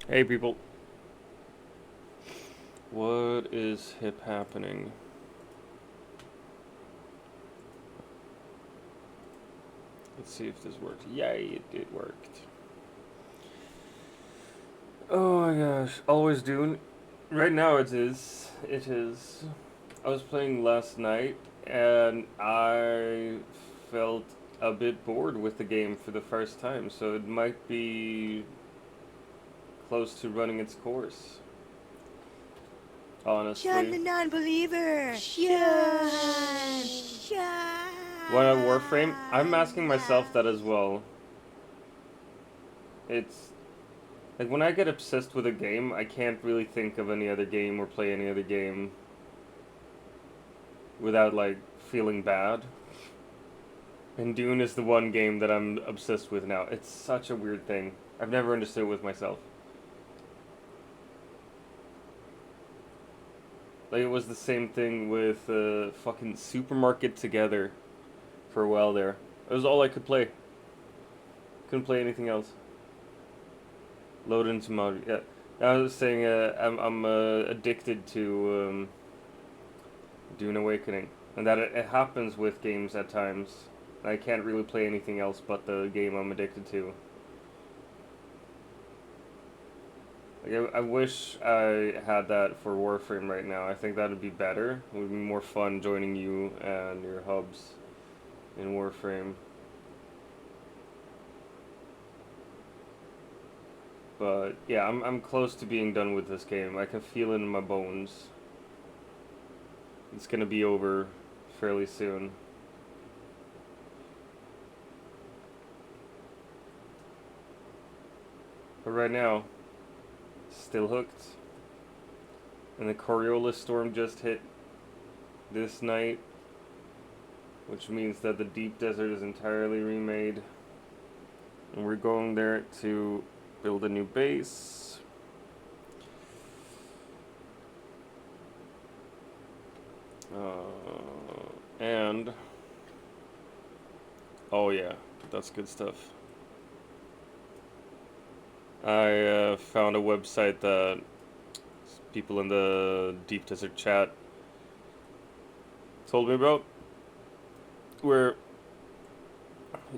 Hey people, what is hip happening? Let's see if this works. Yay, it worked. Oh my gosh, always doing. Right now it is. It is. I was playing last night and I felt a bit bored with the game for the first time, so it might be close to running its course. Sean Honestly. the non-believer. Sean. When I Warframe, I'm asking myself that as well. It's like when I get obsessed with a game, I can't really think of any other game or play any other game without like feeling bad. And Dune is the one game that I'm obsessed with now. It's such a weird thing. I've never understood it with myself. Like it was the same thing with fucking Supermarket Together for a while there. It was all I could play. Couldn't play anything else. Load into mod. Yeah, I was saying I'm addicted to Dune Awakening, and that it happens with games at times. I can't really play anything else but the game I'm addicted to. Like I wish I had that for Warframe right now. I think that'd be better. It would be more fun joining you and your hubs in Warframe. But yeah, I'm close to being done with this game. I can feel it in my bones. It's gonna be over fairly soon. But right now, still hooked. And the Coriolis storm just hit this night, which means that the deep desert is entirely remade. And we're going there to build a new base. And oh yeah, that's good stuff. I found a website that people in the deep desert chat told me about, where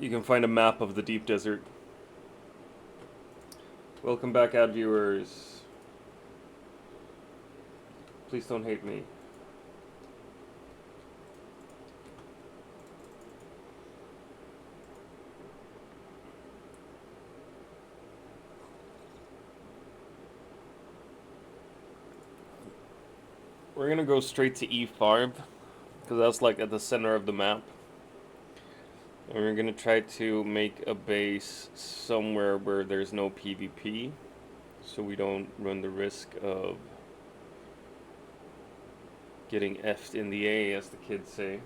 you can find a map of the deep desert. Welcome back, ad viewers. Please don't hate me. We're gonna go straight to E5 because that's like at the center of the map. And we're gonna try to make a base somewhere where there's no PvP, so we don't run the risk of getting effed in the A, as the kids say.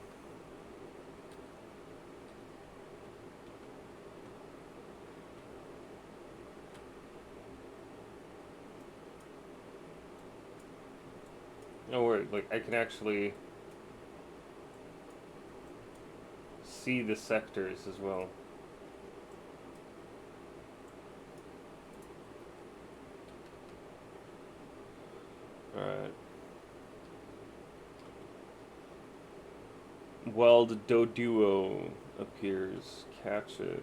Oh wait, like I can actually see the sectors as well. Alright. Wild Doduo appears. Catch it.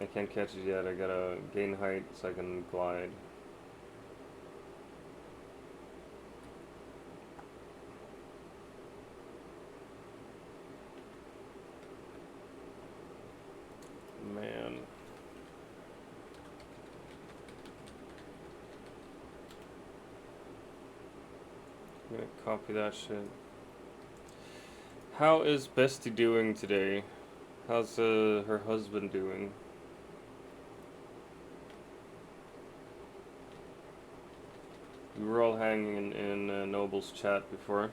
I can't catch it yet. I gotta gain height so I can glide. Man. I'm gonna copy that shit. How is Bestie doing today? How's her husband doing? We were all hanging in Noble's chat before.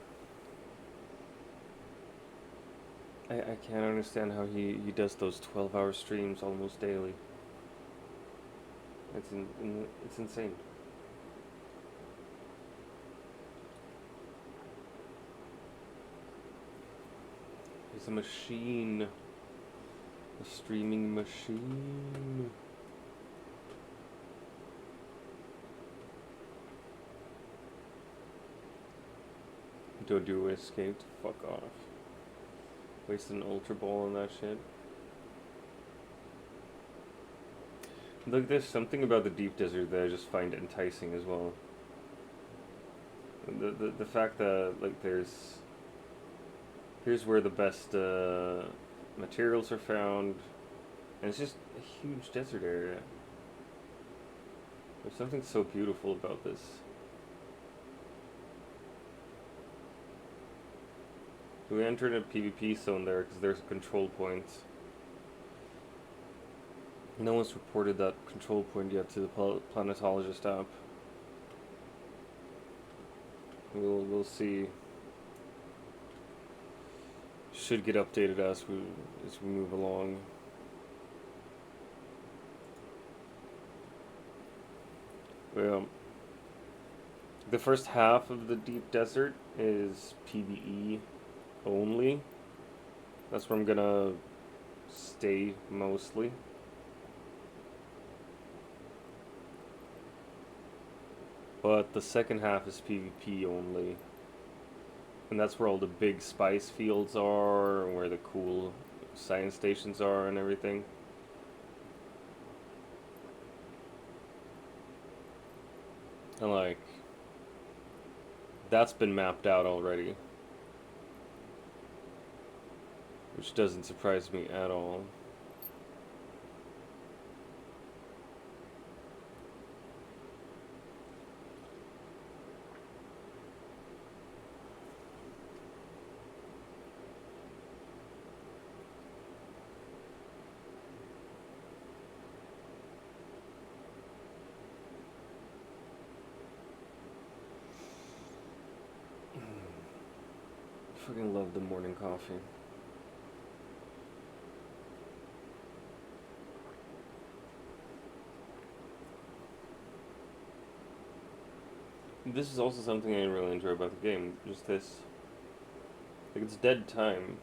I can't understand how he does those 12-hour streams almost daily. It's insane. He's a machine. A streaming machine. Dodu escaped. Fuck off. Wasted an Ultra Ball on that shit. Look, there's something about the deep desert that I just find enticing as well. The fact that like here's where the best materials are found, and it's just a huge desert area. There's something so beautiful about this. We entered a PvP zone there because there's a control point. No one's reported that control point yet to the planetologist app. We'll see. Should get updated as we move along. Well, the first half of the deep desert is PvE only. That's where I'm gonna stay mostly. But the second half is PvP only. And that's where all the big spice fields are, and where the cool science stations are and everything. And like, that's been mapped out already. Which doesn't surprise me at all. Fucking love the morning coffee. This is also something I really enjoy about the game. Just this. Like, it's dead time.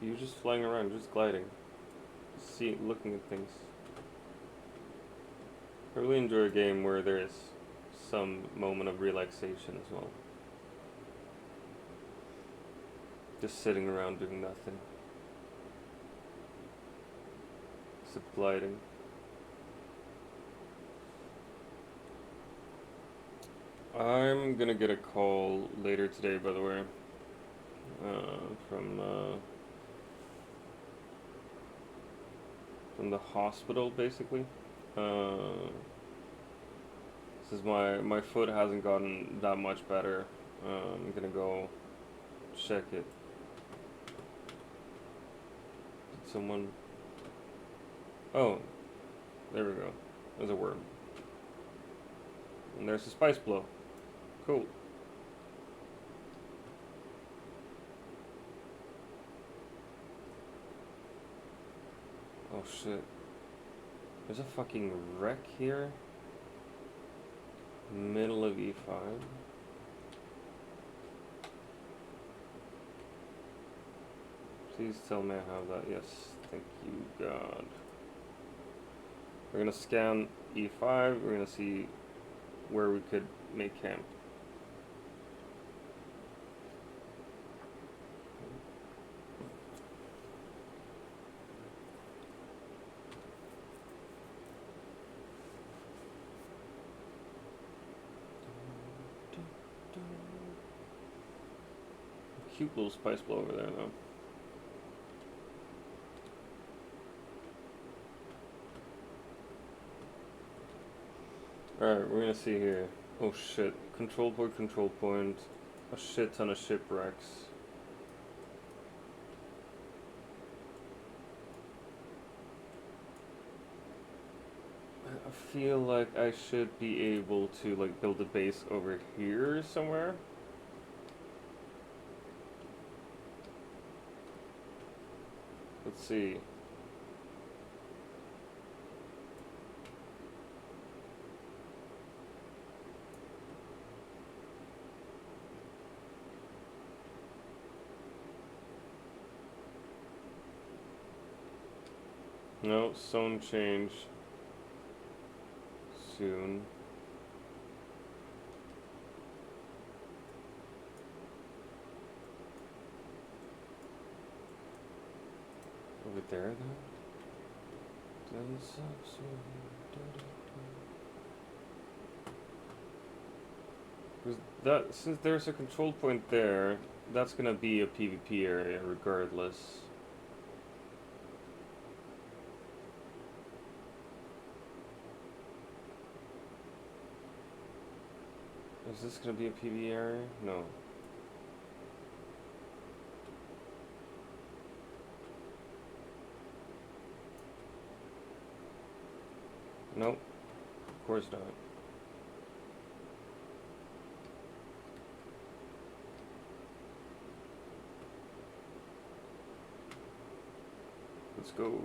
You're just flying around, just gliding. Looking at things. I really enjoy a game where there is some moment of relaxation as well. Just sitting around doing nothing. Except gliding. I'm gonna get a call later today, by the way, from the hospital, basically. This is my foot hasn't gotten that much better. I'm gonna go check it. Did someone? Oh, there we go. There's a worm. And there's a spice blow. Cool. Oh shit. There's a fucking wreck here. Middle of E5. Please tell me I have that. Yes. Thank you, God. We're gonna scan E5. We're gonna see where we could make camp. Cute little spice blow over there, though. Alright, we're gonna see here. Oh shit. Control point. A shit ton of shipwrecks. I feel like I should be able to like build a base over here somewhere. Let's see. No, zone change soon. Over there, though? Because that, since there's a control point there, that's gonna be a PvP area regardless. Is this gonna be a PvP area? No. Nope. Of course not. Let's go.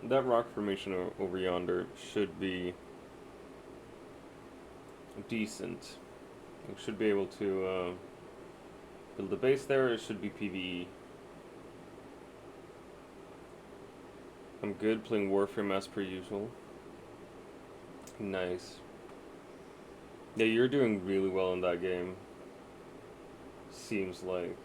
That rock formation over yonder should be decent. We should be able to build a base there. It should be PvE. I'm good playing Warframe as per usual. Nice. Yeah, you're doing really well in that game. Seems like.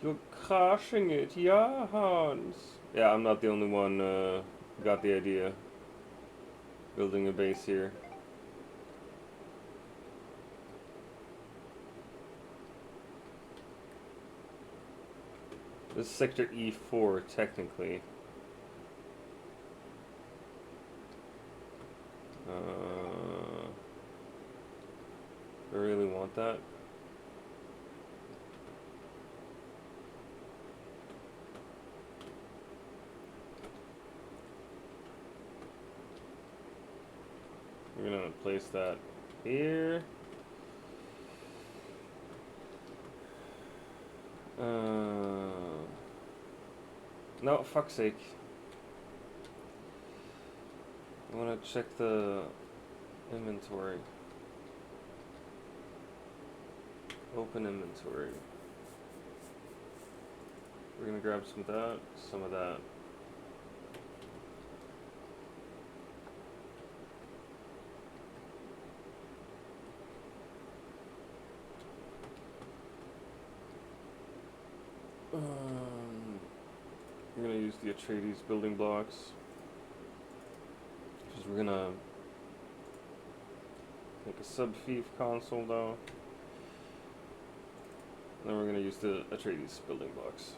You're crushing it, yeah, Hans. Yeah, I'm not the only one who got the idea. Building a base here. This is sector E4, technically. I really want that. We're gonna place that here. No, fuck's sake. I wanna check the inventory. Open inventory. We're gonna grab some of that, some of that. We're gonna use the Atreides building blocks. Because we're gonna make a sub-fief console though. Then we're gonna use the Atreides building blocks.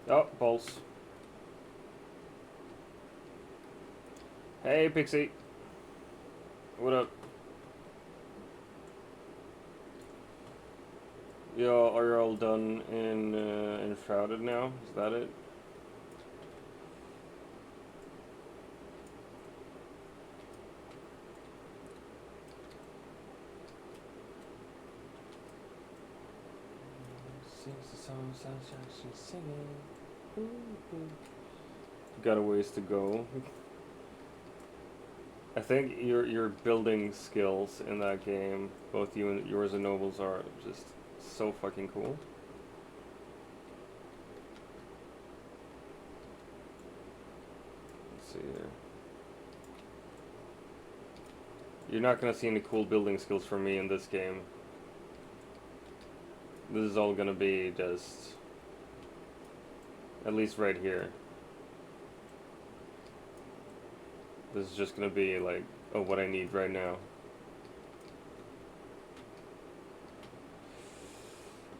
Oh, balls. Hey, Pixie. What up? Y'all, are you all done in Enshrouded now? Is that it? Sings the song, she's singing. Ooh, ooh. Got a ways to go. I think your building skills in that game, both you and yours and Nobles, are just so fucking cool. Let's see here. You're not gonna see any cool building skills from me in this game. This is all gonna be just, at least right here. This is just gonna be like, oh, what I need right now.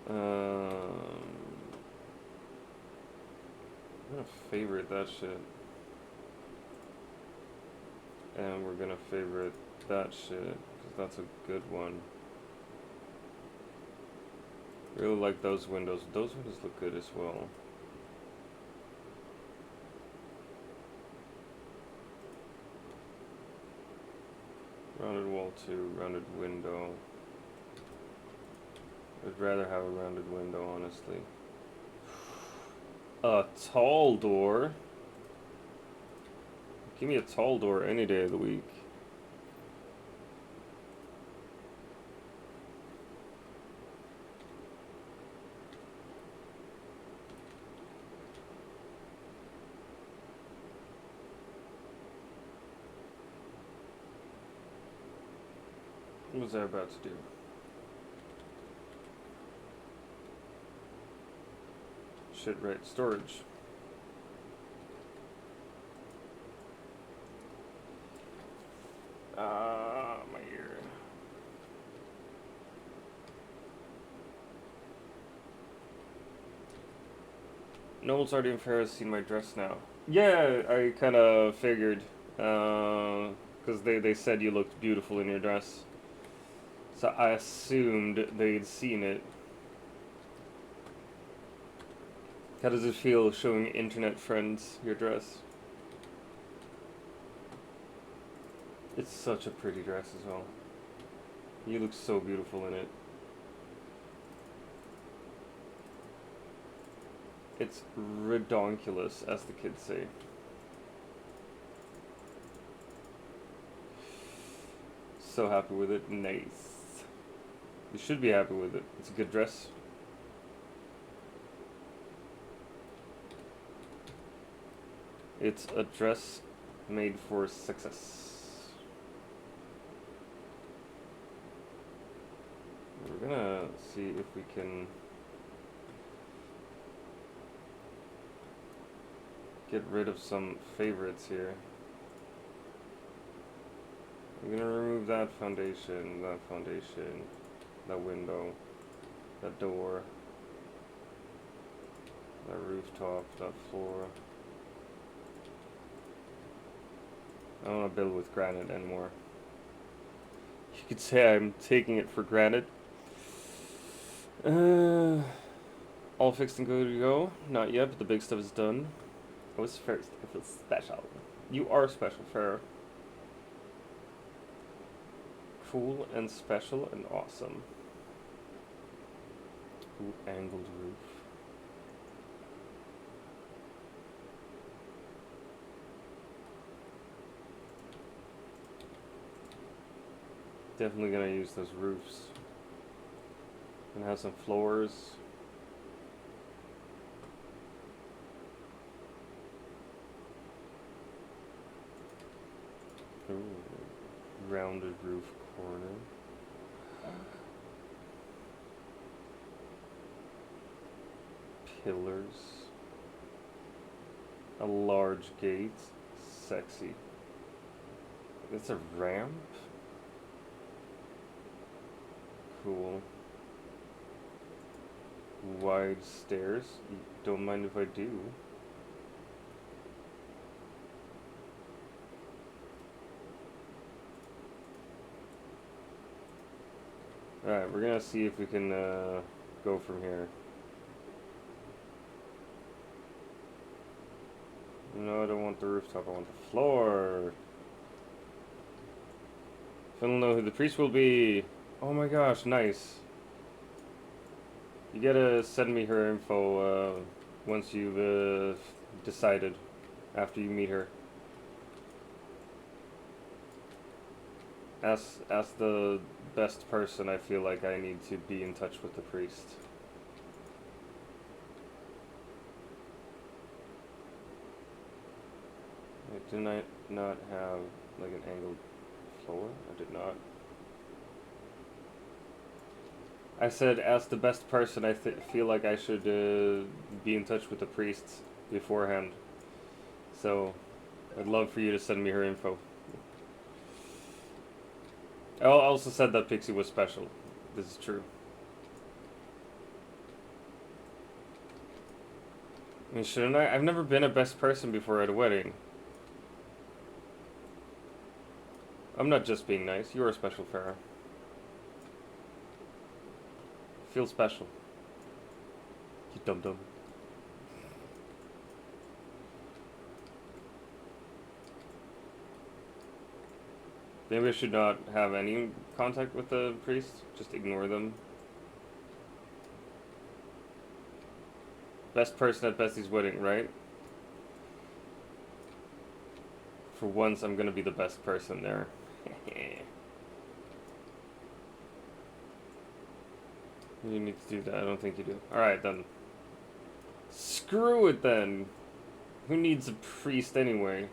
I'm gonna favorite that shit. And we're gonna favorite that shit, because that's a good one. Really like those windows. Those windows look good as well. Rounded wall 2, rounded window. I'd rather have a rounded window, honestly. A tall door? Give me a tall door any day of the week. What was I about to do? Shit, right. Storage. My ear. Noel's already in Paris seen my dress now. Yeah, I kind of figured. Because they said you looked beautiful in your dress. So I assumed they'd seen it. How does it feel showing internet friends your dress? It's such a pretty dress as well. You look so beautiful in it. It's redonkulous, as the kids say. So happy with it. Nice. You should be happy with it. It's a good dress. It's a dress made for success. We're gonna see if we can get rid of some favorites here. I'm gonna remove that foundation, that window, that door, that rooftop, that floor. I don't want to build with granite anymore. You could say I'm taking it for granted. All fixed and good to go? Not yet, but the big stuff is done. I was first. I feel special. You are special, Farrah. Cool and special and awesome. Ooh, angled roof. Definitely gonna use those roofs. And have some floors. Ooh, rounded roof corner. Pillars. A large gate. Sexy. It's a ramp? Cool. Wide stairs? You don't mind if I do. Alright, we're gonna see if we can go from here. No, I don't want the rooftop, I want the floor. If I don't know who the priest will be. Oh my gosh, nice. You gotta send me her info once you've decided, after you meet her. As the best person, I feel like I need to be in touch with the priest. Didn't I not have like an angled floor? I did not. I said, as the best person, I feel like I should be in touch with the priests beforehand. So, I'd love for you to send me her info. I also said that Pixie was special. This is true. I mean, shouldn't I? I've never been a best person before at a wedding. I'm not just being nice. You are special, Farrah. Feel special. You dum-dum. Maybe I should not have any contact with the priest. Just ignore them. Best person at Bestie's wedding, right? For once, I'm gonna be the best person there. You need to do that. I don't think you do. Alright, then. Screw it, then. Who needs a priest anyway?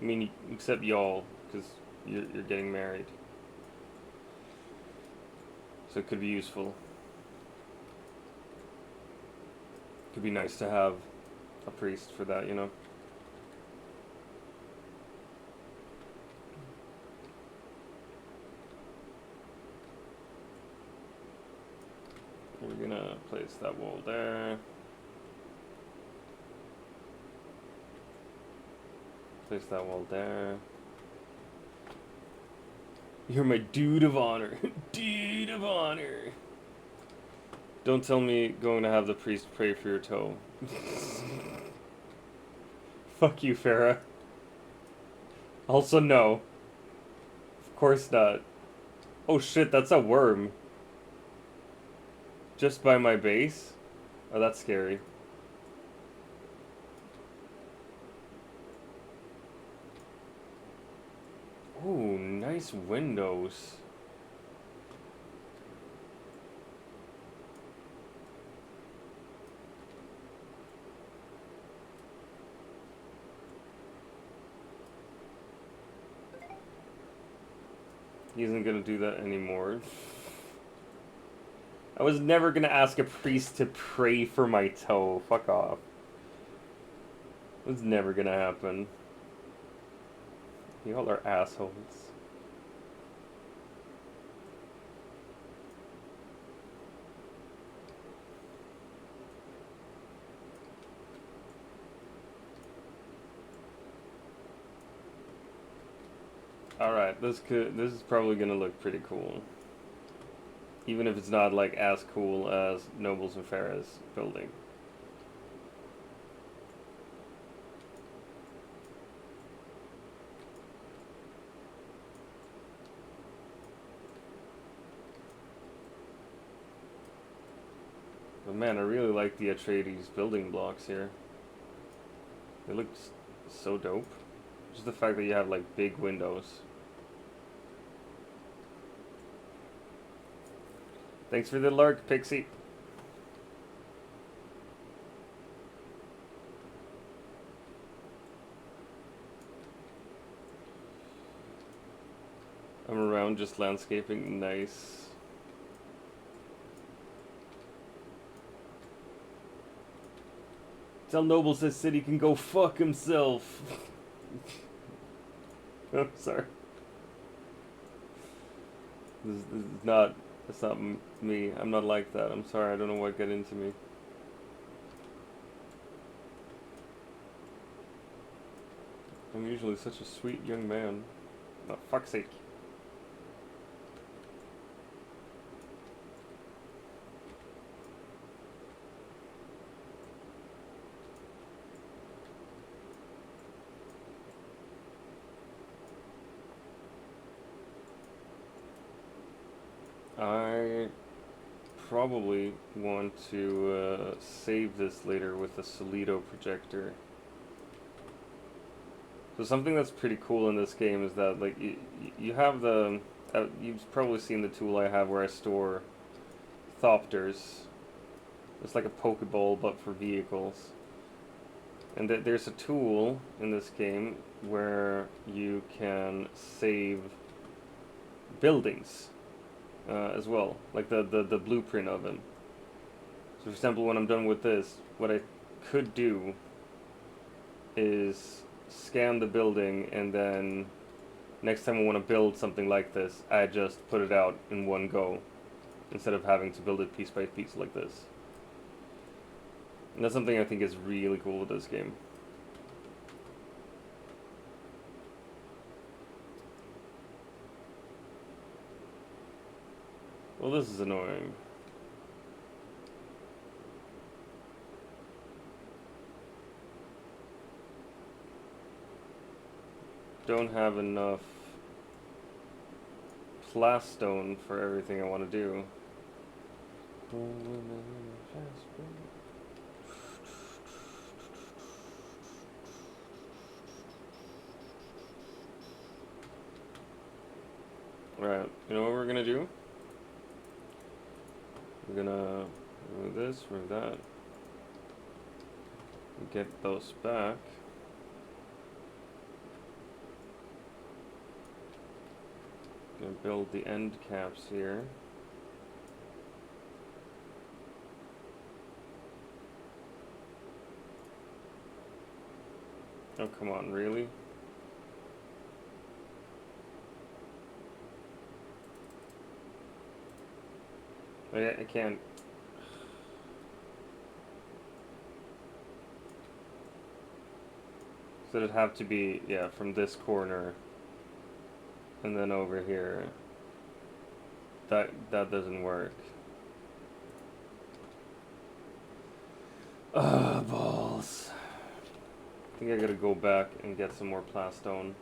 I mean, except y'all, because you're getting married. So it could be useful. Could be nice to have a priest for that, you know? We're gonna place that wall there. Place that wall there. You're my dude of honor. Dude of honor. Don't tell me going to have the priest pray for your toe. Fuck you, Farah. Also, no. Of course not. Oh shit, that's a worm. Just by my base? Oh, that's scary. Ooh, nice windows. He isn't gonna do that anymore. I was never gonna ask a priest to pray for my toe. Fuck off. It was never gonna happen. Y'all are assholes. Alright, this is probably gonna look pretty cool. Even if it's not like as cool as Nobles and Farah's building. But man, I really like the Atreides building blocks here. They look so dope. Just the fact that you have like big windows. Thanks for the lark, Pixie. I'm around just landscaping. Nice. Tell Nobles this city can go fuck himself. Oh, sorry. This is not. That's not me. I'm not like that. I'm sorry. I don't know what got into me. I'm usually such a sweet young man. Oh, fuck's sake. I probably want to save this later with a Solido projector. So something that's pretty cool in this game is that like you have the you've probably seen the tool I have where I store Thopters. It's like a Pokeball but for vehicles. And there's a tool in this game where you can save buildings as well, like the blueprint of them. So for example, when I'm done with this, what I could do is scan the building, and then next time I want to build something like this, I just put it out in one go instead of having to build it piece by piece like this. And that's something I think is really cool with this game. Well, this is annoying. Don't have enough plastone for everything I want to do. Right, you know what we're gonna do? We're gonna remove this, remove that. Get those back. Gonna build the end caps here. Oh, come on, really? I can't. So it'd have to be, yeah, from this corner and then over here. That doesn't work. Balls. I think I gotta go back and get some more plastone.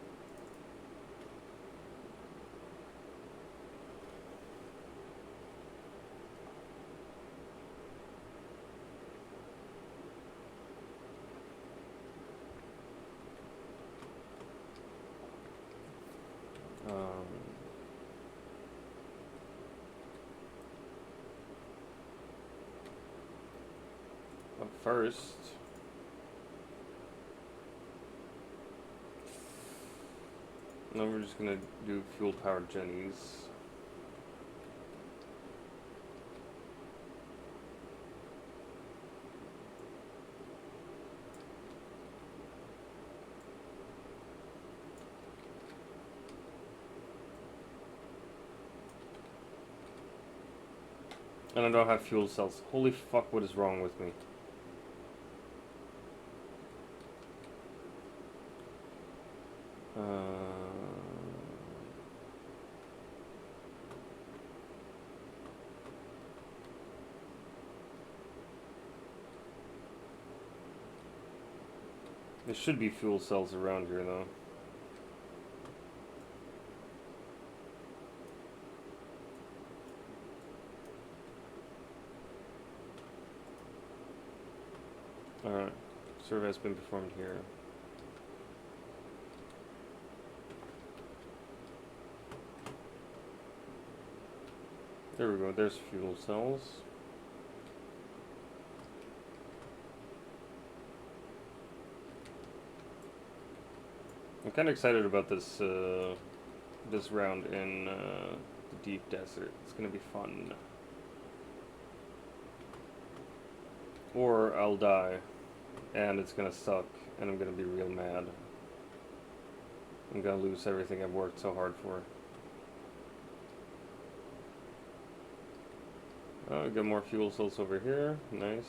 But first, now we're just gonna do fuel powered jennies. And I don't have fuel cells. Holy fuck, what is wrong with me? There should be fuel cells around here, though. Alright. Survey has been performed here. There we go, there's fuel cells. I'm kind of excited about this this round in the deep desert. It's gonna be fun. Or I'll die, and it's gonna suck, and I'm gonna be real mad. I'm gonna lose everything I've worked so hard for. Oh, got more fuel cells over here. Nice.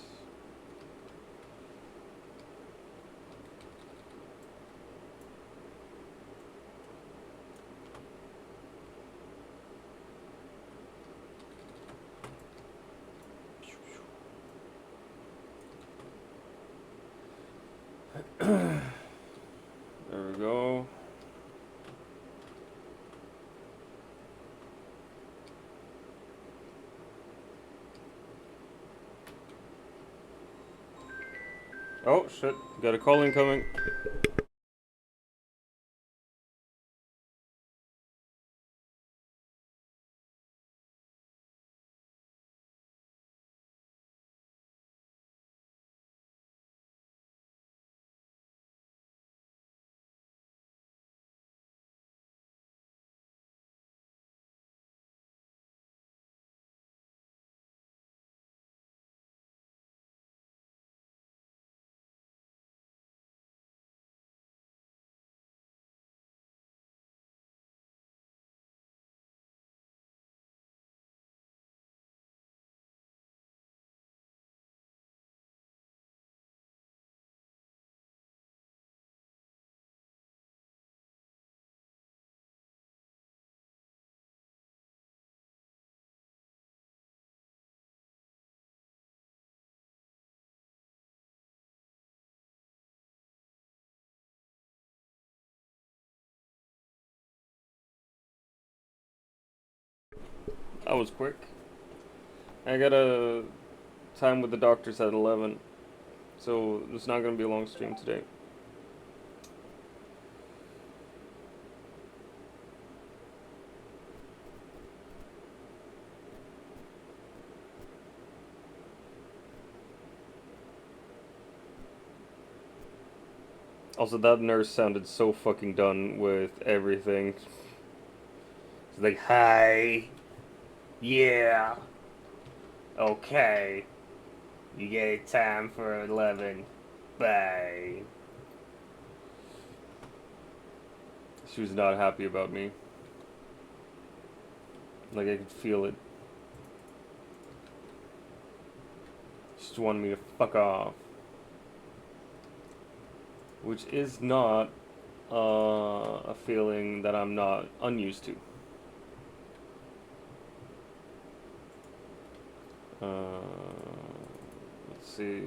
There we go. Oh shit, got a call incoming. That was quick. I got a time with the doctors at 11, so it's not gonna be a long stream today. Also, that nurse sounded so fucking done with everything. It's like, hi, yeah, okay, you get a time for 11, bye. She was not happy about me. Like, I could feel it. She just wanted me to fuck off. Which is not a feeling that I'm not unused to. Let's see.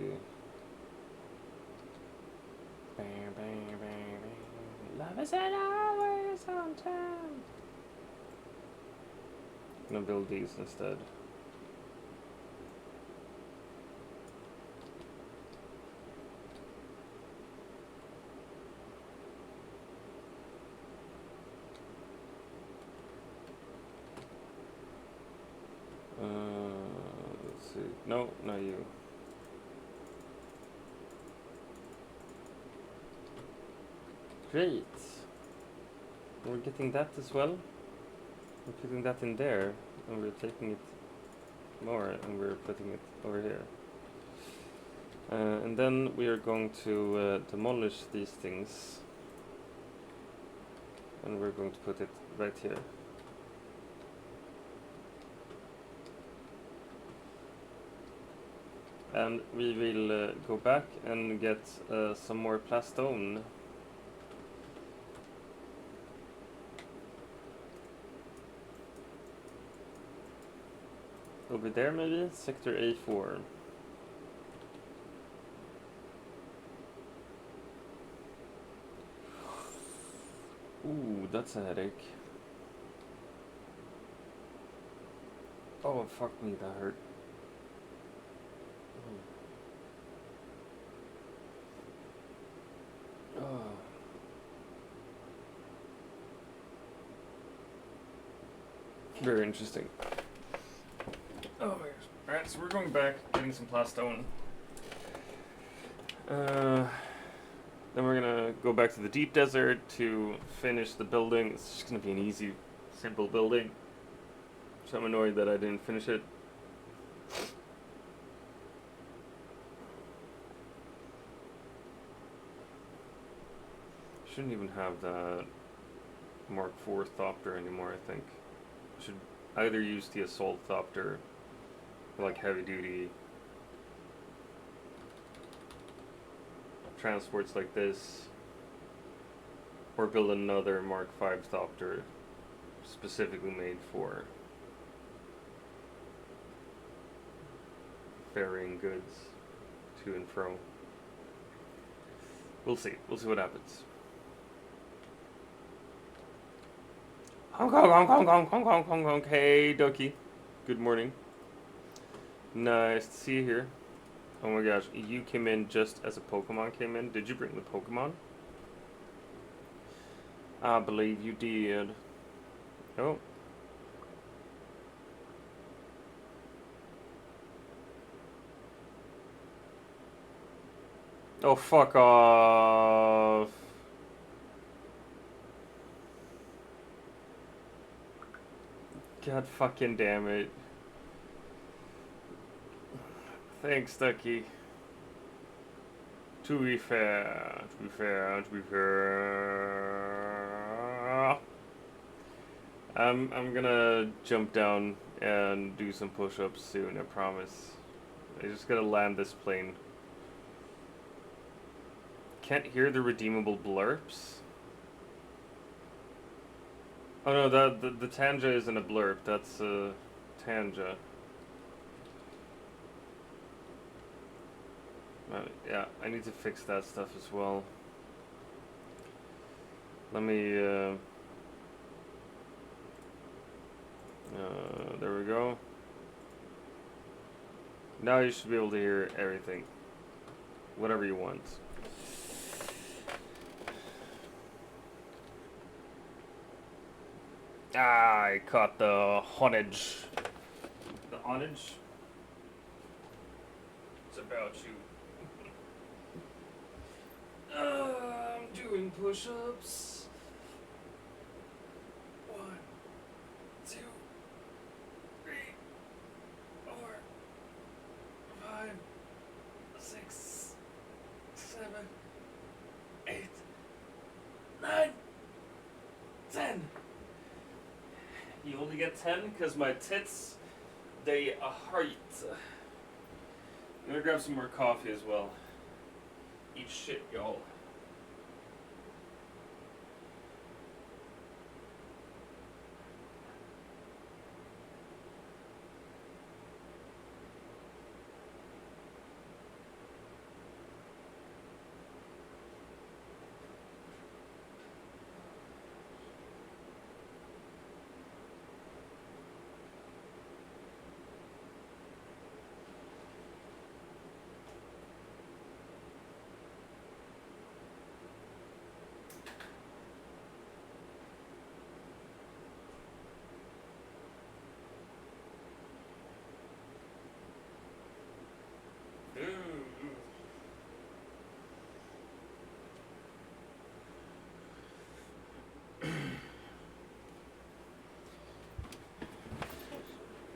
Bang, bang, bang, bang. Love is always on time. I'm gonna build these instead. Let's see. No, not you. Great. We're getting that as well. We're putting that in there, and we're taking it more, and we're putting it over here. And then we are going to demolish these things, and we're going to put it right here. And we will go back and get some more plastone. Over there maybe? Sector A4. Ooh, that's a headache. Oh, fuck me, that hurt. Oh. Very interesting. Oh my gosh. Alright, so we're going back, getting some plastone. Then we're gonna go back to the deep desert to finish the building. It's just gonna be an easy, simple building. So I'm annoyed that I didn't finish it. Shouldn't even have that Mark IV Thopter anymore, I think. Should either use the Assault Thopter for like heavy duty transports like this, or build another Mark V Thopter specifically made for ferrying goods to and fro. We'll see. We'll see what happens. Hong Kong, Hong Kong, Hong Kong, Hong Kong, Hong Kong. Hey, Ducky. Good morning. Nice to see you here. Oh my gosh, you came in just as a Pokemon came in. Did you bring the Pokemon? I believe you did. Oh. Oh, fuck off. God fucking damn it. Thanks, Ducky. To be fair. I'm gonna jump down and do some push-ups soon, I promise. I just gotta land this plane. Can't hear the redeemable blurps? Oh no, the Tanja isn't a blurb, that's a Tanja. Yeah, I need to fix that stuff as well. Let me, there we go. Now you should be able to hear everything. Whatever you want. Ah, I caught the honage. The honage? It's about you. I'm doing push-ups. 1, 2, 3, 4, 5, 6, 7, 8, 9, to get 10 because my tits, they hurt. I'm gonna grab some more coffee as well. Eat shit, y'all.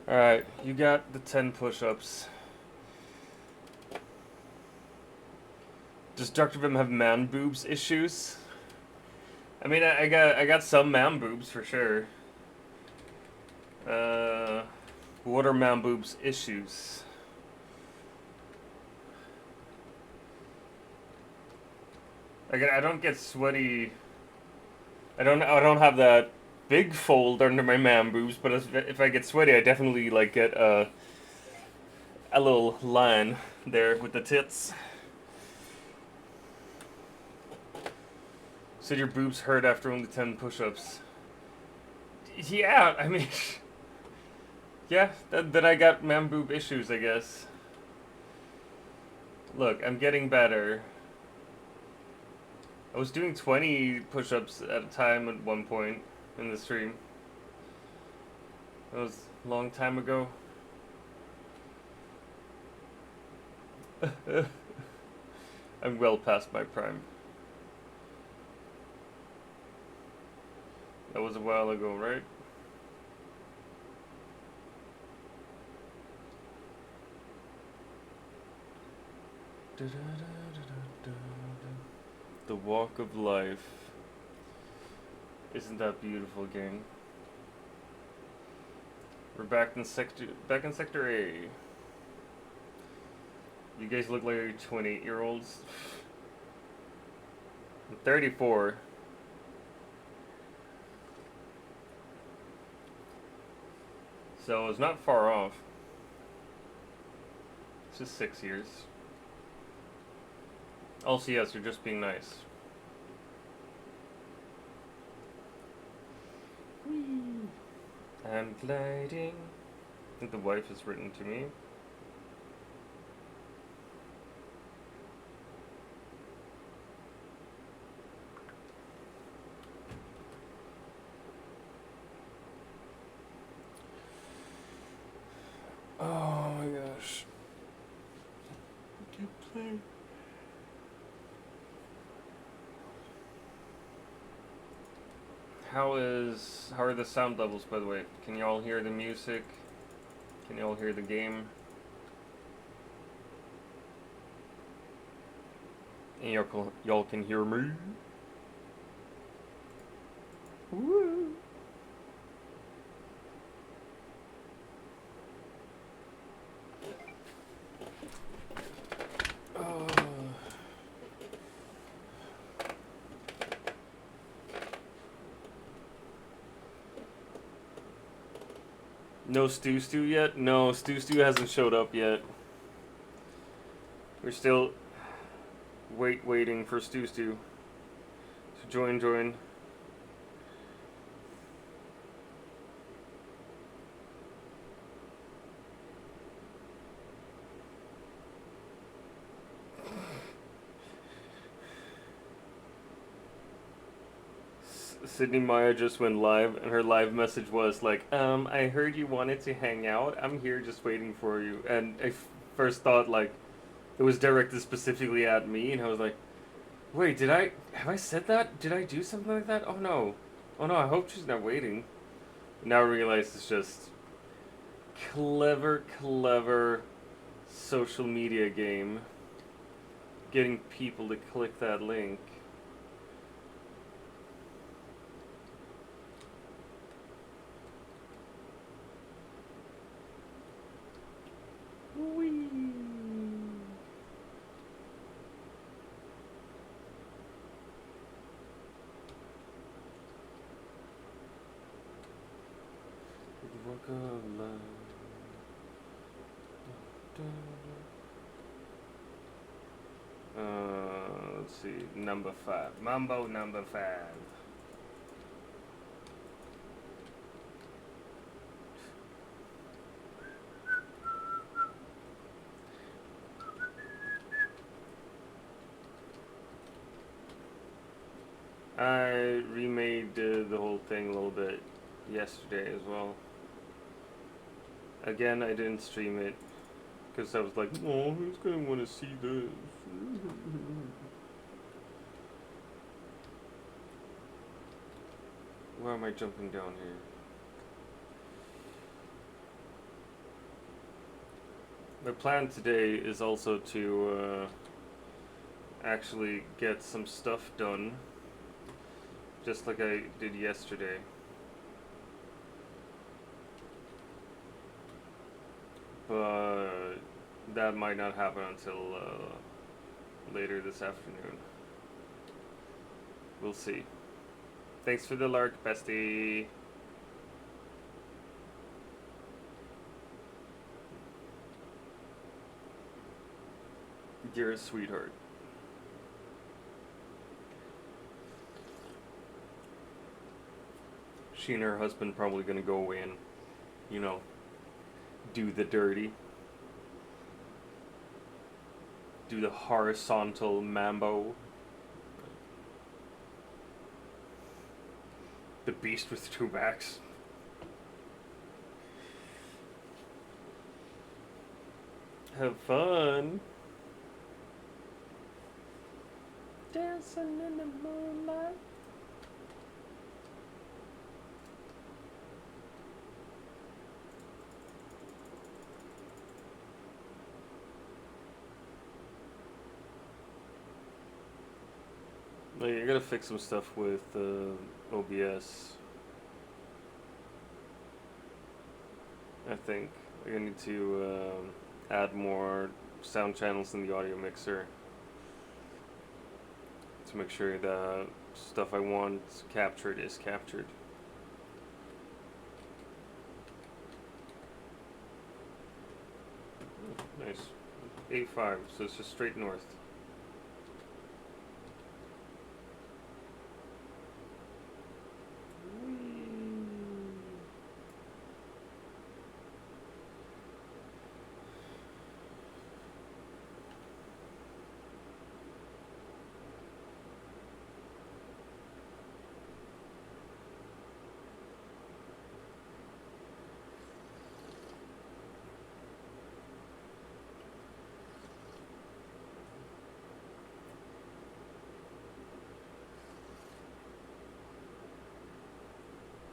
Alright, you got the 10 push-ups. Does Dr. Vim have man boobs issues? I mean, I got some man boobs for sure. What are man boobs issues? Like, I don't get sweaty. I don't have that big fold under my man boobs, but if I get sweaty, I definitely like get a little line there with the tits. Said your boobs hurt after only 10 push-ups. Yeah, I mean, yeah, that I got man boob issues, I guess. Look, I'm getting better. I was doing 20 push-ups at a time at one point in the stream. That was a long time ago. I'm well past my prime. That was a while ago, right? The walk of life. Isn't that beautiful, gang? We're back in sector A. You guys look like 28-year-olds. I'm 34. So it's not far off. It's just 6 years. Also, yes, you're just being nice. I'm gliding. I think the wife has written to me. Oh my gosh. I can't play. How are the sound levels, by the way? Can y'all hear the music? Can y'all hear the game? And y'all can hear me? Woo! No Stu yet? No, Stu hasn't showed up yet. We're still waiting for Stu. So join. Sydney Maya just went live, and her live message was like, I heard you wanted to hang out. I'm here just waiting for you. And I first thought, like, it was directed specifically at me, and I was like, wait, have I said that? Did I do something like that? Oh no, I hope she's not waiting. Now I realize it's just clever social media game. Getting people to click that link. Let's see, number 5. Mambo number 5. I remade the whole thing a little bit yesterday as well. Again, I didn't stream it because I was like, oh, who's gonna want to see this? Why am I jumping down here? My plan today is also to actually get some stuff done, just like I did yesterday. But that might not happen until later this afternoon. We'll see. Thanks for the lark, bestie. You're a sweetheart. She and her husband probably gonna go away and, you know, do the dirty. Do the horizontal mambo. The beast with 2 backs. Have fun. Dancing in the moonlight. Like, I gotta fix some stuff with OBS. I think I need to add more sound channels in the audio mixer to make sure the stuff I want captured is captured. Nice. 8-5, so it's just straight north.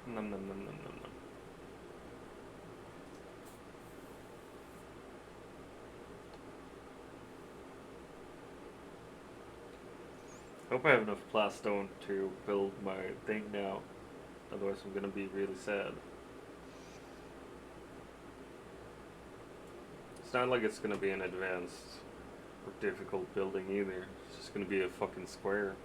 Nom nom nom nom nom nom. Hope I have enough plastone to build my thing now. Otherwise I'm gonna be really sad. It's not like it's gonna be an advanced or difficult building either. It's just gonna be a fucking square.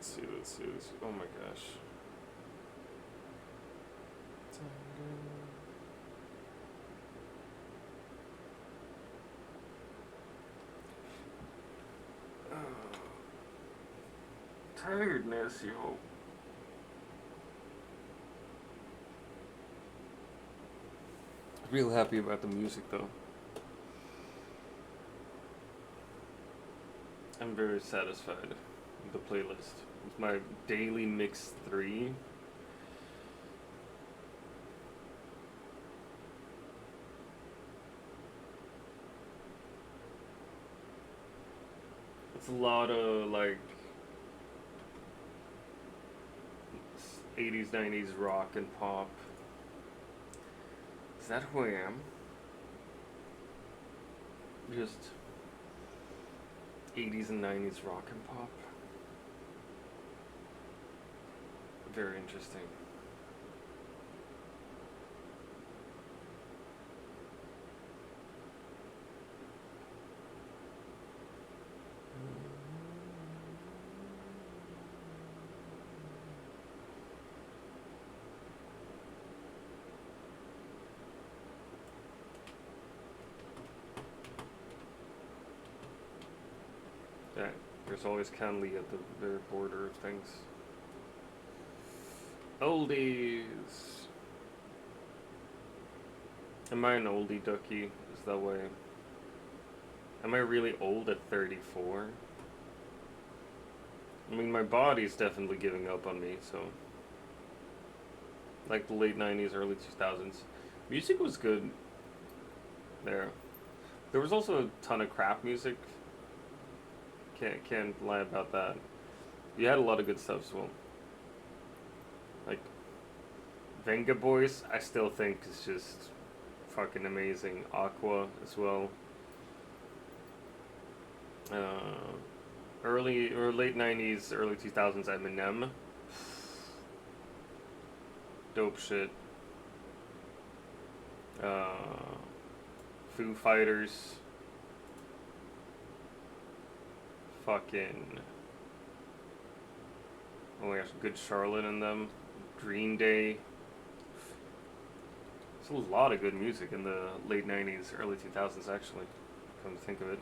Let's see. Oh my gosh. Tiredness, you hope. Real happy about the music though. I'm very satisfied with the playlist. It's my daily mix 3. It's a lot of like 80s, 90s rock and pop. Is that who I am? Just 80s and 90s rock and pop. Very interesting. Yeah, there's always Canley at the very border of things. Oldies. Am I an oldie ducky? Is that way? Am I really old at 34? I mean, my body's definitely giving up on me, so. Like the late 90s, early 2000s. Music was good there. There was also a ton of crap music. Can't lie about that. You had a lot of good stuff as well. Like, Venga Boys, I still think is just fucking amazing. Aqua as well. Early or late 90s, early 2000s, Eminem. Dope shit. Foo Fighters. Fucking. Oh my gosh, Good Charlotte in them. Green Day. There's a lot of good music in the late 90s, early 2000s, actually. Come to think of it.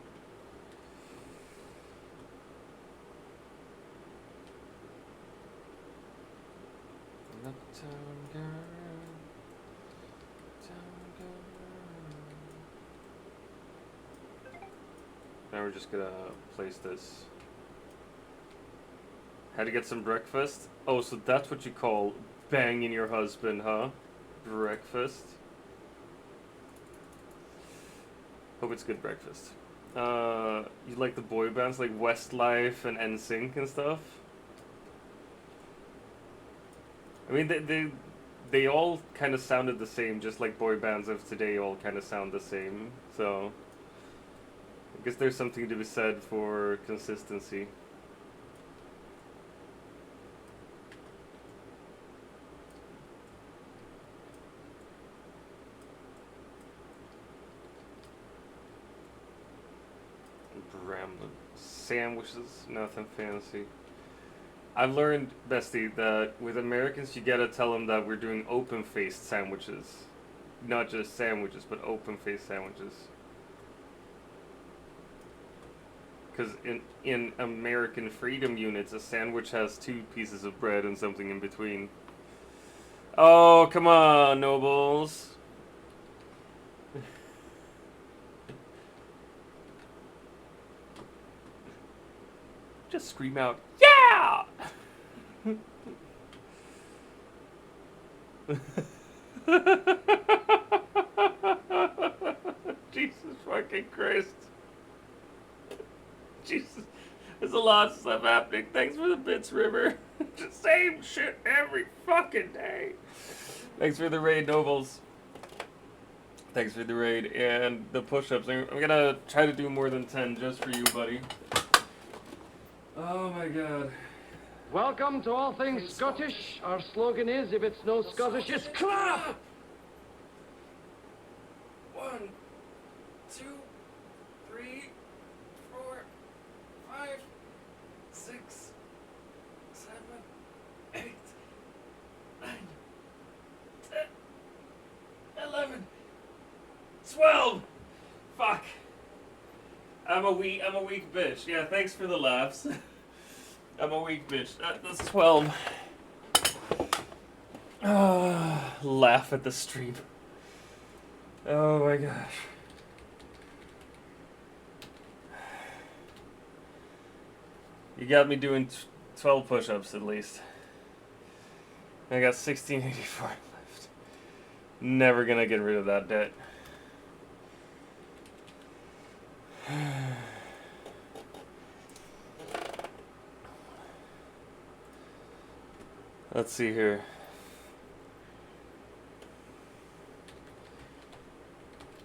Uptown girl. Now we're just gonna place this. Had to get some breakfast? Oh, so that's what you call banging your husband, huh? Breakfast? Hope it's good breakfast. You like the boy bands like Westlife and NSYNC and stuff? I mean, they all kind of sounded the same, just like boy bands of today all kind of sound the same. So, I guess there's something to be said for consistency. Bramlin. Sandwiches, nothing fancy. I've learned, Bestie, that with Americans you gotta tell them that we're doing open-faced sandwiches. Not just sandwiches, but open-faced sandwiches. Because in American freedom units, a sandwich has 2 pieces of bread and something in between. Oh, come on, nobles. Just scream out, yeah! Jesus fucking Christ. Jesus. There's a lot of stuff happening. Thanks for the bits, River. Just same shit every fucking day. Thanks for the raid, Nobles. Thanks for the raid and the push-ups. I'm gonna try to do more than 10 just for you, buddy. Oh my god. Welcome to All Things Scottish. Our slogan is, if it's no Scottish, it's crap! 1, 2, 3, 4, 5, 6, 7, 8, 9, 10, 11, 12. Fuck. I'm a weak bitch. Yeah, thanks for the laughs. I'm a weak bitch. That's 12. Laugh at the stream. Oh my gosh. You got me doing 12 push-ups at least. I got 1685 left. Never gonna get rid of that debt. Let's see here.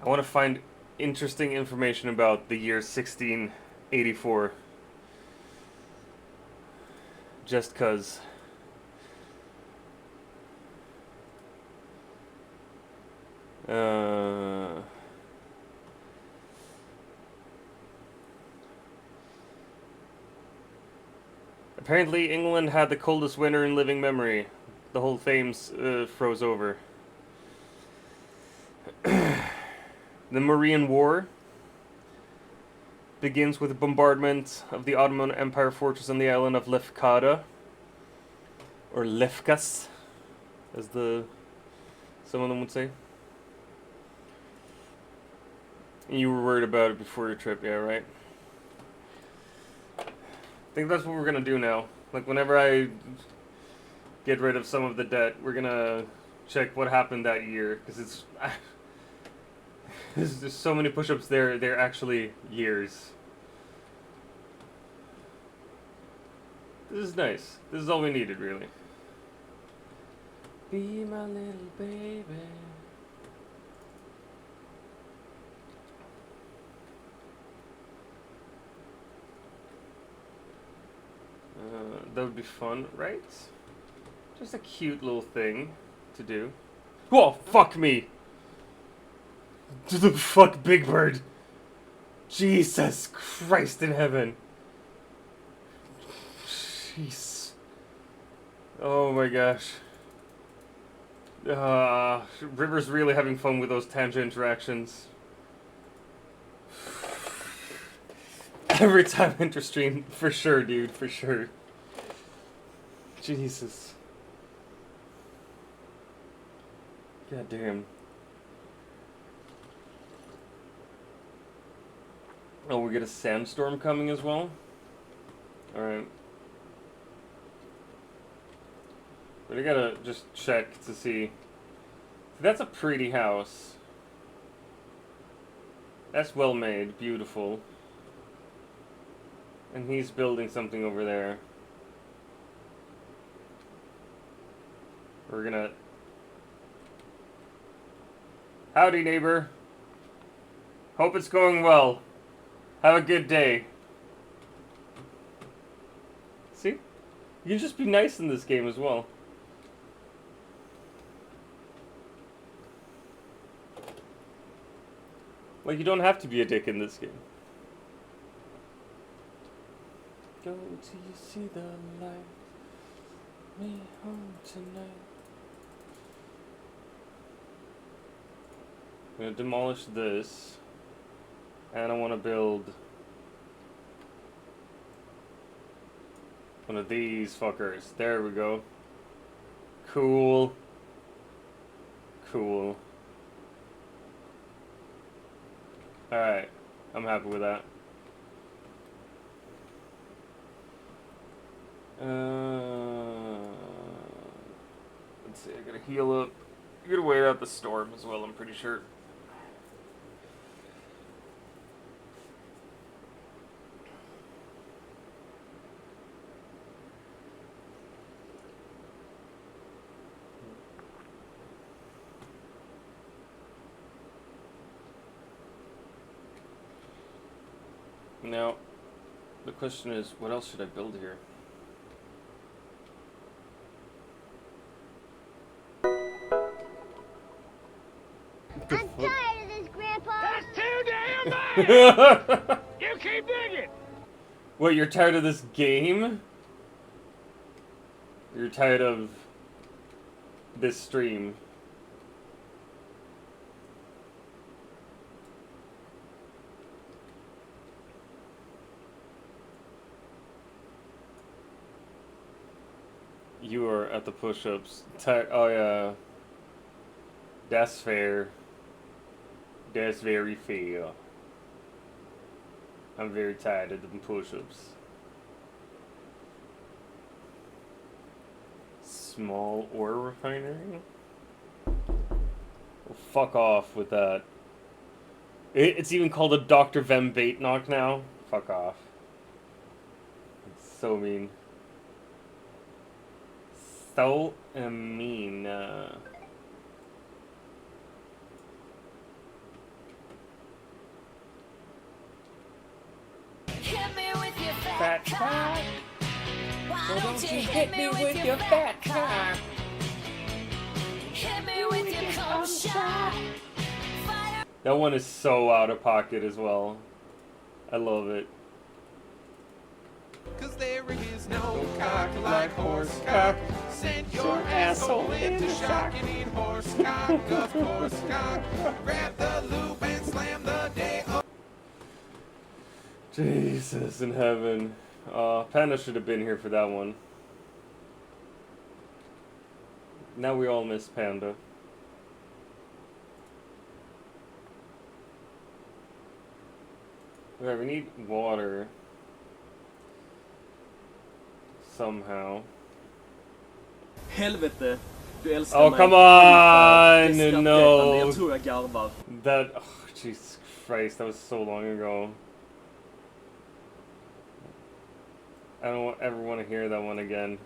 I want to find interesting information about the year 16 '84. Just cause. Apparently, England had the coldest winter in living memory. The whole Thames froze over. The Marian War begins with a bombardment of the Ottoman Empire fortress on the island of Lefkada, or Lefkas, as some of them would say. You were worried about it before your trip, yeah, right? I think that's what we're gonna do now. Like, whenever I get rid of some of the debt, we're gonna check what happened that year, because it's there's so many push-ups there. They're actually years. This is nice. This is all we needed, really. Be my little baby. That would be fun, right? Just a cute little thing to do. Whoa, fuck me! The fuck, Big Bird! Jesus Christ in heaven! Jeez. Oh my gosh. River's really having fun with those tangent interactions. Every time I enter stream, for sure, dude, for sure. Jesus. God damn. Oh, we get a sandstorm coming as well? Alright. But I gotta just check to see. That's a pretty house. That's well made, beautiful. And he's building something over there. We're gonna... Howdy, neighbor. Hope it's going well. Have a good day. See? You can just be nice in this game as well. Like, you don't have to be a dick in this game. Go till you see the light. Me home tonight. I'm gonna demolish this. And I want to build one of these fuckers. There we go. Cool. Cool. Alright. I'm happy with that. Let's see, I gotta heal up. I gotta wait out the storm as well, I'm pretty sure. Now, the question is, what else should I build here? I'm tired of this, Grandpa. That's too damn bad! You keep digging! What, you're tired of this game? You're tired of this stream? You are at the push-ups. Oh yeah. That's fair. That's very fair. I'm very tired of the push-ups. Small ore refinery? Well, fuck off with that. It's even called a Dr. Vem bait knock now? Fuck off. It's so mean. So mean. don't you hit me with your fat cock. Hit me with your cold shot. That one is so out of pocket as well. I love it. Cause there is no cock like horse cock. Send your asshole into shock. You need horse cock, of course cock. Grab the loop and slam the day up. Jesus in heaven. Panda should have been here for that one. Now we all miss Panda. Okay, we need water. Somehow. Helvete, du älskar Oh, mig. come Ungefär. on! Det är skrattretande. No! Jag tror jag garvar. That, oh, Jesus Christ, that was so long ago. I don't ever want to hear that one again.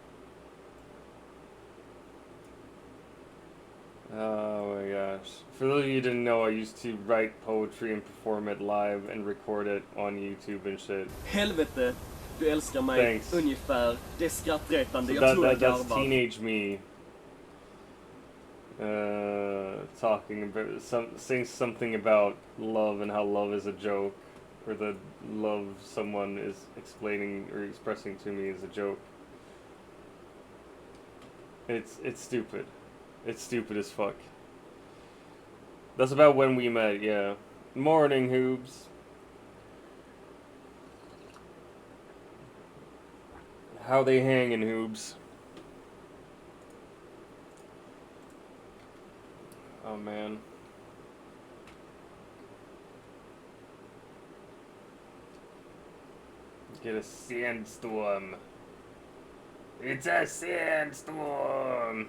Oh my gosh. For those of you who didn't know, I used to write poetry and perform it live and record it on YouTube and shit. Helvete, du älskar mig. Thanks. Ungefär. Det är skrattretande. So Jag tror jag that's garvar. teenage me. Talking about saying something about love and how love is a joke, or that love someone is explaining or expressing to me is a joke. It's stupid. It's stupid as fuck. That's about when we met, yeah. Morning, Hoobs. How they hangin', Hoobs? Oh man. Get a sandstorm. It's a sandstorm.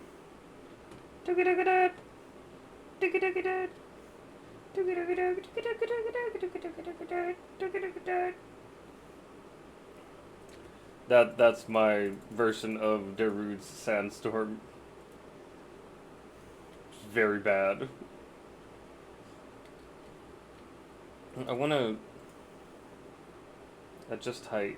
That's my version of Darude's sandstorm. Very bad. I wanna adjust height.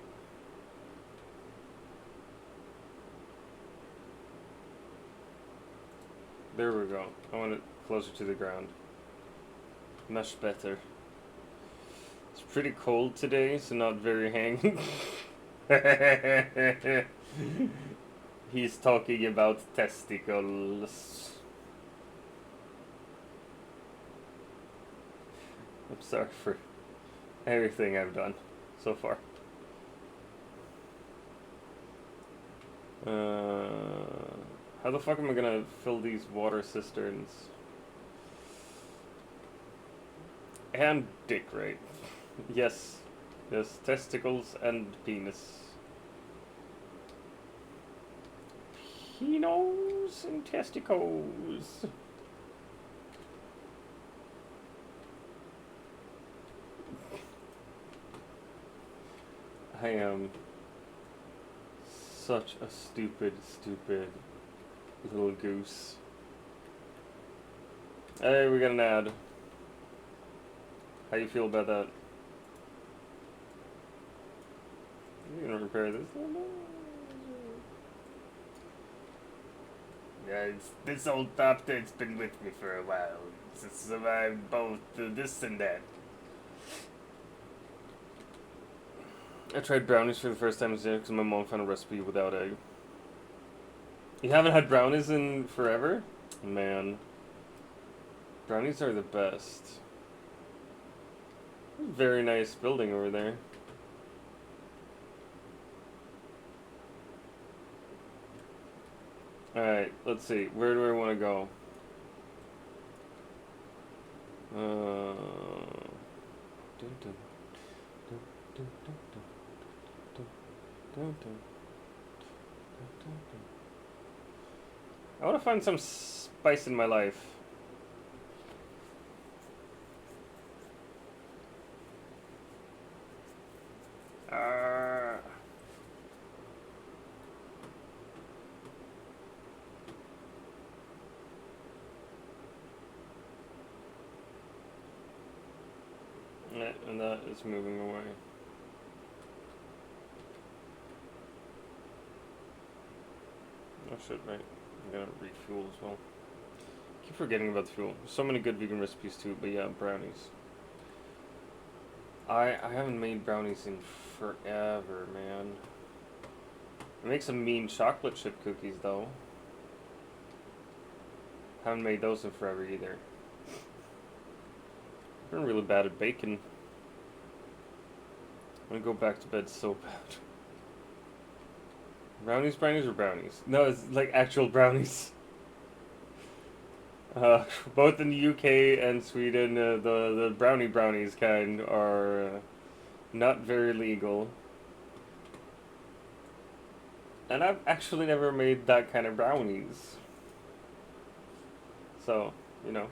There we go. I want it closer to the ground. Much better. It's pretty cold today, so not very hanging. He's talking about testicles. I'm sorry for everything I've done so far. How the fuck am I gonna fill these water cisterns? And dick, right? Yes. Yes, testicles and penis. Penos and testicles. I am such a stupid little goose. Hey, we got an ad. How you feel about that? You gonna repair this? Yeah, this old top that's been with me for a while. It's survived both this and that. I tried brownies for the first time today because my mom found a recipe without egg. You haven't had brownies in forever? Man. Brownies are the best. Very nice building over there. Alright, let's see. Where do I want to go? I want to find some spice in my life. Yeah, and that is moving away. Oh shit, right. I gotta refuel as well. Keep forgetting about the fuel. So many good vegan recipes too, but yeah, brownies. I haven't made brownies in forever, man. I make some mean chocolate chip cookies though. Haven't made those in forever either. I've been really bad at baking. I'm gonna go back to bed so bad. Brownies or brownies? No, it's like actual brownies. Both in the UK and Sweden, the brownies kind are not very legal. And I've actually never made that kind of brownies. So, you know.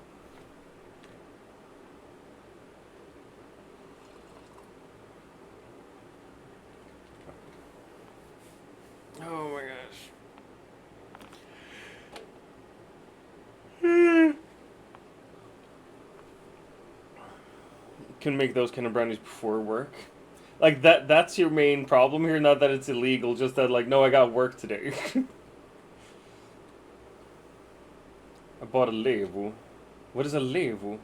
Oh my gosh. Can make those kind of brownies before work. Like that's your main problem here, not that it's illegal, just that like, no, I got work today. I bought a Levo. What is a Levo?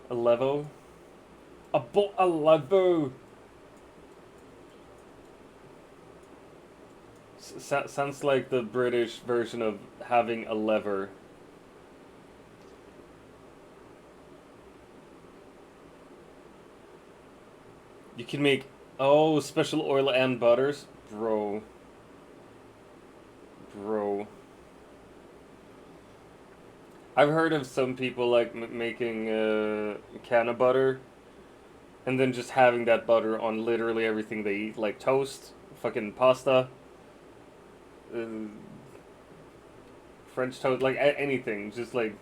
A Levo? I bought a Levo! Sounds like the British version of having a lever. You can make, special oil and butters? Bro. I've heard of some people like making a can of butter and then just having that butter on literally everything they eat, like toast, fucking pasta, French toast, like anything, just like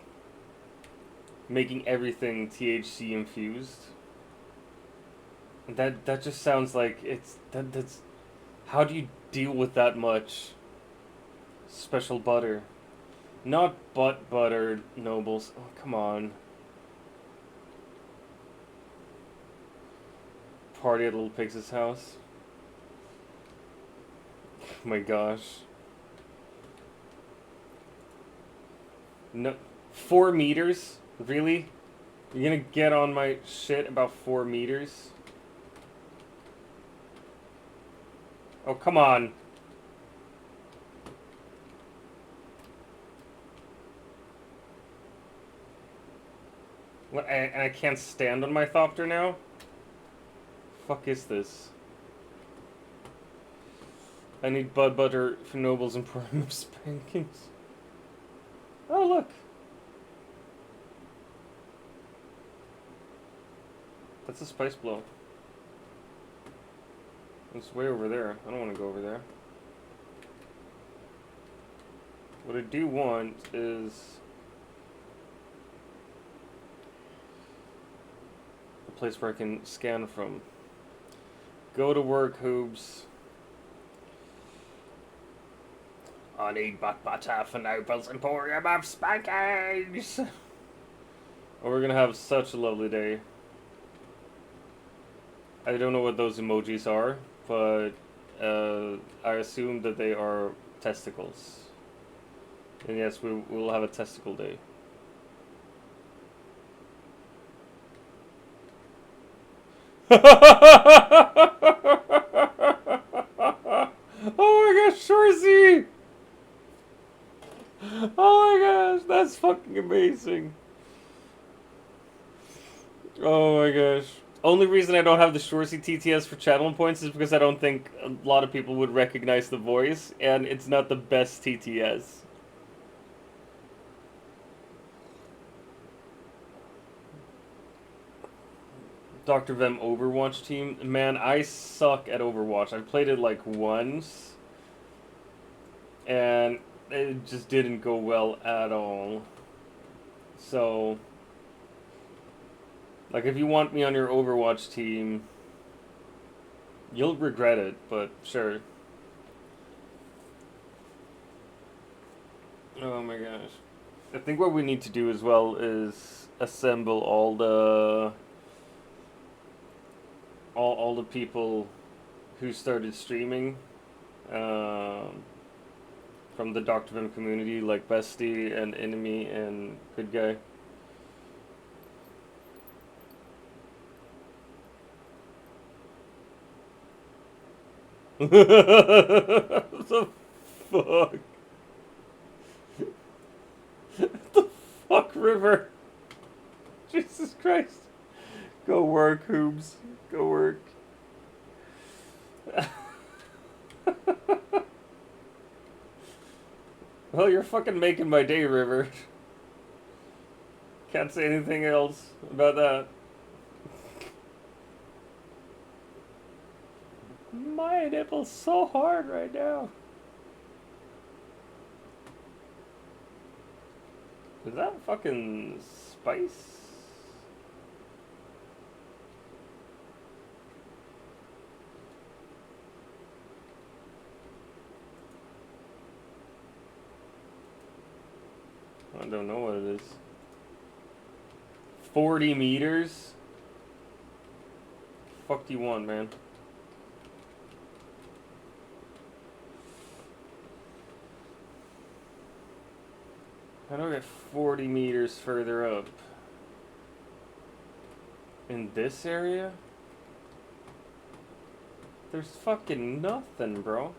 making everything THC infused. That just sounds like that's how do you deal with that much special butter? Not butt butter, nobles. Oh, come on. Party at Little Pig's house. Oh my gosh. No, 4 meters? Really? You're gonna get on my shit about 4 meters? Oh, come on. What, and I can't stand on my Thopter now? Fuck is this? I need bud butter for nobles and prime spankings. Oh, look. That's a spice blow. It's way over there. I don't want to go over there. What I do want is a place where I can scan from. Go to work, Hoobs. I need butter for Noble's Emporium of Spankings! Oh, we're gonna have such a lovely day. I don't know what those emojis are, but I assume that they are testicles. And yes, we will have a testicle day. Oh my gosh, Shorzy! Oh my gosh, that's fucking amazing. Oh my gosh. Only reason I don't have the Shorzy TTS for channel points is because I don't think a lot of people would recognize the voice, and it's not the best TTS. Dr. Vem Overwatch team. Man, I suck at Overwatch. I've played it like once, and it just didn't go well at all. So, like, if you want me on your Overwatch team, you'll regret it, but sure. Oh my gosh. I think what we need to do as well is assemble all the people who started streaming from the Dr. Vim community, like bestie and enemy and good guy. What the fuck? What the fuck, River? Jesus Christ. Go work, Hoobs. Go work. Well, you're fucking making my day, River. Can't say anything else about that. My nipple's so hard right now. Is that fucking spice? I don't know what it is. 40 meters? Fuck do you want, man? How do I get 40 meters further up? In this area? There's fucking nothing, bro.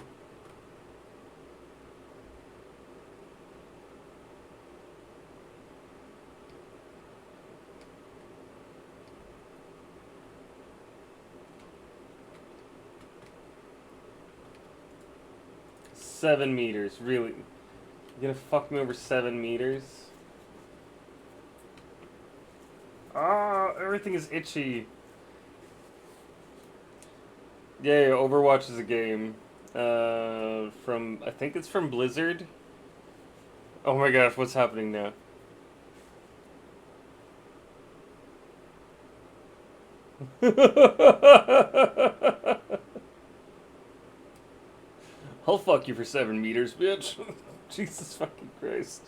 Seven meters, really? You gonna fuck me over 7 meters? Ah, everything is itchy. Yeah, Overwatch is a game. From, I think it's from Blizzard. Oh my gosh, what's happening now? I'll fuck you for 7 meters, bitch. Jesus fucking Christ.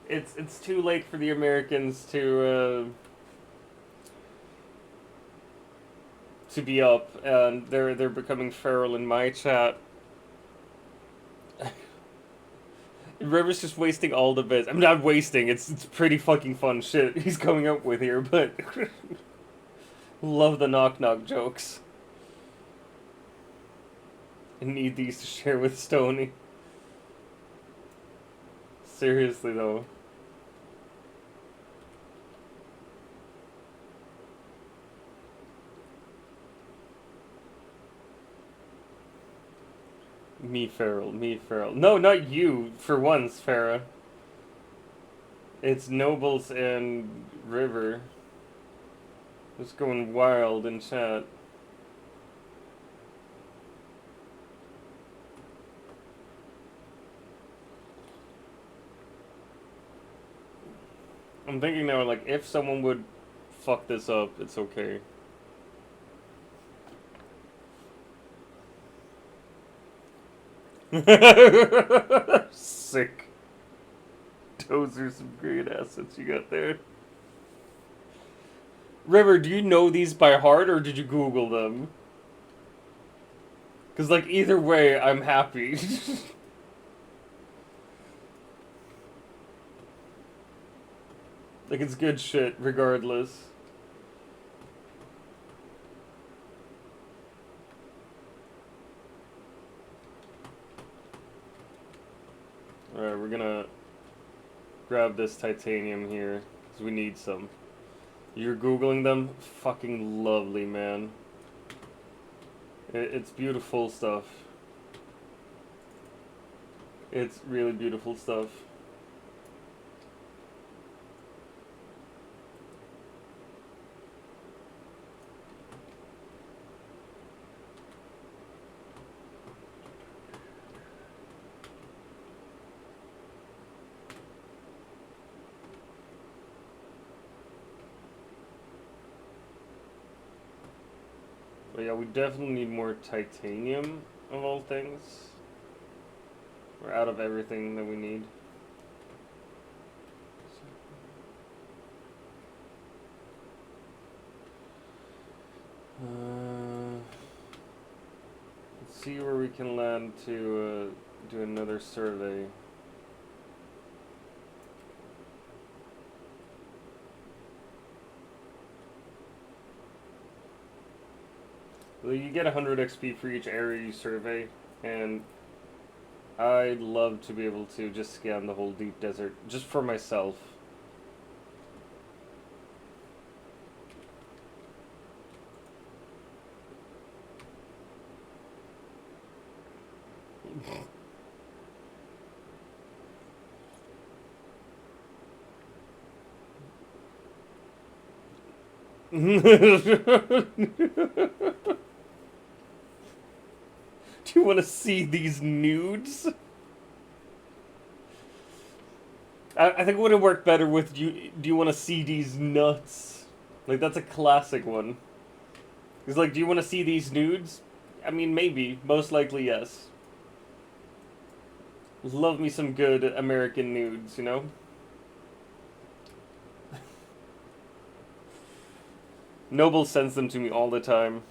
It's too late for the Americans to be up, and they're becoming feral in my chat. River's just wasting all the bits. I'm not wasting. It's pretty fucking fun shit he's coming up with here, but love the knock knock jokes. I need these to share with Stony. Seriously though. Me feral, me feral. No, not you, for once, Farah. It's Nobles and River. Just going wild in chat. I'm thinking now, like, if someone would fuck this up, it's okay. Sick. Those are some great assets you got there. River, do you know these by heart or did you Google them? Because, like, either way, I'm happy. Like, it's good shit, regardless. Alright, we're gonna grab this titanium here, because we need some. You're Googling them? Fucking lovely, man. It's beautiful stuff. It's really beautiful stuff. But yeah, we definitely need more titanium, of all things. We're out of everything that we need. Let's see where we can land to do another survey. Well, you get 100 XP for each area you survey, and I'd love to be able to just scan the whole deep desert, just for myself. Do you want to see these nudes? I think it would have worked better with do you want to see these nuts? Like, that's a classic one. It's like, do you want to see these nudes? I mean, maybe. Most likely, yes. Love me some good American nudes, you know? Noble sends them to me all the time.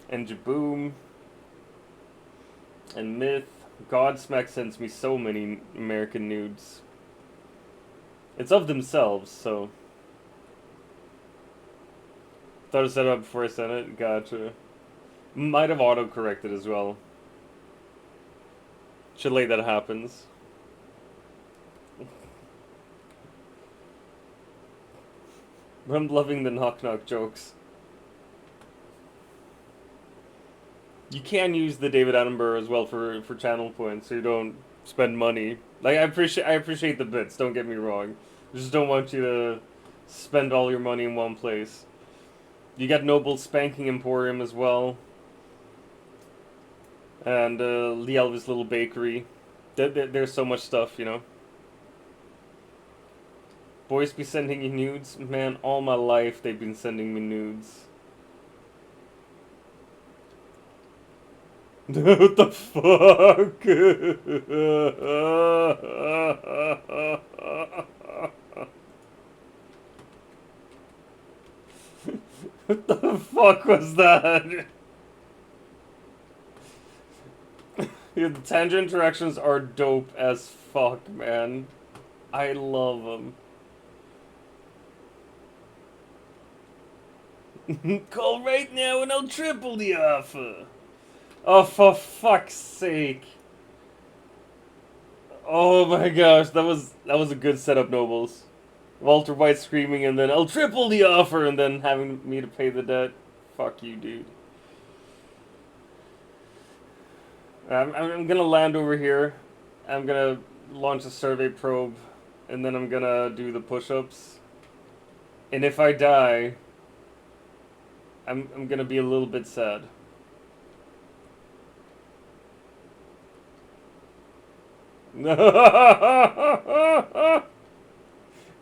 And Jaboom. And Myth. Godsmack sends me so many American nudes. It's of themselves, so. Thought I set it up before I sent it. Gotcha. Might have auto-corrected as well. Should late that happens. I'm loving the knock-knock jokes. You can use the David Attenborough as well for channel points, so you don't spend money. Like, I appreciate the bits, don't get me wrong. I just don't want you to spend all your money in one place. You got Noble Spanking Emporium as well. And Lee Elvis Little Bakery. There's so much stuff, you know. Boys be sending you nudes? Man, all my life they've been sending me nudes. What the fuck? What the fuck was that? Yeah, the tangent interactions are dope as fuck, man. I love them. Call right now and I'll triple the offer. Oh, for fuck's sake. Oh my gosh, that was a good setup, Nobles. Walter White screaming and then I'll triple the offer and then having me to pay the debt. Fuck you, dude. I'm gonna land over here. I'm gonna launch a survey probe and then I'm gonna do the push-ups. And if I die, I'm gonna be a little bit sad.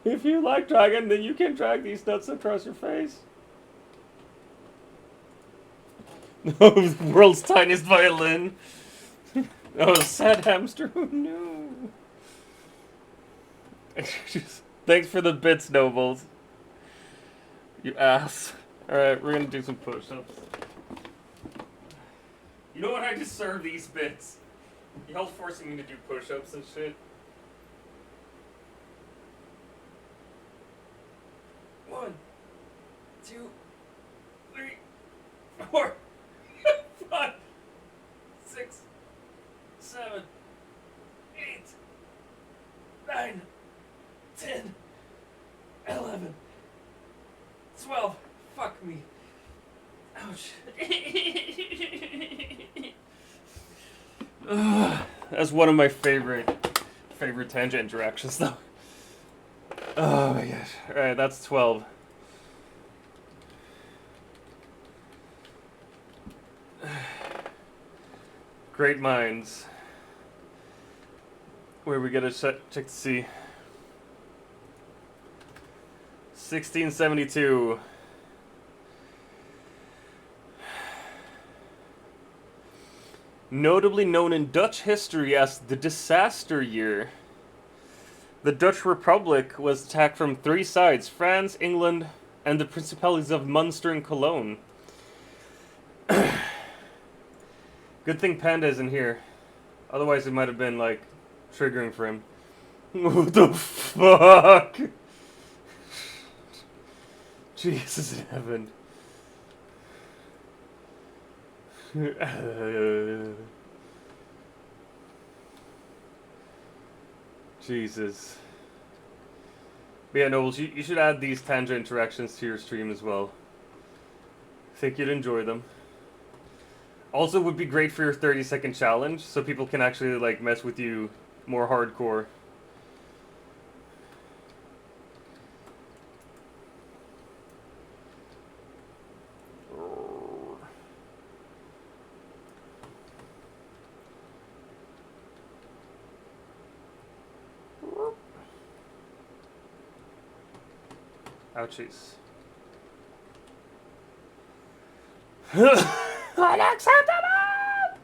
If you like dragging, then you can drag these nuts across your face. World's tiniest violin. Oh, sad hamster. Oh, no. Thanks for the bits, Nobles. You ass. Alright, we're gonna do some push-ups. You know what? I deserve these bits. Y'all forcing me to do push-ups and shit. 1, 2, 3, 4, 5, 6, 7, 8, 9, 10, 11, 12. Fuck me. Ouch. That's one of my favorite tangent interactions, though. Oh my gosh. Alright, that's 12. Great minds. Where we get a check to see. 1672. Notably known in Dutch history as the Disaster Year. The Dutch Republic was attacked from 3 sides: France, England, and the Principalities of Munster and Cologne. Good thing Panda isn't here. Otherwise, it might have been, like, triggering for him. What the fuck? Jesus in heaven. Jesus. But yeah, Nobles, you should add these Tanja interactions to your stream as well. I think you'd enjoy them. Also, would be great for your 30-second challenge, so people can actually, like, mess with you more hardcore. Ouchies. Unacceptable!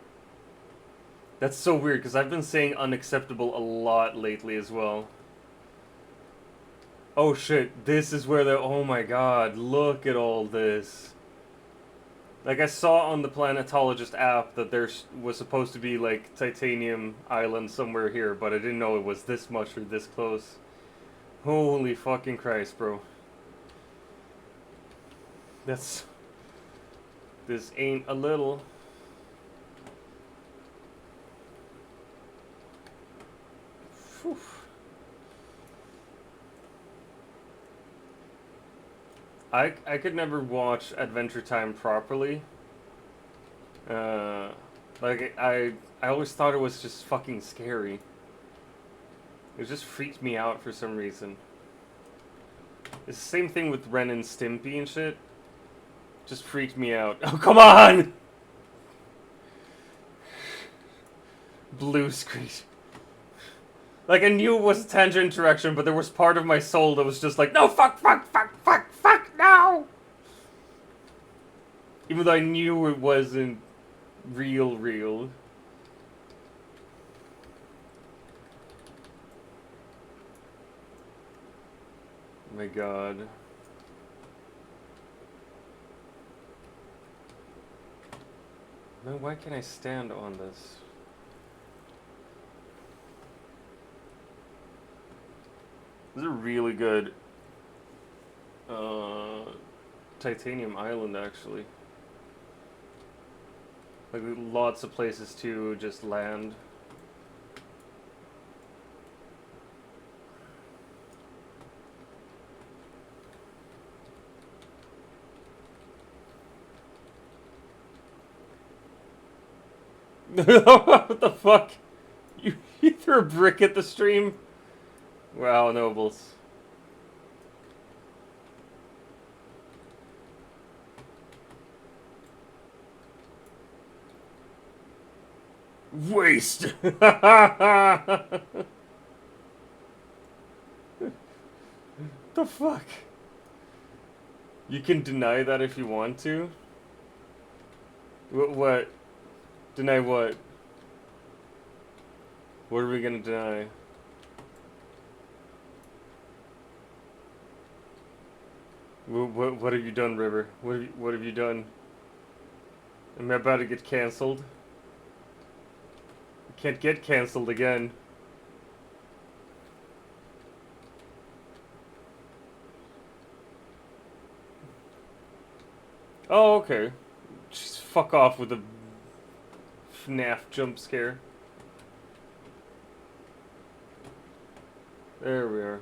That's so weird, because I've been saying unacceptable a lot lately as well. Oh shit, this is where the... Oh my god, look at all this. Like, I saw on the Planetologist app that there was supposed to be, like, Titanium Island somewhere here, but I didn't know it was this much or this close. Holy fucking Christ, bro. That's... This ain't a little. Whew. I could never watch Adventure Time properly. Like, I always thought it was just fucking scary. It just freaked me out for some reason. It's the same thing with Ren and Stimpy and shit. Just freaked me out. Oh, come on! Blue screen. Like, I knew it was a Tanja interaction, but there was part of my soul that was just like, no, fuck, no! Even though I knew it wasn't real. Oh my god. Man, why can't I stand on this? This is a really good Titanium Island, actually. Like, lots of places to just land. What the fuck? You threw a brick at the stream? Wow, Nobles. Waste! The fuck? You can deny that if you want to? What? Deny what? What are we gonna deny? What have you done, River? What have you done? Am I about to get cancelled? I can't get cancelled again. Oh, okay. Just fuck off with a FNAF jump scare. There we are.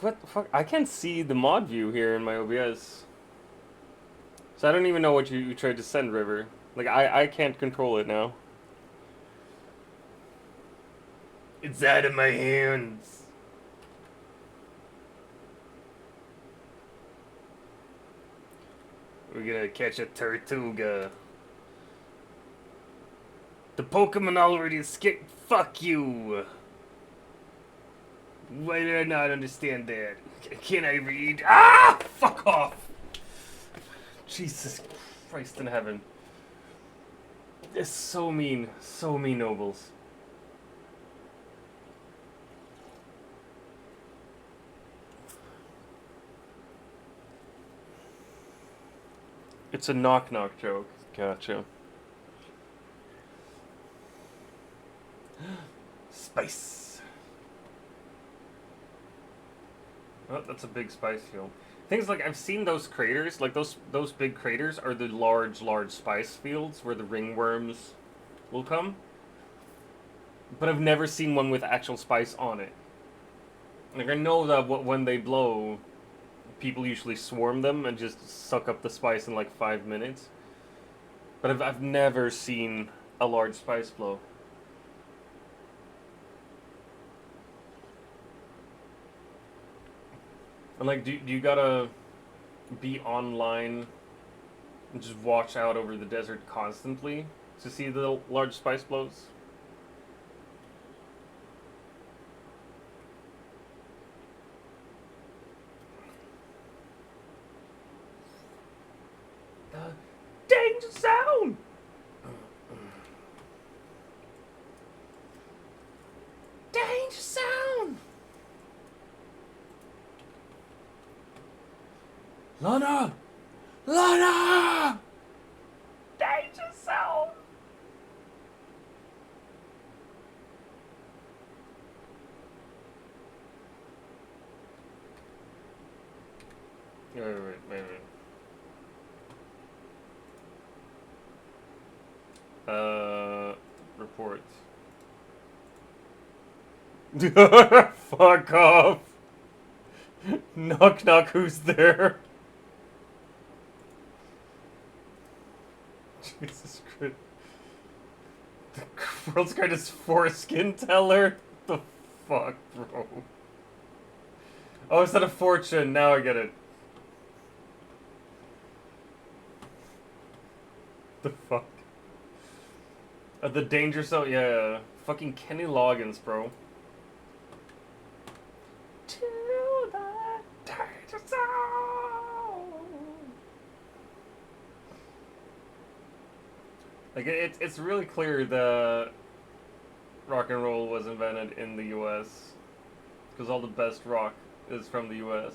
What the fuck? I can't see the mod view here in my OBS. So I don't even know what you tried to send, River. Like, I can't control it now. It's out of my hands. We're gonna catch a Tortuga. The Pokemon already escaped. Fuck you. Why did I not understand that? Can I read? Ah! Fuck off! Jesus Christ in heaven. It's so mean. So mean, Nobles. It's a knock-knock joke. Gotcha. Spice. Oh, that's a big spice field. Things like I've seen those craters, like those big craters are the large spice fields where the ringworms will come. But I've never seen one with actual spice on it. Like I know that when they blow, people usually swarm them and just suck up the spice in like 5 minutes. But I've never seen a large spice blow. And like, do you gotta be online and just watch out over the desert constantly to see the large spice blows? Danger zone! Danger zone! Lana! Lana! Danger zone! Wait. Reports. Fuck off. Knock knock, who's there? Jesus Christ. The world's greatest foreskin teller? The fuck, bro? Oh, is that a fortune? Now I get it. The fuck? The danger zone? Yeah. Fucking Kenny Loggins, bro. To the danger zone. Like, it's really clear that rock and roll was invented in the US. Because all the best rock is from the US.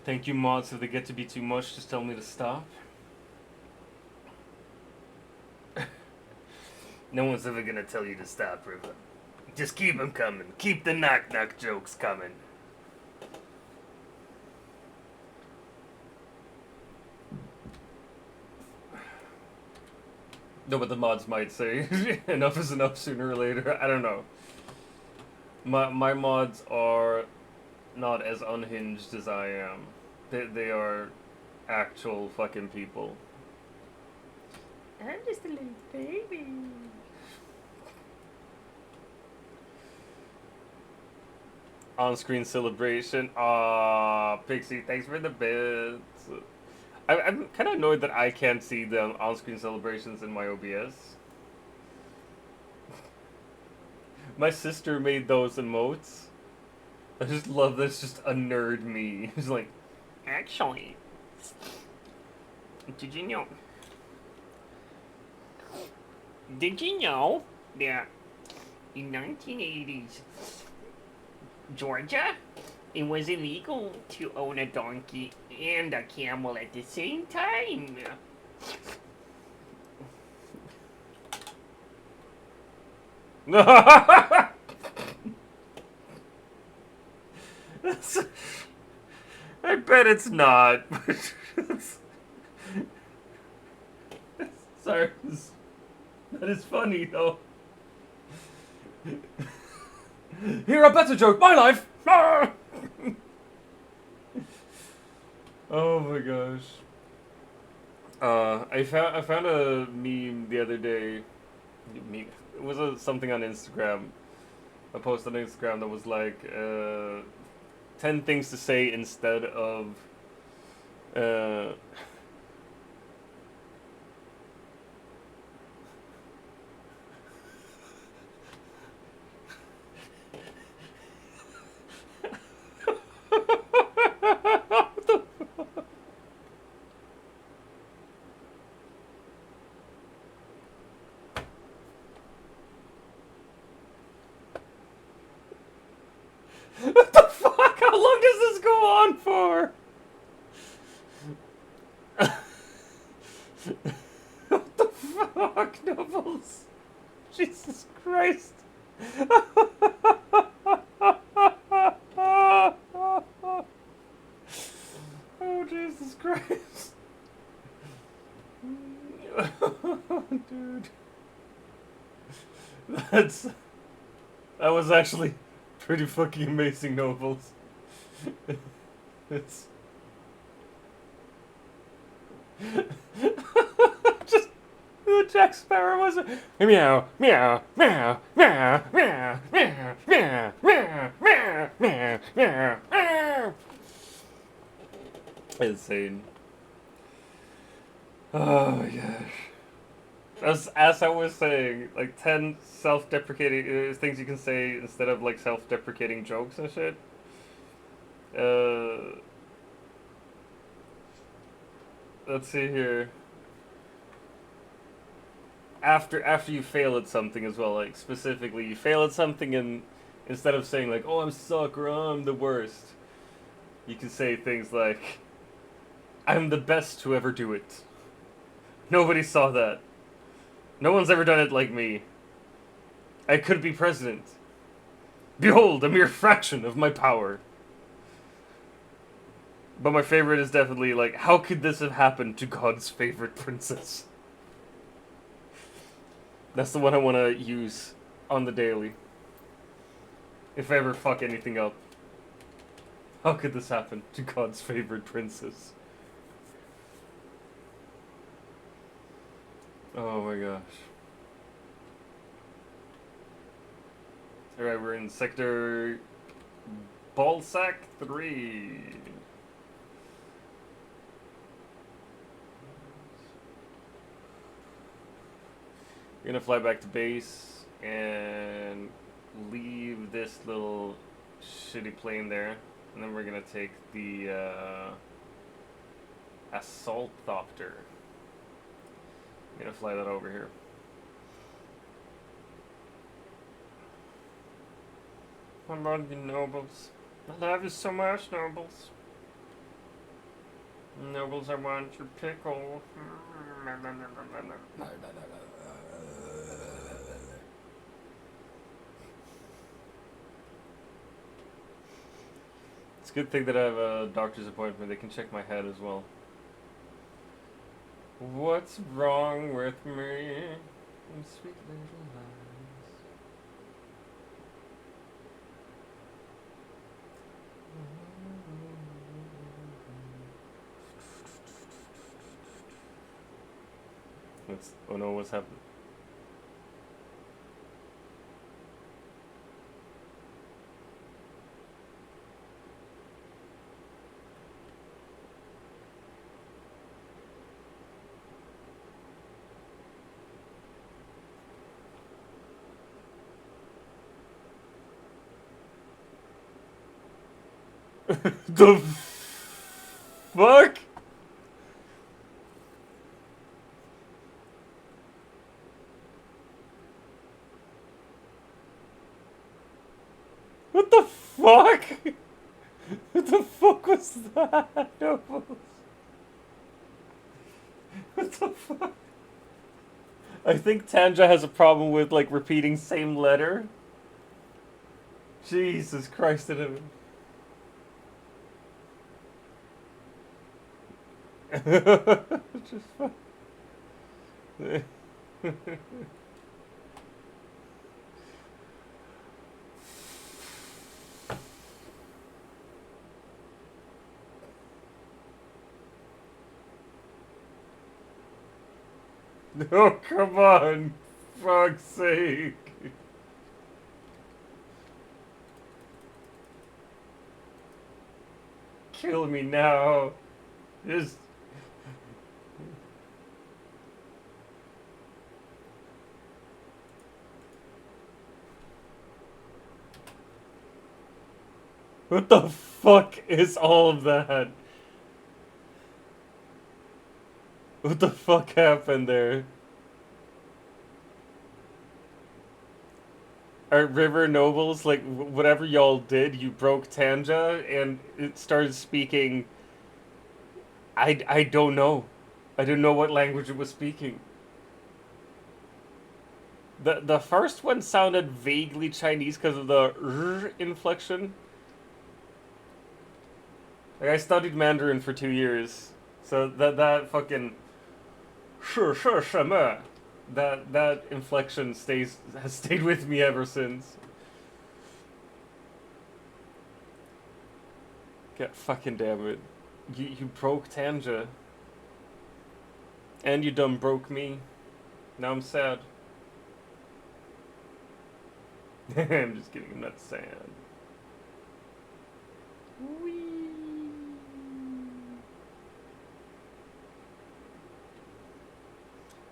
Thank you, mods. If they get to be too much, just tell me to stop. No one's ever gonna tell you to stop, River. Just keep them coming. Keep the knock-knock jokes coming. No, but the mods might say enough is enough sooner or later. I don't know. My mods are not as unhinged as I am. They are actual fucking people. I'm just a little baby. On-screen celebration. Aw, Pixie, thanks for the bits. I'm kind of annoyed that I can't see the on-screen celebrations in my OBS. My sister made those emotes. I just love this, just a nerd me. He's like, actually, did you know that in 1980s Georgia, it was illegal to own a donkey and a camel at the same time? I bet it's not. Sorry, that is funny though. Here, a better joke. My life. Oh my gosh. I found a meme the other day. It was something on Instagram. A post on Instagram that was like 10 things to say instead of what the fuck? go on for? What the fuck, Nubbles? Jesus Christ. Oh, Jesus Christ. Dude. That was actually pretty fucking amazing, Nobles. It's just Jack Sparrow was meow meow meow meow meow meow meow meow meow meow meow meow. Insane. Oh my gosh. As I was saying, like 10 self-deprecating things you can say instead of like self-deprecating jokes and shit. Let's see here. After you fail at something as well, like specifically you fail at something and instead of saying like, oh I'm suck or oh, I'm the worst, you can say things like, I'm the best to ever do it. Nobody saw that. No one's ever done it like me. I could be president. Behold, a mere fraction of my power. But my favorite is definitely like, how could this have happened to God's favorite princess? That's the one I want to use on the daily. If I ever fuck anything up. How could this happen to God's favorite princess? Oh my gosh. Alright, we're in Sector Balsac 3. We're gonna fly back to base and leave this little shitty plane there. And then we're gonna take the Assault Thopter. I'm gonna fly that over here. I love you, Nobles. I love you so much, Nobles. Nobles, I want your pickle. It's a good thing that I have a doctor's appointment. They can check my head as well. What's wrong with me? Sweet little lies. Oh no, what's happened? The fuck? What the fuck? What the fuck was that? What the fuck? I think Tanja has a problem with like repeating same letter. Jesus Christ, it is. Just fuck. No, come on. Fuck's sake. Kill me now. Just... What the fuck is all of that? What the fuck happened there? Our River Nobles, like, whatever y'all did, you broke Tanja, and it started speaking... I don't know. I didn't know what language it was speaking. The first one sounded vaguely Chinese because of the R inflection. Like, I studied Mandarin for 2 years, so that fucking that inflection has stayed with me ever since. God fucking damn it. You broke Tanja. And you done broke me. Now I'm sad. I'm just kidding, I'm not sad. Whee!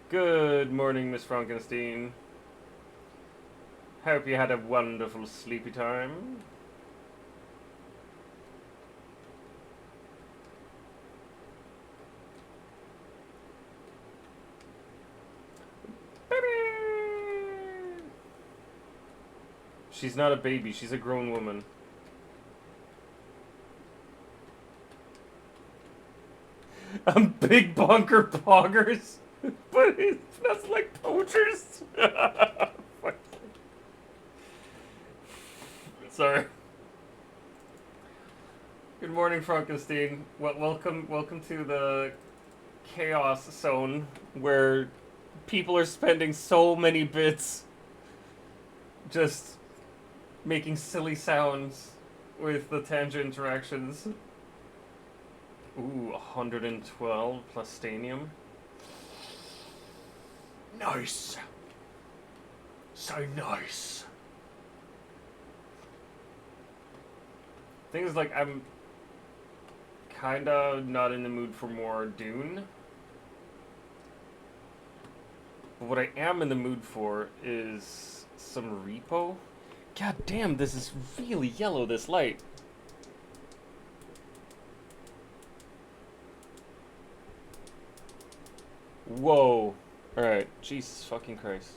Good morning, Miss Frankenstein. Hope you had a wonderful sleepy time. She's not a baby, she's a grown woman. I'm big bonker poggers, but it smells like poachers. Fuck. Sorry. Good morning, Frankenstein. Welcome to the chaos zone where people are spending so many bits just making silly sounds with the Tanja interactions. Ooh, 112 plus stanium. Nice. So nice. Thing is, like, I'm kinda not in the mood for more Dune. But what I am in the mood for is some Repo. God damn, this is really yellow, this light. Whoa. Alright, Jesus fucking Christ.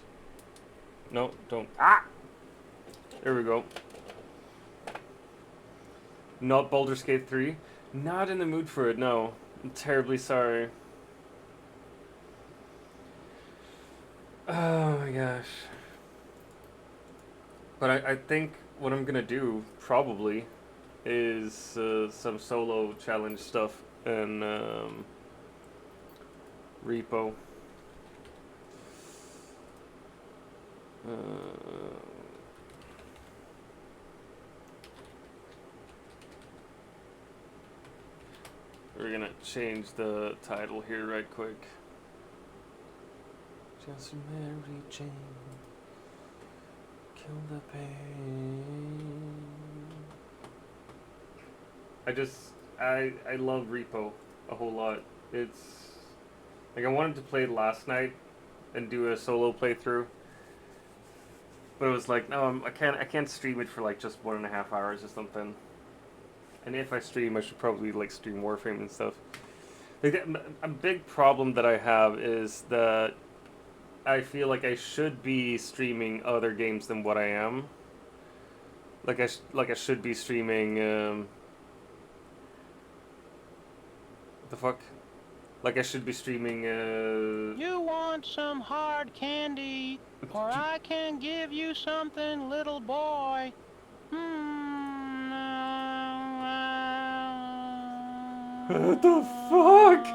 No, don't. Ah! There we go. Not Baldur's Gate 3. Not in the mood for it, no. I'm terribly sorry. Oh my gosh. But I think what I'm gonna do, probably, is some solo challenge stuff and Repo. We're gonna change the title here right quick. Just Mary Jane. Kill the pain. I love Repo a whole lot. It's like I wanted to play it last night and do a solo playthrough, but it was like, no, I can't stream it for like just 1.5 hours or something. And if I stream, I should probably like stream Warframe and stuff. Like, a big problem that I have is that I feel like I should be streaming other games than what I am. Like I should be streaming. What the fuck? Like I should be streaming. You want some hard candy, or I can give you something, little boy. What the fuck?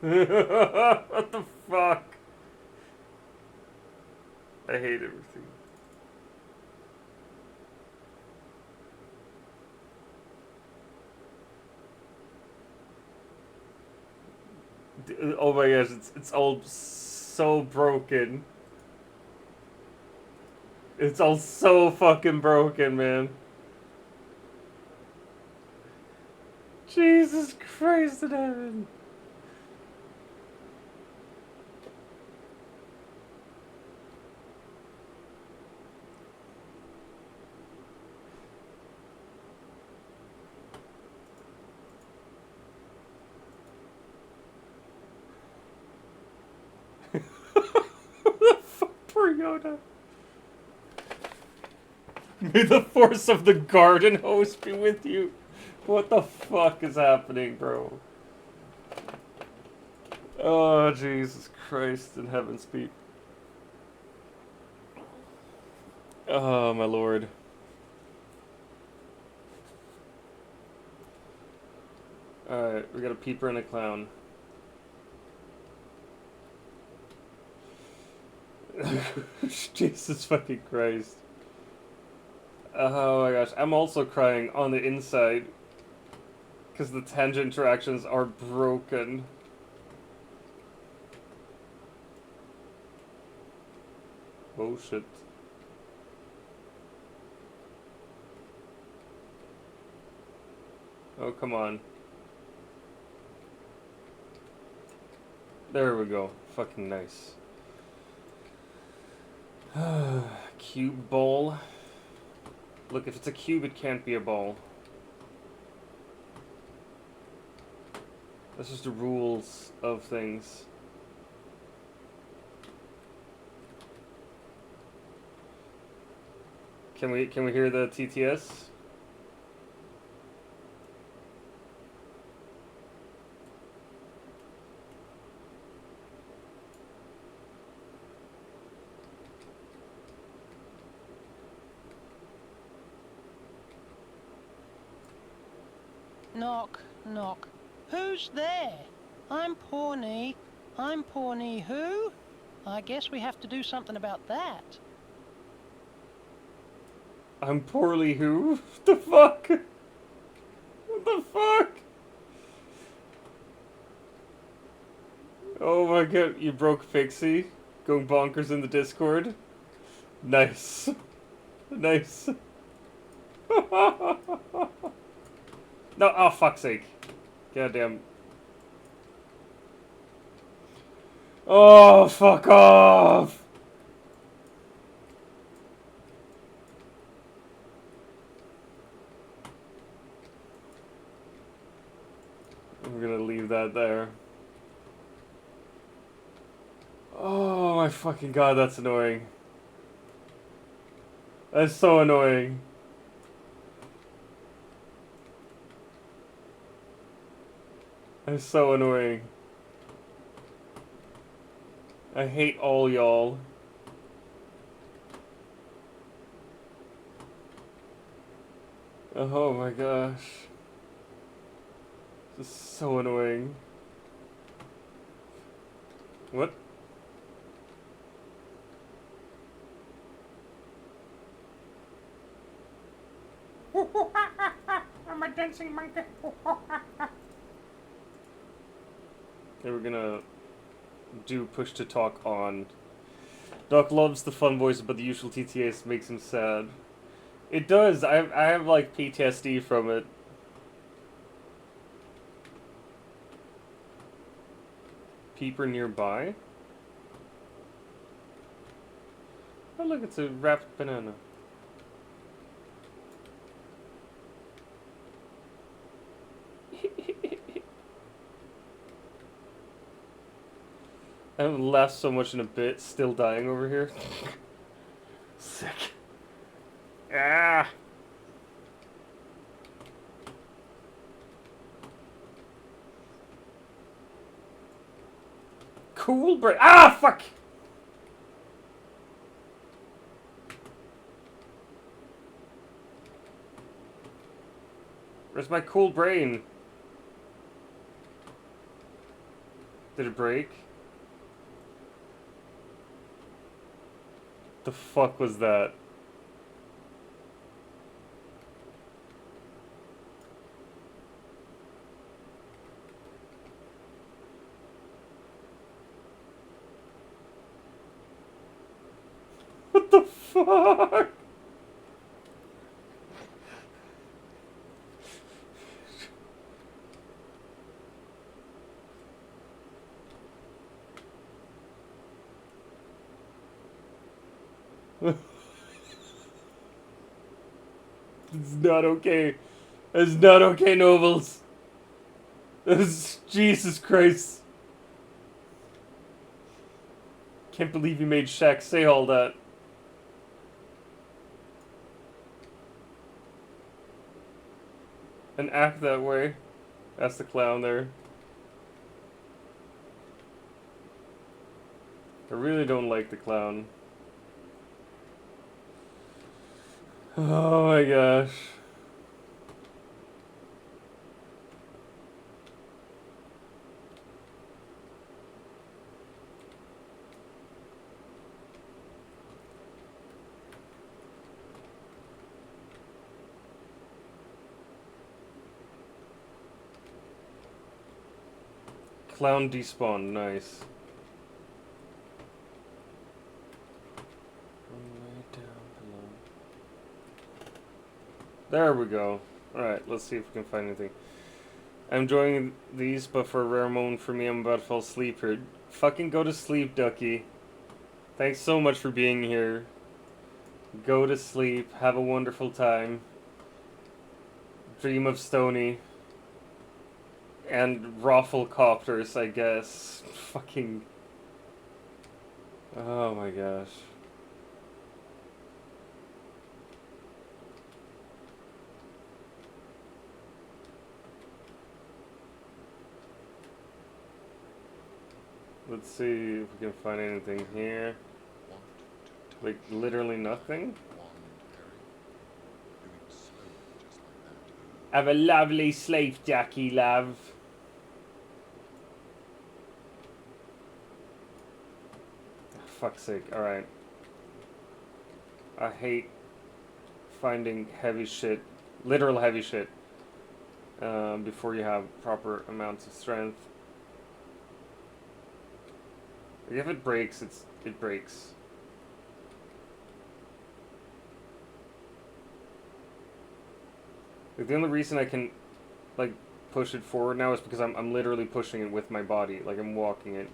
What the fuck? I hate everything. Oh my gosh, it's all so broken. It's all so fucking broken, man. Jesus Christ in heaven. Yoda. May the force of the garden host be with you. What the fuck is happening, bro? Oh, Jesus Christ in heaven's feet. Oh, my lord. Alright, we got a peeper and a clown. Jesus fucking Christ. Oh my gosh, I'm also crying on the inside. Because the tangent interactions are broken. Oh shit. Oh, come on. There we go. Fucking nice. Cube ball. Look, if it's a cube, it can't be a ball. That's just the rules of things. Can we hear the TTS? Knock, knock. Who's there? I'm Pawnee. I'm Pawnee who? I guess we have to do something about that. I'm poorly who? What the fuck? What the fuck? Oh my god, you broke Pixie? Going bonkers in the Discord? Nice. Nice. No, oh fuck's sake. Goddamn. Oh, fuck off! We're gonna leave that there. Oh my fucking god, that's annoying. That's so annoying. That's so annoying. I hate all y'all. Oh my gosh. This is so annoying. What? I'm a dancing monkey. They were gonna do push to talk on. Doc loves the fun voice, but the usual TTS makes him sad. It does. I have like PTSD from it. Peeper nearby. Oh look, it's a wrapped banana. I haven't laughed so much in a bit, still dying over here. Sick. Ah! Cool brain. Ah, fuck! Where's my cool brain? Did it break? The fuck was that? What the fuck? It's not okay. It's not okay, Nobles. Jesus Christ. Can't believe you made Shaq say all that. And act that way. That's the clown there. I really don't like the clown. Oh my gosh. Clown despawn, nice. There we go. Alright, let's see if we can find anything. I'm enjoying these, but for a rare moment for me, I'm about to fall asleep here. Fucking go to sleep, Ducky. Thanks so much for being here. Go to sleep. Have a wonderful time. Dream of Stony. And Rafflecopters, I guess. Fucking... Oh my gosh. Let's see if we can find anything here. Like, literally nothing? Have a lovely sleep, Jackie, love. Fuck's sake, alright. I hate finding heavy shit, literal heavy shit, before you have proper amounts of strength. Like if it breaks, it breaks. Like the only reason I can, like, push it forward now is because I'm literally pushing it with my body, like I'm walking it.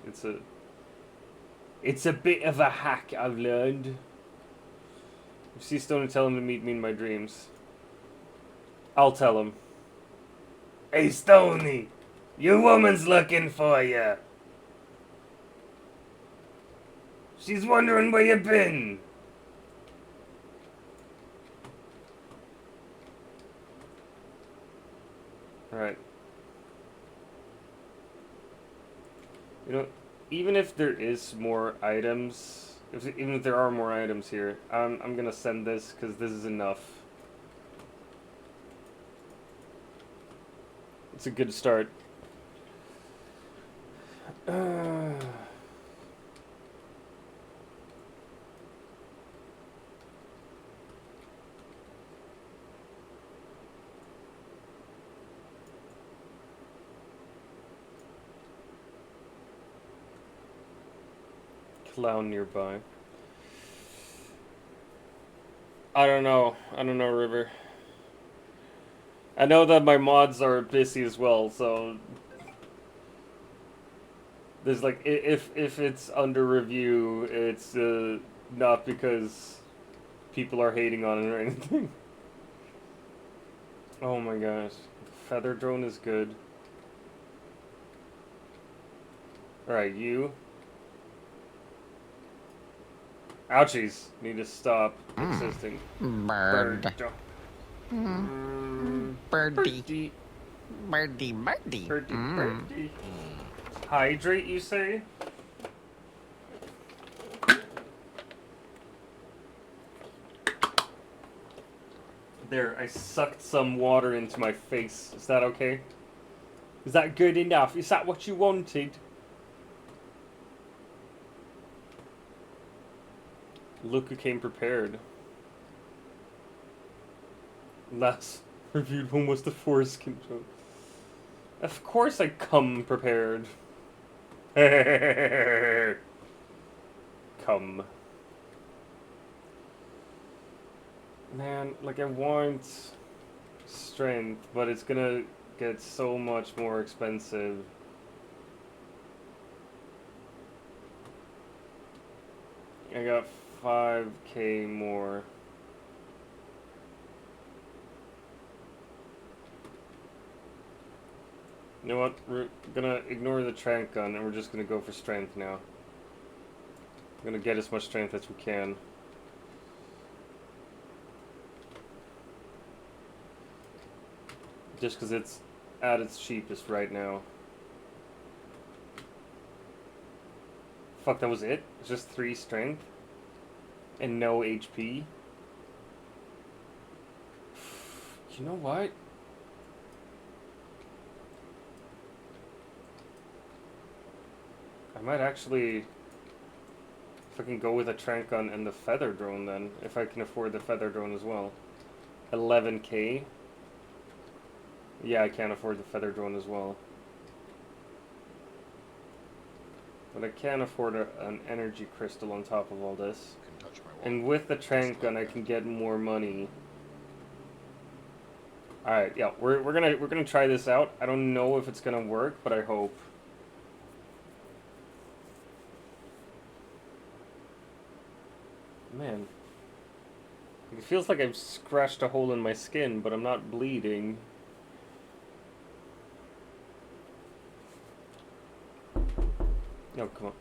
It's a bit of a hack, I've learned. If you see Stony, tell him to meet me in my dreams. I'll tell him. Hey Stony, your woman's looking for you. She's wondering where you've been. Alright. You know, even if there is more items, even if there are more items here, I'm gonna send this because this is enough. It's a good start. Clown nearby. I don't know, River. I know that my mods are busy as well, so there's like, if it's under review, it's not because people are hating on it or anything. Oh my gosh, feather drone is good. Alright, you. Ouchies, need to stop existing. Bird. Birdie. Birdie. Birdie. Hydrate, you say? There, I sucked some water into my face. Is that okay? Is that good enough? Is that what you wanted? Look who came prepared. Last reviewed one was the force control. Of course I come prepared. Come. Man, like I want strength, but it's gonna get so much more expensive. I got 5k more. You know what? We're gonna ignore the trank gun and we're just gonna go for strength now. We're gonna get as much strength as we can. Just because it's at its cheapest right now. Fuck, that was it? Just 3 strength? And no HP? You know what? I might actually fucking go with a trank gun and the feather drone then, if I can afford the feather drone as well. 11k? Yeah, I can't afford the feather drone as well. But I can afford an energy crystal on top of all this. And with the trank gun I can get more money. Alright, yeah, we're gonna try this out. I don't know if it's gonna work, but I hope. Man. It feels like I've scratched a hole in my skin, but I'm not bleeding. Oh, come on.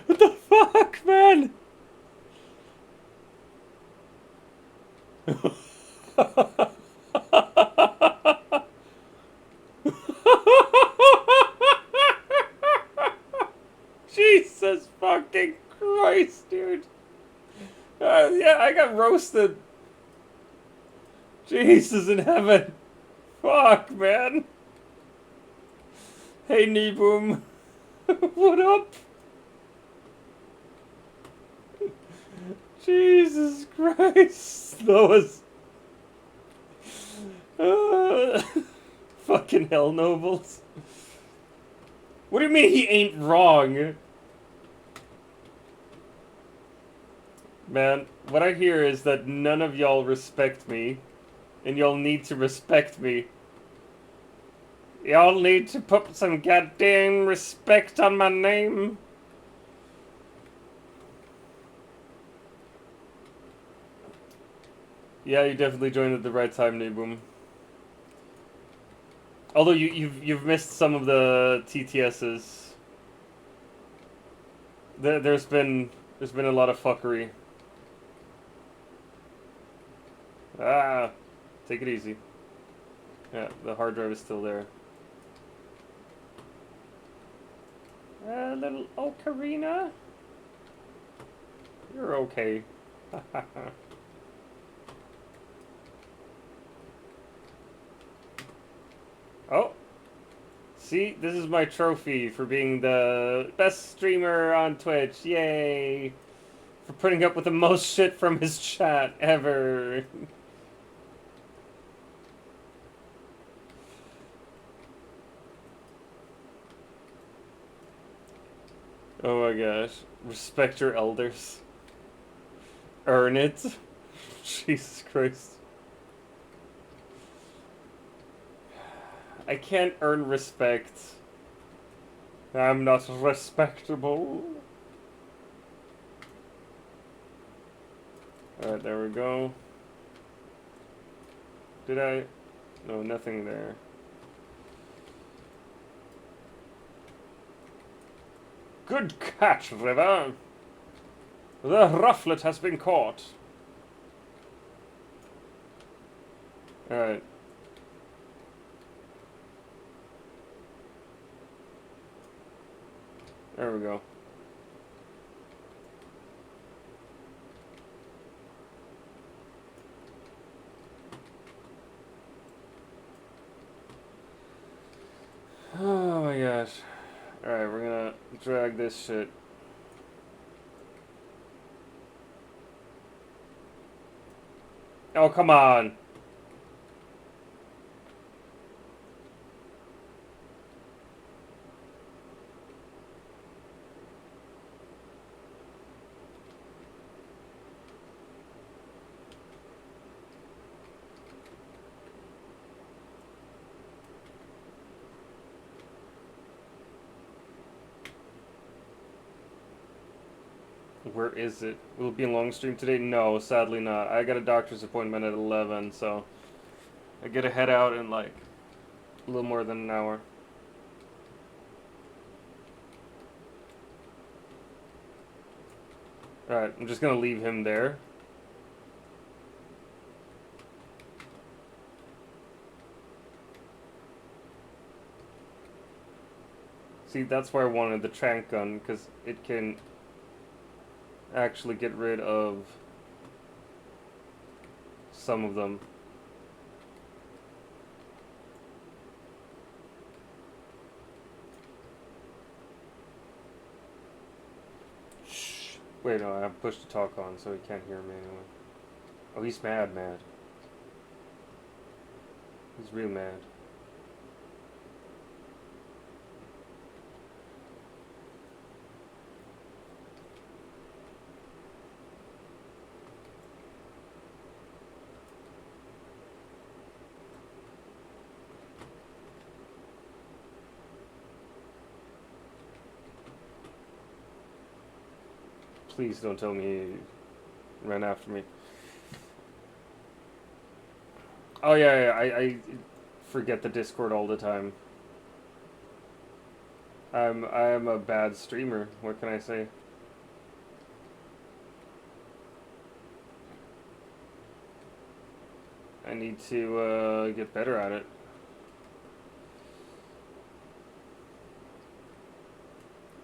What the fuck, man? Jesus fucking Christ, dude. Yeah, I got roasted. Jesus in heaven. Fuck, man. Hey, Kneeboom. What up? Jesus Christ. That was... fucking hell, Nobles. What do you mean he ain't wrong? Man, what I hear is that none of y'all respect me. And y'all need to respect me. Y'all need to put some goddamn respect on my name. Yeah, you definitely joined at the right time, Kneeboom. Although you've missed some of the TTSs. There's been a lot of fuckery. Ah, take it easy. Yeah, the hard drive is still there. Little Ocarina. You're okay. Oh. See, this is my trophy for being the best streamer on Twitch. Yay! For putting up with the most shit from his chat ever. Oh my gosh. Respect your elders. Earn it. Jesus Christ. I can't earn respect. I'm not respectable. Alright, there we go. Did I? No, nothing there. Good catch, River. The rufflet has been caught. Alright. There we go. Oh my gosh. Alright, we're gonna drag this shit. Oh, come on. Where is it? Will it be a long stream today? No, sadly not. I got a doctor's appointment at 11, so I get to head out in like a little more than an hour. Alright, I'm just gonna leave him there. See, that's why I wanted the trank gun, because it can actually get rid of some of them. Shh. Wait, no, I have push to talk on, so he can't hear me anyway. Oh, he's mad. He's real mad. Please don't tell me he ran after me. Oh yeah, I forget the Discord all the time. I am a bad streamer. What can I say? I need to get better at it.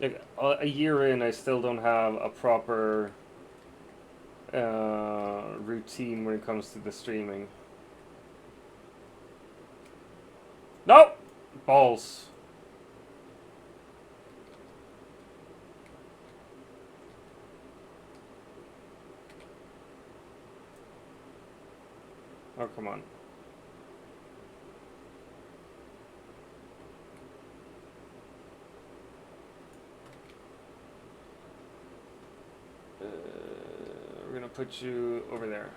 Like, a year in, I still don't have a proper routine when it comes to the streaming. No! Balls. Oh, come on. We're gonna put you over there.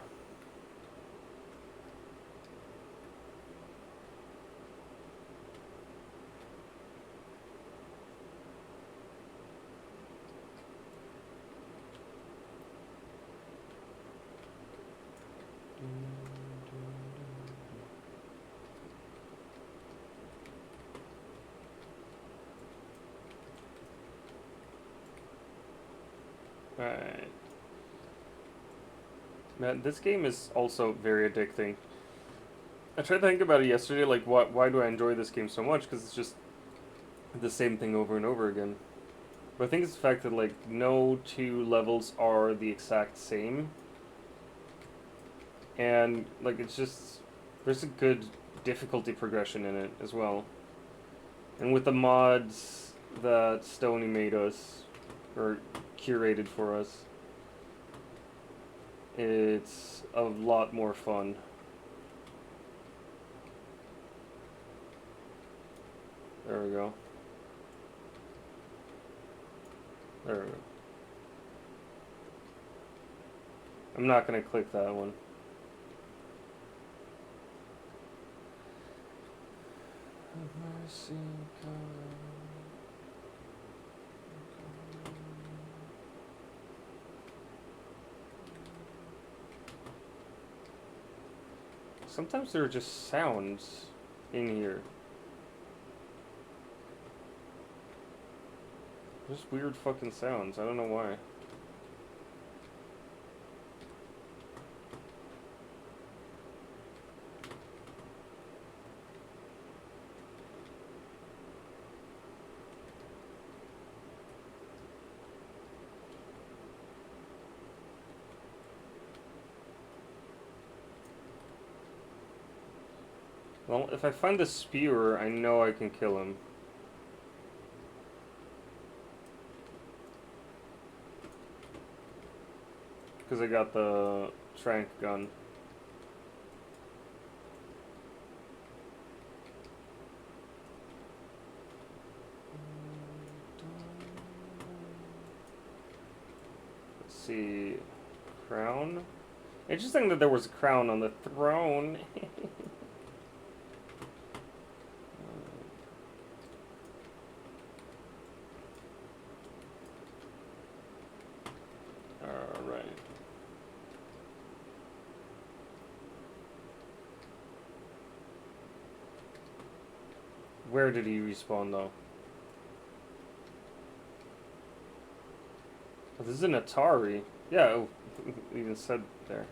Alright. Man, this game is also very addicting. I tried to think about it yesterday, like, why do I enjoy this game so much? Because it's just the same thing over and over again. But I think it's the fact that, like, no two levels are the exact same. And, like, it's just... there's a good difficulty progression in it as well. And with the mods that Stony made us, or curated for us, it's a lot more fun. There we go. There we go. I'm not gonna click that one. Sometimes there are just sounds in here. Just weird fucking sounds. I don't know why. Well, if I find the spewer, I know I can kill him. Because I got the trank gun. Let's see. Crown? Interesting that there was a crown on the throne. Where did he respawn though? Oh, this is an Atari. Yeah, oh, it even said there.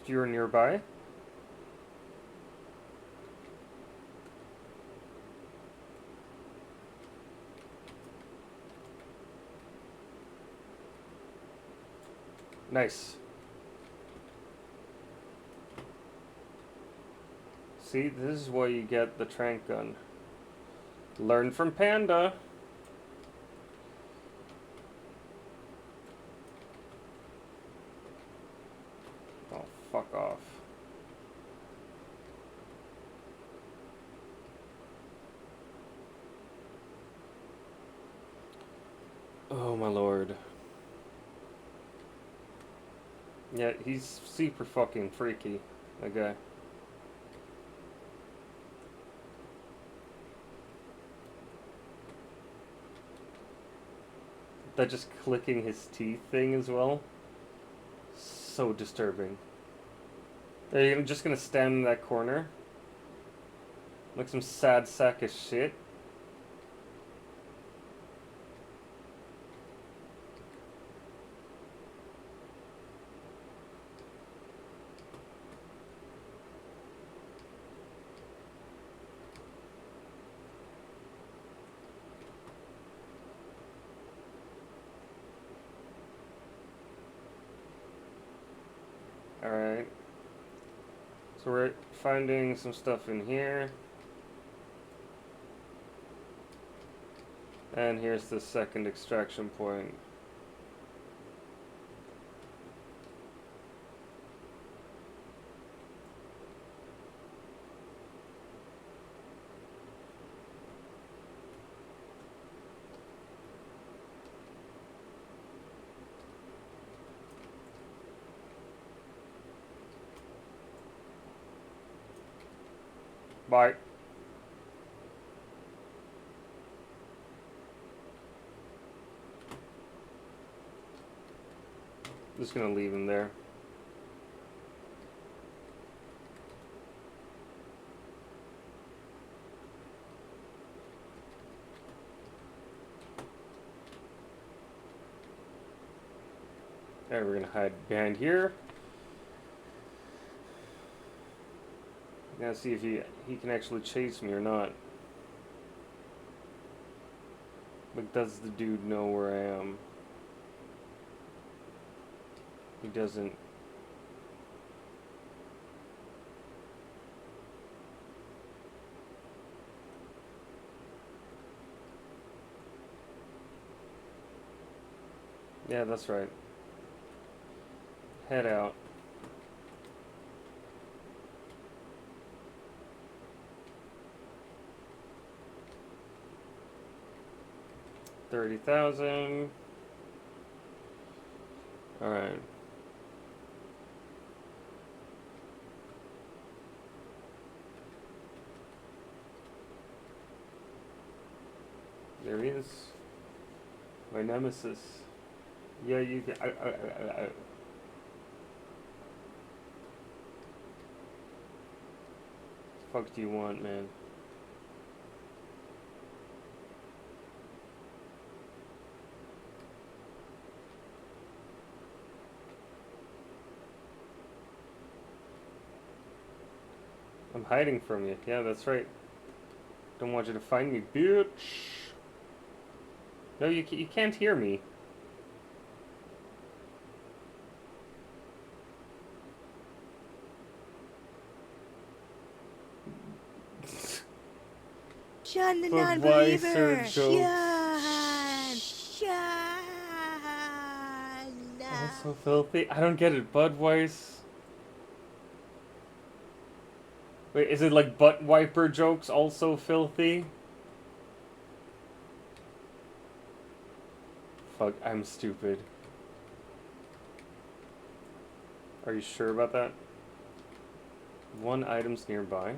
You're nearby? Nice. See, this is why you get the trank gun. Learn from Panda. Oh, fuck off. Oh my lord. Yeah, he's super fucking freaky, that guy. That just clicking his teeth thing as well. So disturbing. I'm just gonna stand in that corner. Like some sad sack of shit. Alright. So we're finding some stuff in here. And here's the second extraction point. Bye. Just gonna leave him there. Alright, we're gonna hide behind here. Gonna see if he can actually chase me or not. Like, does the dude know where I am? He doesn't. Yeah, that's right. Head out. $30,000. All right. There he is. My nemesis. Yeah, you can. Fuck do you want, man? I'm hiding from you. Yeah, that's right. Don't want you to find me, bitch. No, you can't hear me. Sean the Budweiser non-believer. jokes. Sean. That's so filthy. I don't get it. Budweiser. Wait, is it like butt wiper jokes also filthy? Fuck, I'm stupid. Are you sure about that? One item's nearby.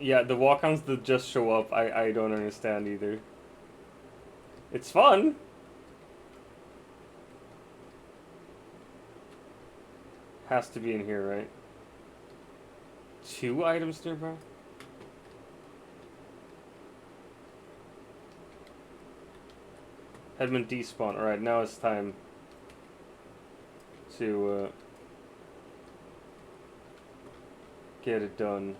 Yeah, the walk-ons that just show up, I don't understand either. It's fun. Has to be in here, right? 2 items nearby? Headman despawn. Alright, now it's time to get it done.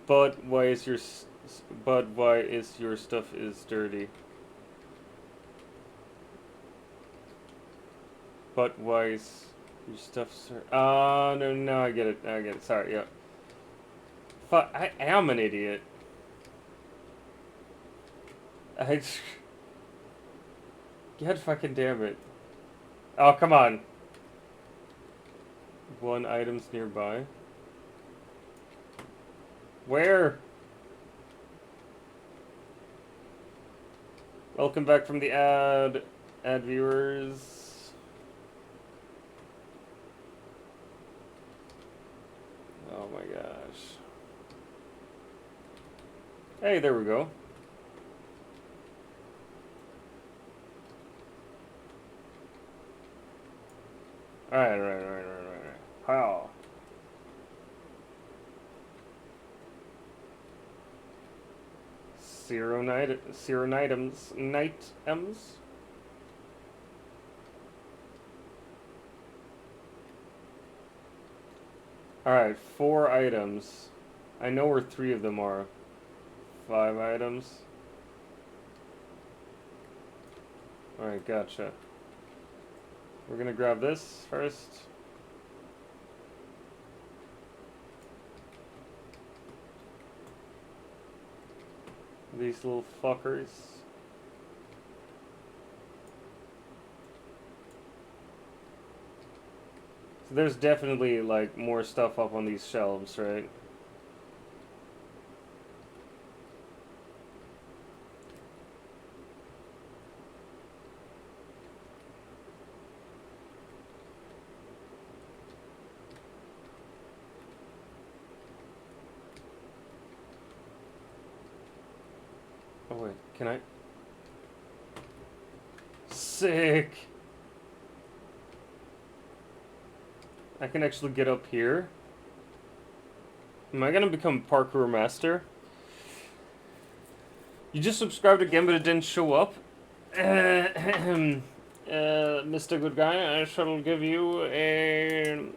But why is your stuff is dirty? But why is your stuff no, I get it. Sorry, yeah. Fuck, I am an idiot. God fucking damn it. Oh, come on. 1 items nearby. Where? Welcome back from the ad viewers. Oh my gosh. Hey, there we go. Right. How? Nitems. Alright, 4 items. I know where 3 of them are. 5 items. Alright, gotcha. We're gonna grab this first. These little fuckers. So there's definitely like more stuff up on these shelves, right? Oh wait, can I? Sick! I can actually get up here. Am I gonna become parkour master? You just subscribed again but it didn't show up? Mr. Good Guy, I shall give you a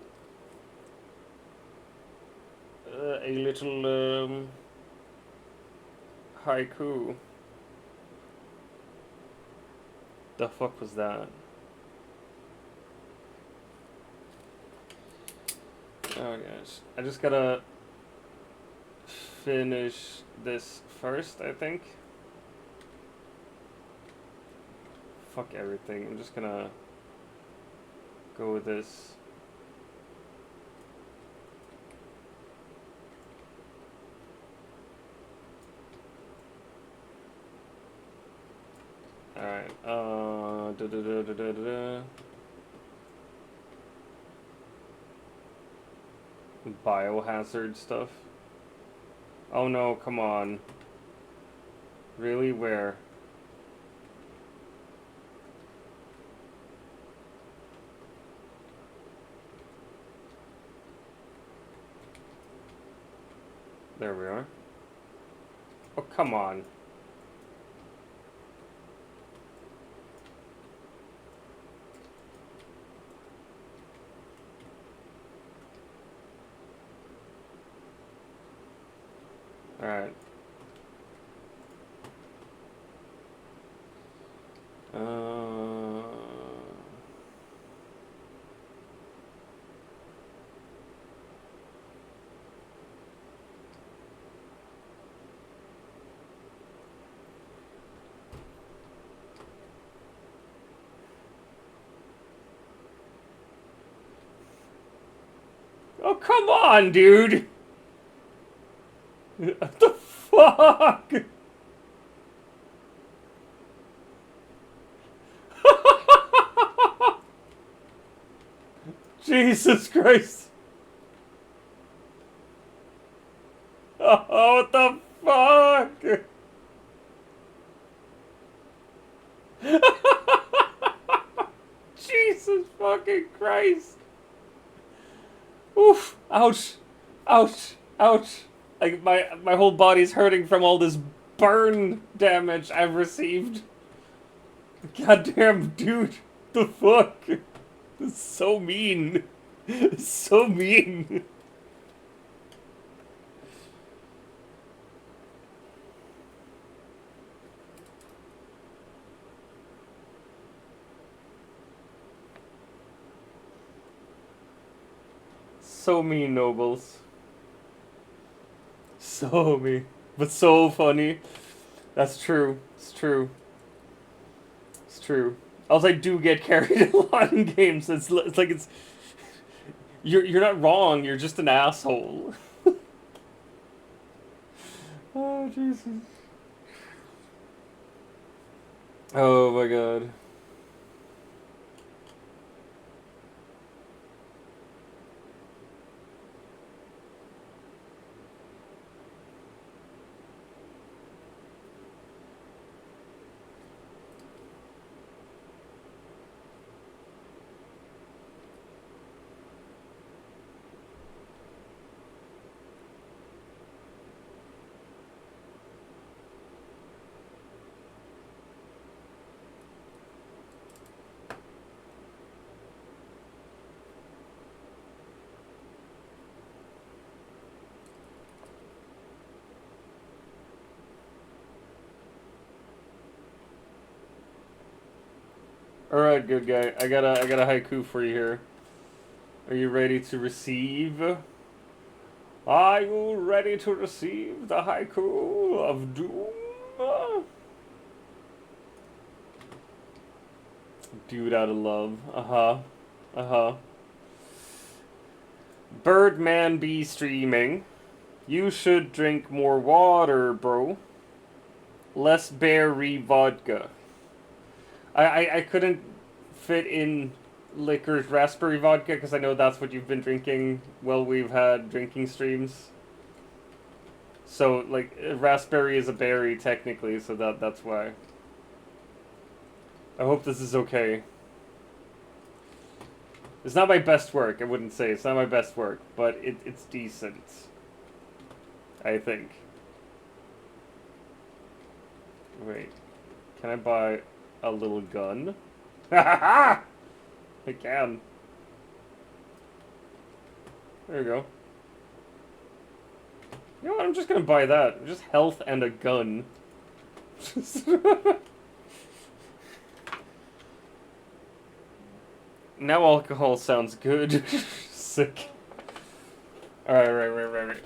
little haiku. The fuck was that? Oh gosh, I just gotta finish this first, I think. Fuck everything, I'm just gonna go with this. Alright, biohazard stuff. Oh no, come on. Really? Where? There we are. Oh, come on. Alright. Oh, come on, dude! What the fuck? Jesus Christ. What the fuck? Jesus fucking Christ. Oof. Ouch. Ouch. Ouch. Like, my whole body's hurting from all this burn damage I've received. Goddamn, dude. The fuck? This is so mean. It's so mean. So mean, Nobles. So mean. But so funny. That's true. It's true. It's true. Also, I do get carried a lot in games. It's like it's... You're not wrong, you're just an asshole. Oh, Jesus. Oh my god. Alright, good guy. I got a haiku for you here. Are you ready to receive? Are you ready to receive the haiku of doom? Dude out of love. Uh-huh. Birdman be streaming. You should drink more water, bro. Less berry vodka. I couldn't fit in Liquor's raspberry vodka because I know that's what you've been drinking while we've had drinking streams. So, like, raspberry is a berry technically, so that's why. I hope this is okay. It's not my best work, I wouldn't say. It's not my best work, but it's decent. I think. Wait. Can I buy a little gun? I can. There you go. You know what? I'm just gonna buy that. Just health and a gun. Now alcohol sounds good. Sick. Alright, right.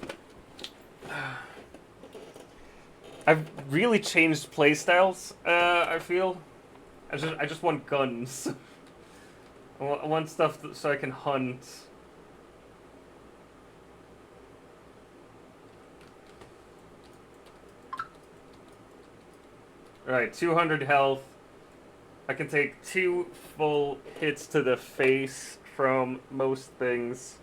I've really changed playstyles, I feel. I just want guns. I want stuff so I can hunt. Alright, 200 health. I can take 2 full hits to the face from most things.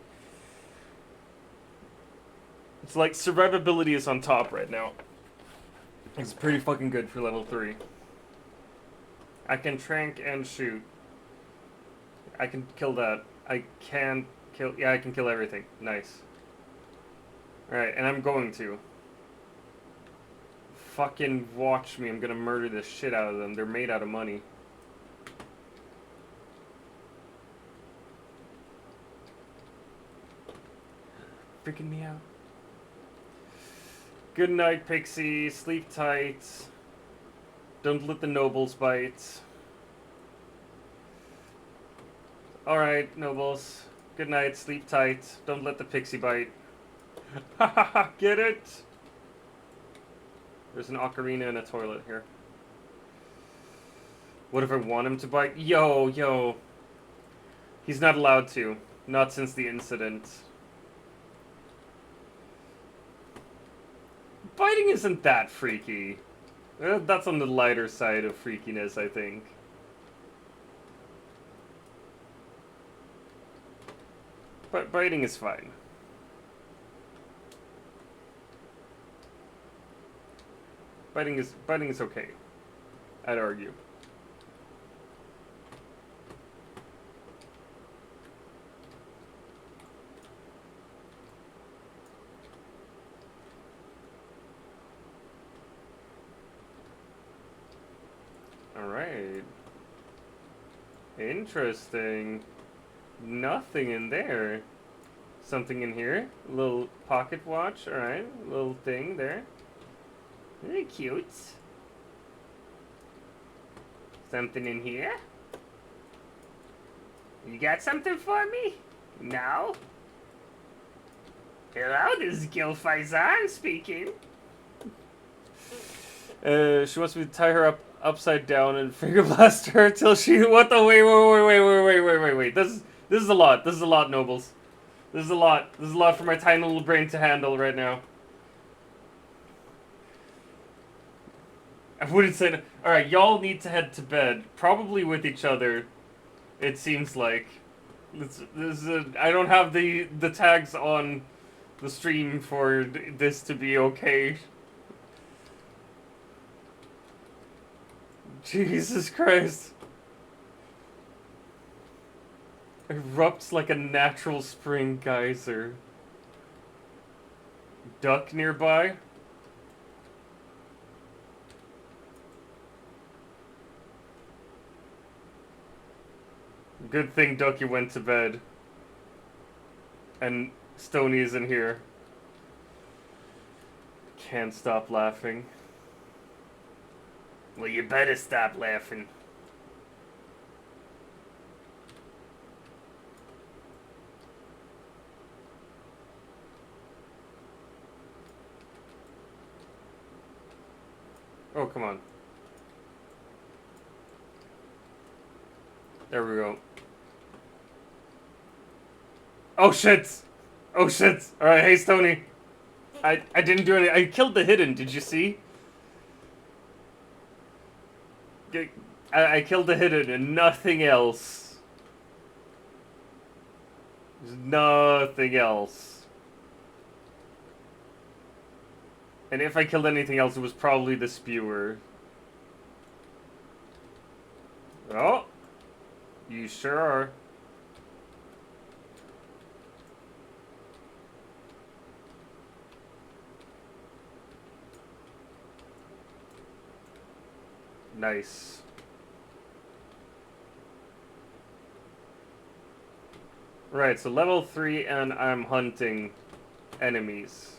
It's like survivability is on top right now. It's pretty fucking good for level 3. I can trank and shoot. I can kill that. I can kill... Yeah, I can kill everything. Nice. Alright, and I'm going to. Fucking watch me. I'm gonna murder the shit out of them. They're made out of money. Freaking me out. Good night, Pixie. Sleep tight. Don't let the nobles bite. Alright, nobles. Good night. Sleep tight. Don't let the pixie bite. Hahaha, get it? There's an ocarina and a toilet here. What if I want him to bite? Yo. He's not allowed to. Not since the incident. Biting isn't that freaky. That's on the lighter side of freakiness, I think. But biting is fine. Biting is okay. I'd argue. Alright. Interesting. Nothing in there. Something in here. A little pocket watch. Alright. Little thing there. Very cute. Something in here? You got something for me? No? Hello, this is Gil Faizan speaking. She wants me to tie her up upside down and finger blast her till she. What the? Wait. This is a lot. This is a lot, nobles. This is a lot. This is a lot for my tiny little brain to handle right now. I wouldn't say. No. All right, y'all need to head to bed, probably with each other. It seems like. I don't have the tags on the stream for this to be okay. Jesus Christ. Erupts like a natural spring geyser. Duck nearby? Good thing Ducky went to bed. And Stony is in here. Can't stop laughing. Well, you better stop laughing. Oh, come on. There we go. Oh, shit! Oh, shit! Alright, hey, Stony. I didn't do anything. I killed the hidden, did you see? I killed the hidden and nothing else. There's nothing else. And if I killed anything else, it was probably the spewer. Oh. You sure are. Nice. Right, so level 3 and I'm hunting enemies.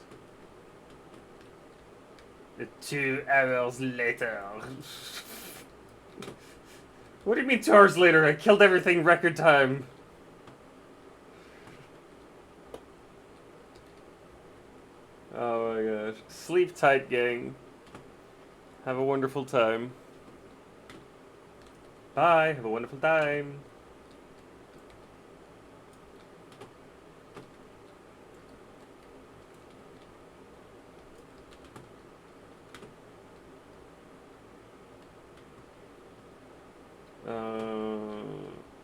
2 hours later. What do you mean 2 hours later? I killed everything record time. Oh my gosh. Sleep tight, gang. Have a wonderful time. Bye. Have a wonderful time.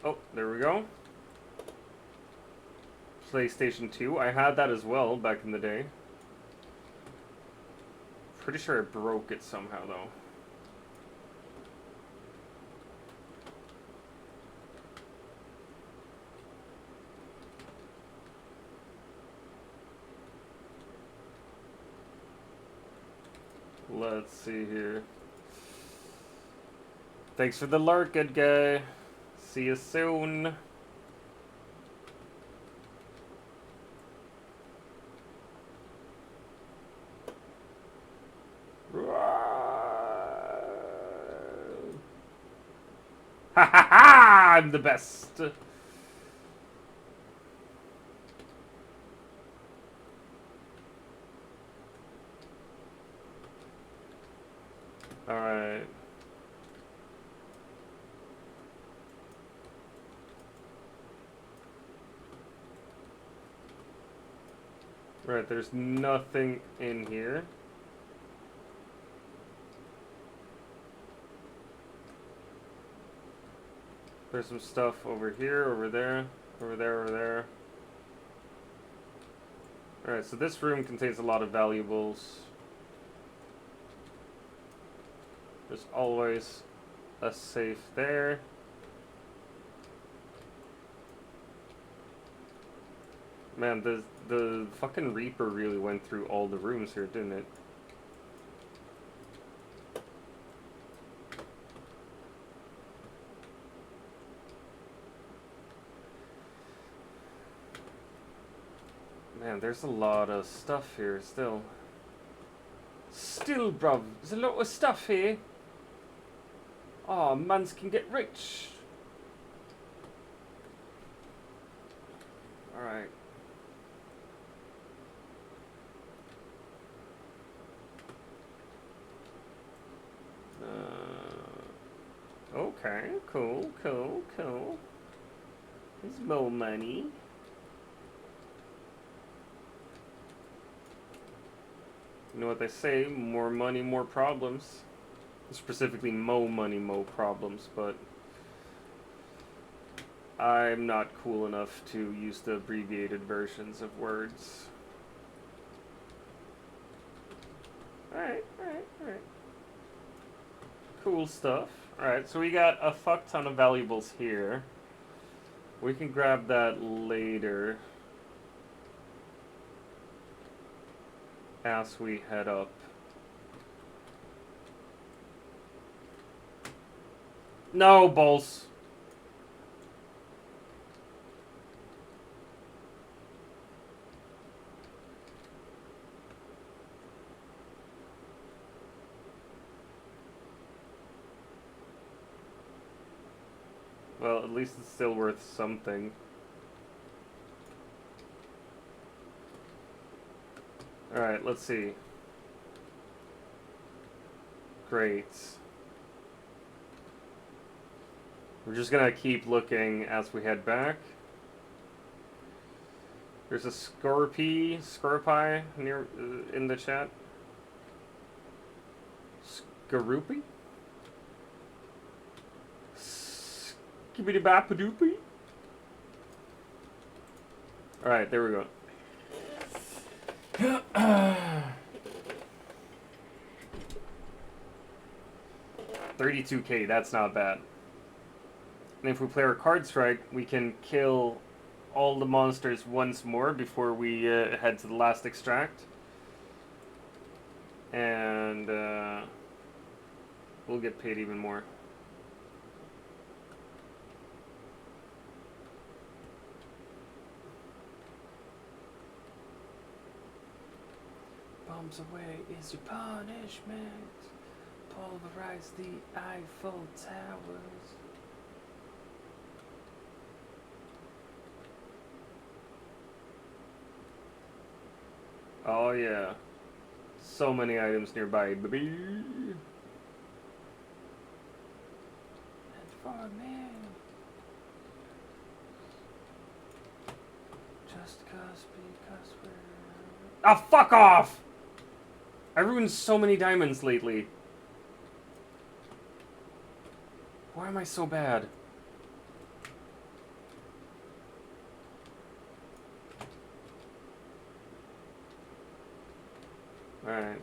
Oh, there we go. PlayStation 2. I had that as well back in the day. Pretty sure I broke it somehow, though. Let's see here. Thanks for the lurk, good guy. See you soon. Ha ha ha! I'm the best. Alright. Right, there's nothing in here. There's some stuff over here, over there, over there, over there. Alright, so this room contains a lot of valuables. There's always a safe there. Man, the fucking Reaper really went through all the rooms here, didn't it? Man, there's a lot of stuff here still. Still, bruv, there's a lot of stuff here. Oh, mans can get rich. Alright. Okay, cool. There's more money. You know what they say, more money, more problems. Specifically, mo money, mo problems, but I'm not cool enough to use the abbreviated versions of words. Alright. Cool stuff. Alright, so we got a fuck ton of valuables here. We can grab that later as we head up. No, balls. Well, at least it's still worth something. Alright, let's see. Great. We're just gonna keep looking as we head back. There's a Scorpii near in the chat. Skorupi? Skibidi bapadoopy? Alright, there we go. 32k, that's not bad. And if we play our card strike, we can kill all the monsters once more before we head to the last extract. And we'll get paid even more. Bombs away is your punishment. Pulverize the Eiffel Towers. Oh yeah. So many items nearby, baby. And for me. Just because we're... Ah, fuck off! I ruined so many diamonds lately. Why am I so bad? Alright.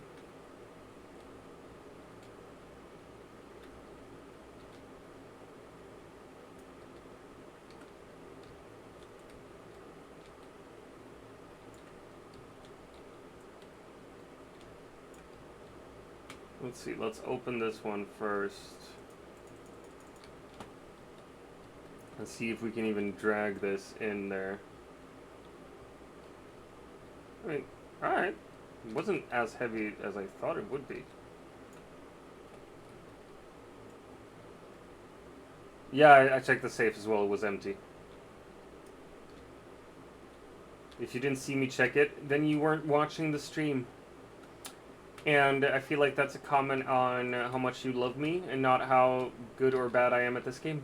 Let's see, let's open this one first. And see if we can even drag this in there. I mean, alright. It wasn't as heavy as I thought it would be. Yeah, I checked the safe as well. It was empty. If you didn't see me check it, then you weren't watching the stream. And I feel like that's a comment on how much you love me and not how good or bad I am at this game.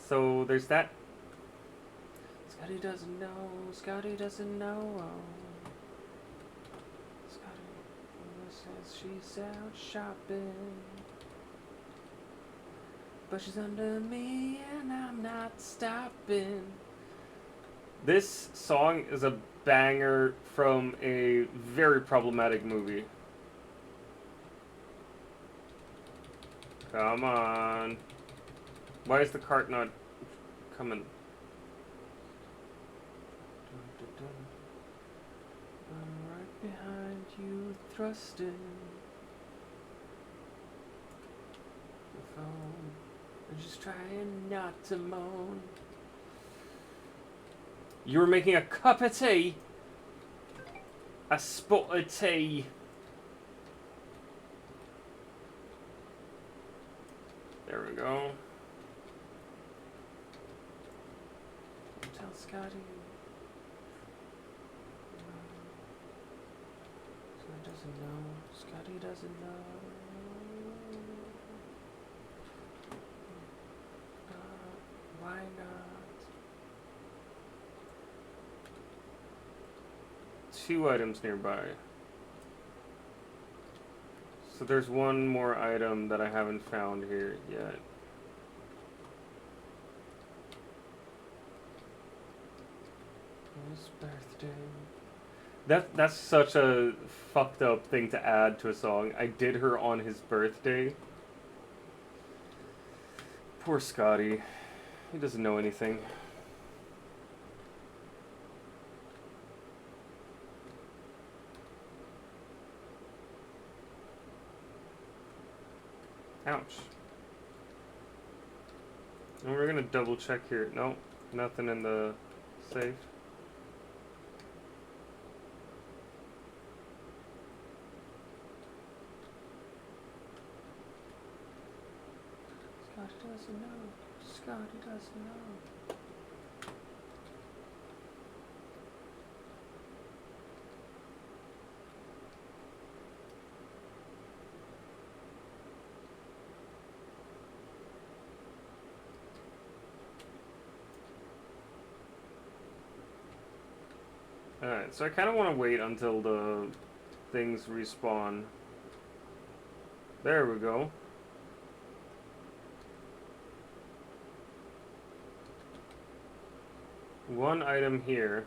So there's that. Scotty doesn't know. Scotty doesn't know. Scotty says she's out shopping, but she's under me and I'm not stopping. This song is a banger from a very problematic movie. Come on. Why is the cart not coming? I'm right behind you, thrusting the phone. I'm just trying not to moan. You were making a cup of tea? A spot of tea. There we go. Tell Scotty. Scotty doesn't know. Scotty doesn't know. Why not? 2 items nearby. So there's one more item that I haven't found here yet. His birthday. That's such a fucked up thing to add to a song. I did her on his birthday. Poor Scotty. He doesn't know anything. Ouch. And we're gonna double check here. Nope, nothing in the safe. Scotty doesn't know. Scotty doesn't know. Alright, so I kind of want to wait until the things respawn. There we go. One item here.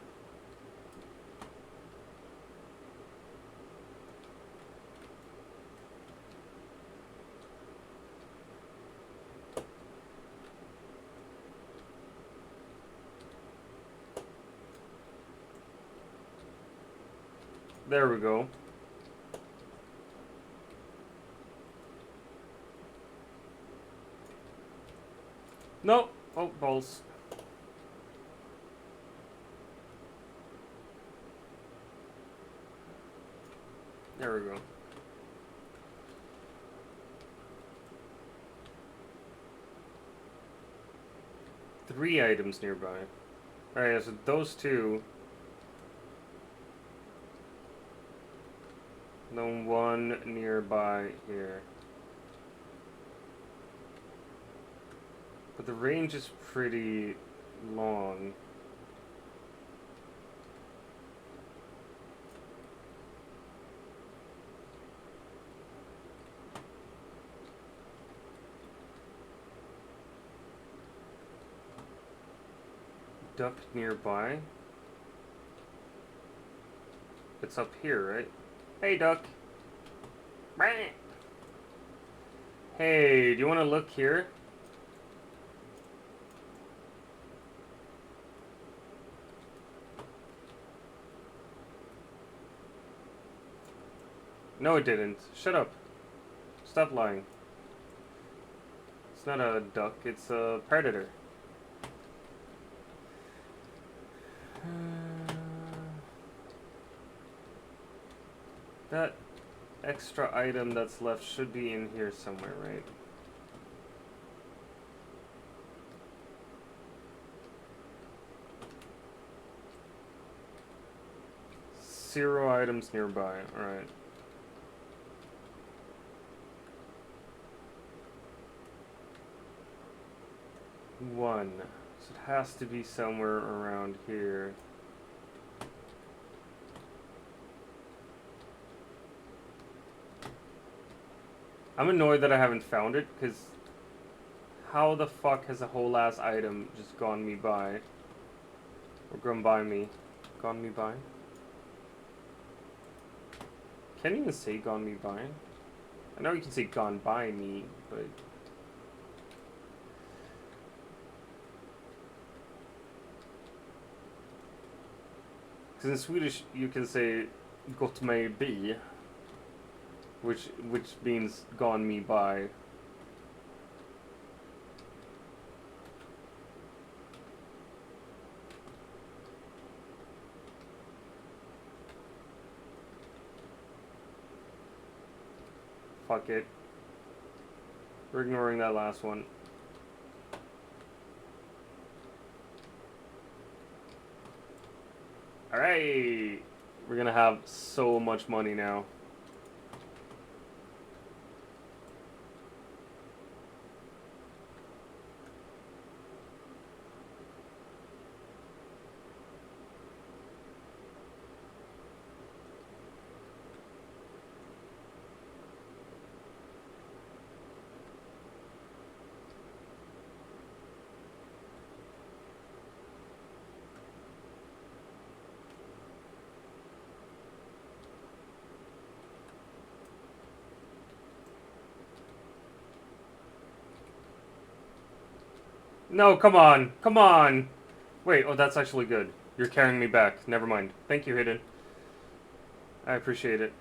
There we go. Nope. Oh, balls. There we go. Three items nearby. Alright, so those two. Then one nearby here. But the range is pretty long. Duck nearby. It's up here, right? Hey, duck. Hey, do you want to look here? No, it didn't. Shut up. Stop lying. It's not a duck, it's a predator. That extra item that's left should be in here somewhere, right? Zero items nearby, alright. One. So it has to be somewhere around here. I'm annoyed that I haven't found it, because how the fuck has a whole ass item just gone me by? Or gone by me? Gone me by? Can't even say gone me by. I know you can say gone by me, but Because in Swedish you can say "gått mig bi," which means "gone me by." Fuck it. We're ignoring that last one. Alright! We're gonna have so much money now. No, come on. Come on. Wait, oh, that's actually good. You're carrying me back. Never mind. Thank you, Hidden. I appreciate it.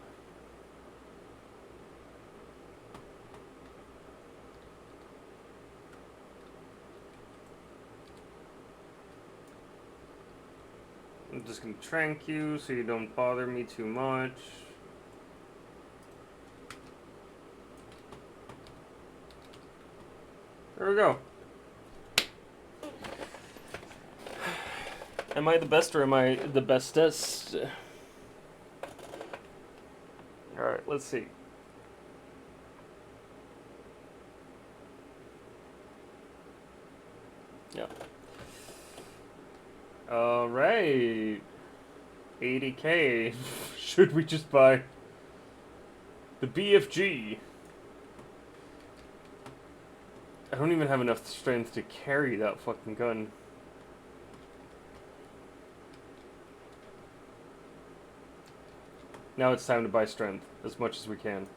I'm just gonna trank you so you don't bother me too much. There we go. Am I the best or am I the bestest? Alright, let's see. Yeah. Alright. 80k. Should we just buy the BFG? I don't even have enough strength to carry that fucking gun. Now it's time to buy strength, as much as we can.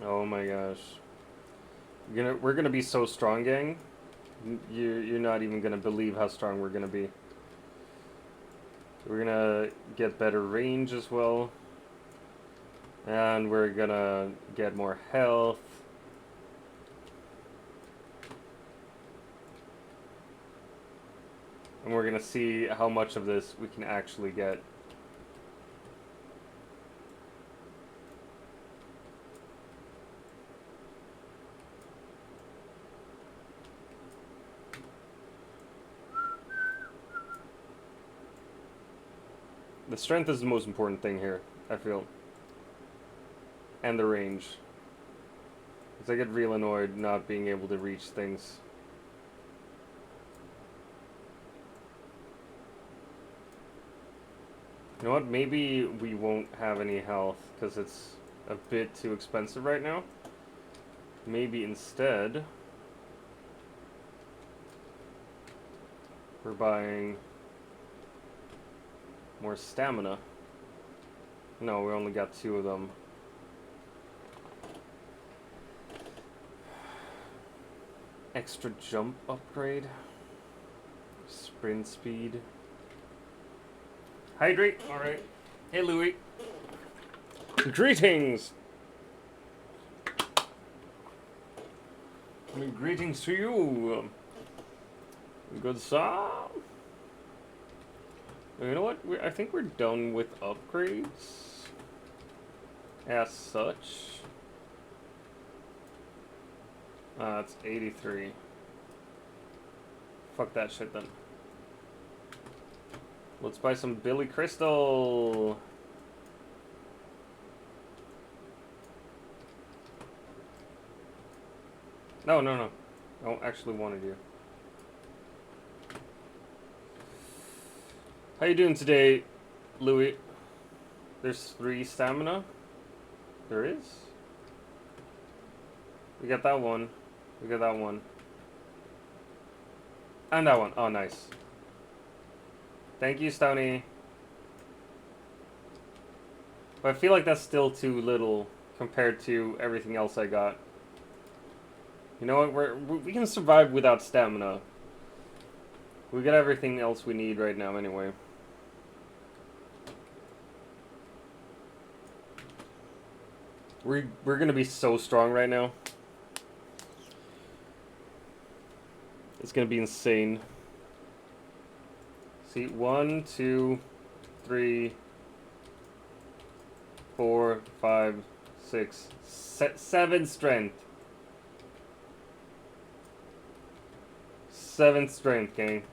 Oh my gosh. We're gonna be so strong, gang. You're not even gonna believe how strong we're gonna be. We're gonna get better range as well. And we're gonna get more health. And we're gonna see how much of this we can actually get. The strength is the most important thing here, I feel. And the range. Because I get real annoyed not being able to reach things. You know what? Maybe we won't have any health because it's a bit too expensive right now. Maybe instead we're buying more stamina. No, we only got 2 of them. Extra jump upgrade. Sprint speed. Hydrate. Alright. Hey, Louis. Greetings! Greetings to you. Good sir. You know what? I think we're done with upgrades. As such. It's 83. Fuck that shit then. Let's buy some Billy Crystal. No. I don't actually wanted you. How you doing today, Louis? There's 3 stamina. There is? We got that one. We got that one. And that one. Oh, nice. Thank you, Stony. But I feel like that's still too little compared to everything else I got. You know what? We can survive without stamina. We got everything else we need right now anyway. We're gonna be so strong right now. It's gonna be insane. See, 1, 2, 3, 4, 5, 6, 7 strength. 7 strength, gang.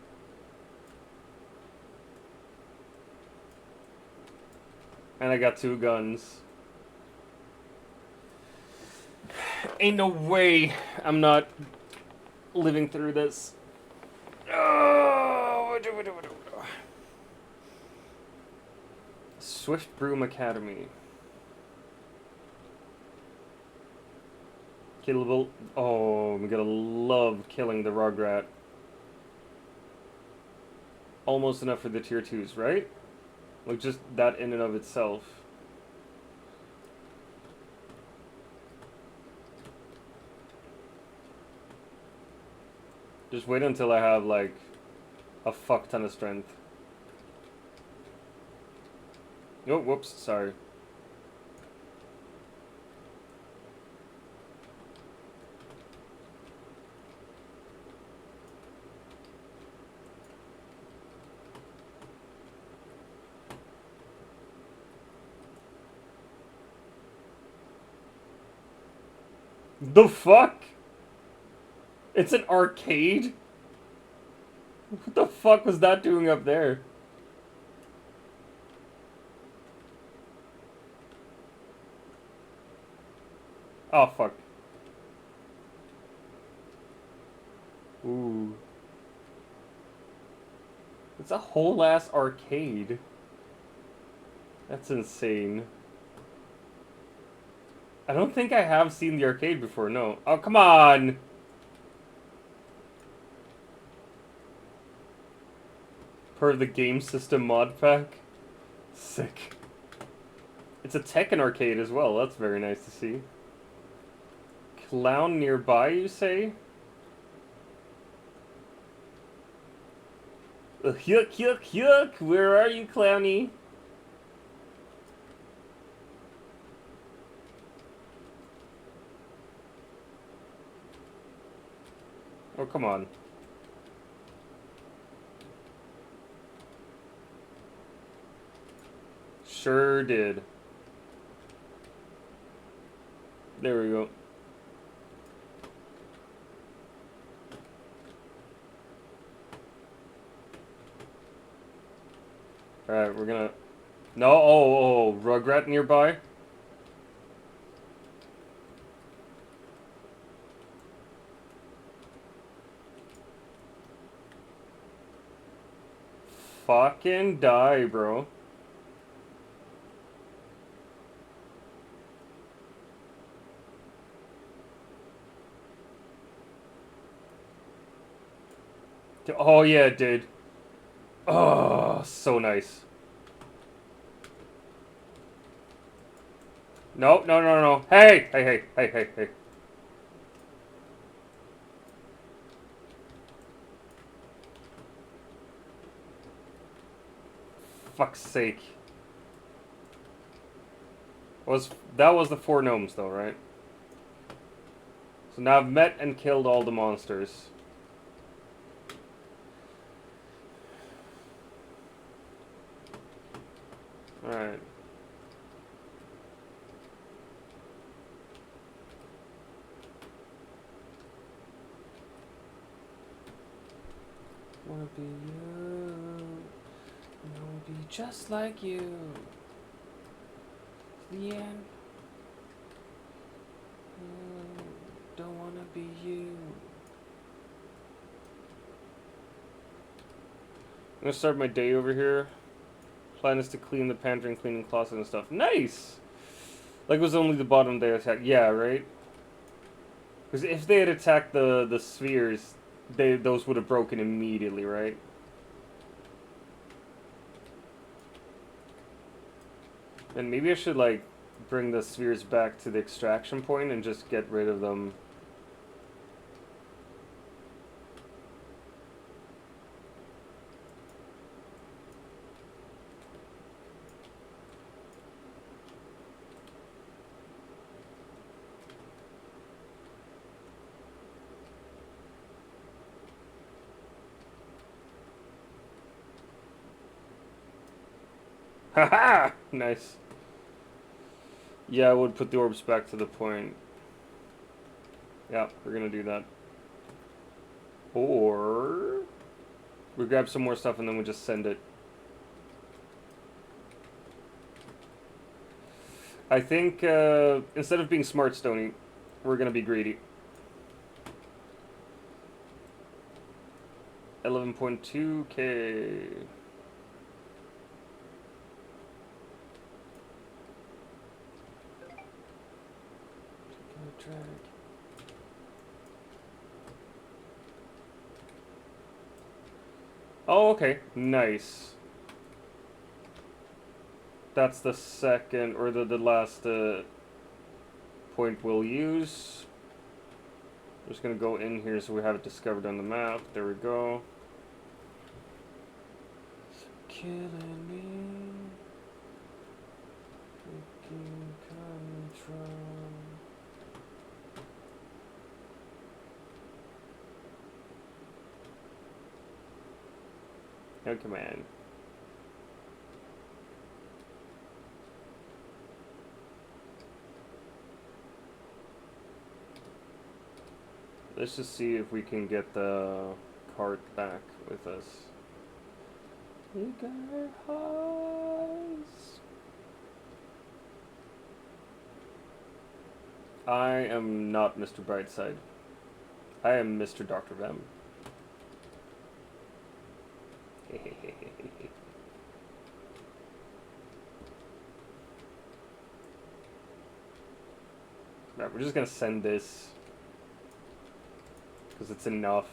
And I got 2 guns. Ain't no way I'm not living through this. Oh, Swift Broom Academy. Killable. Oh, I'm gonna love killing the Rugrat. Almost enough for the tier 2s, right? Like, just that in and of itself. Just wait until I have, like, a fuck ton of strength. Oh, whoops, sorry. The fuck? It's an arcade? What the fuck was that doing up there? Oh, fuck. Ooh. It's a whole ass arcade. That's insane. I don't think I have seen the arcade before, no. Oh, come on! Per the game system mod pack. Sick. It's a Tekken arcade as well, that's very nice to see. Clown nearby, you say? Yuck, yuck, yuck! Where are you, Clowny? Oh, come on. Sure did. There we go. Alright, we're gonna... No, oh, Rugrat nearby? Fucking die, bro. Oh yeah, it did. Oh, so nice. No, no, no, no. Hey, hey, hey, hey, hey, hey. Fuck's sake. That was the 4 gnomes though, right? So now I've met and killed all the monsters. Alright. Wanna be you. Wanna be just like you. The end. Don't wanna be you. I'm gonna start my day over here. Plan is to clean the pantry and cleaning closet and stuff. Nice! Like it was only the bottom they attacked. Yeah, right? Because if they had attacked the spheres, those would have broken immediately, right? And maybe I should like bring the spheres back to the extraction point and just get rid of them. Haha! Nice. Yeah, I would put the orbs back to the point. Yeah, we're gonna do that. Or we grab some more stuff and then we just send it. I think instead of being smart, Stony, we're gonna be greedy. 11.2K. Oh, okay. Nice. That's the second, or the last point we'll use. I'm just gonna go in here so we have it discovered on the map. There we go. Killing me. Taking control. No command. Let's just see if we can get the cart back with us. We got our highs. I am not Mr. Brightside. I am Mr. Dr. Vem. Right, we're just gonna send this because it's enough.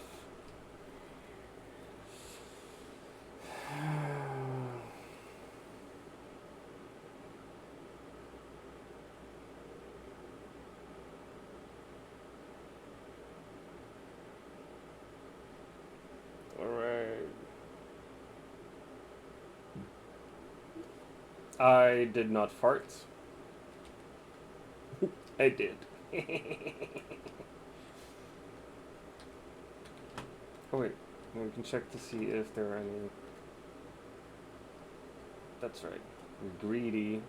I did not fart. I did. Oh wait, we can check to see if there are any... That's right. Greedy.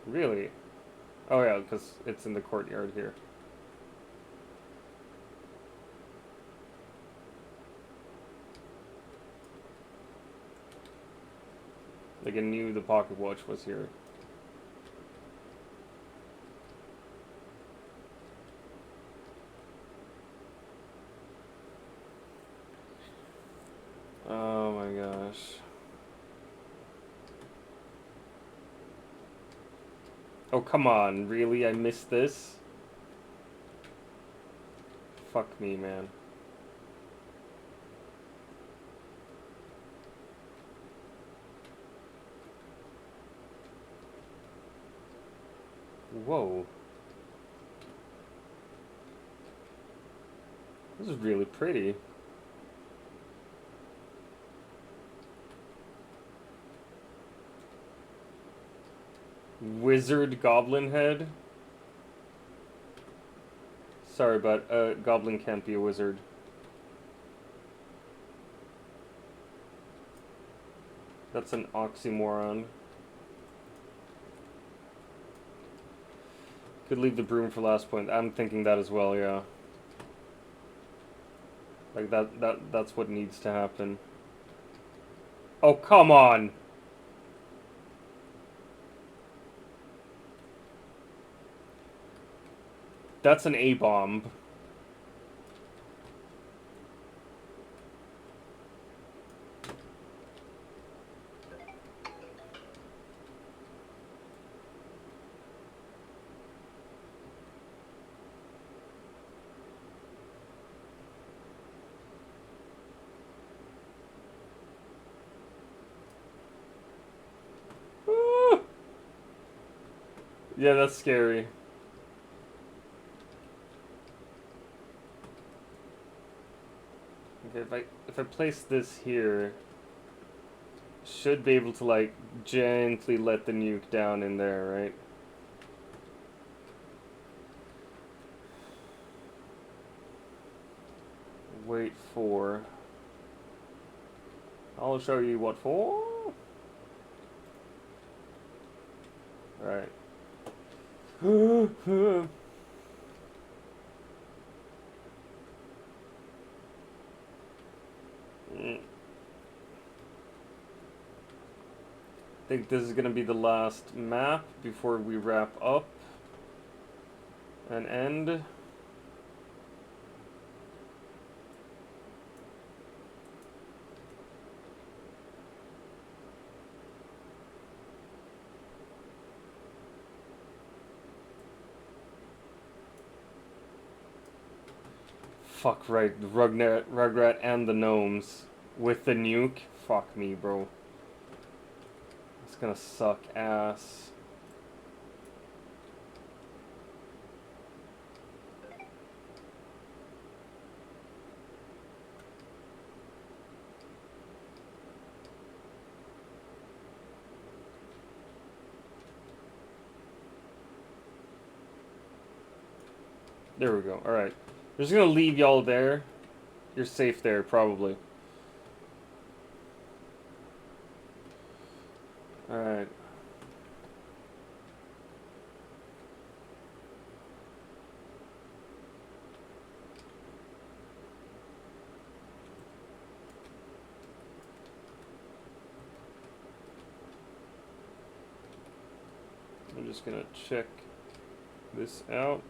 Really? Oh yeah, because it's in the courtyard here. Like I knew the pocket watch was here. Oh my gosh. Oh come on, really? I missed this? Fuck me, man. Whoa. This is really pretty. Wizard goblin head? Sorry, but a goblin can't be a wizard. That's an oxymoron. Could leave the broom for last point. I'm thinking that as well, yeah. Like that's what needs to happen. Oh, come on. That's an A-bomb. Yeah, that's scary. Okay, if I place this here, should be able to like gently let the nuke down in there, right? Wait for. I'll show you what for. Right. I think this is gonna be the last map before we wrap up and end. Fuck right, the Rugrat and the gnomes with the nuke. Fuck me, bro. It's gonna suck ass. There we go. Alright. I'm just gonna leave y'all there. You're safe there, probably. Alright. I'm just gonna check this out.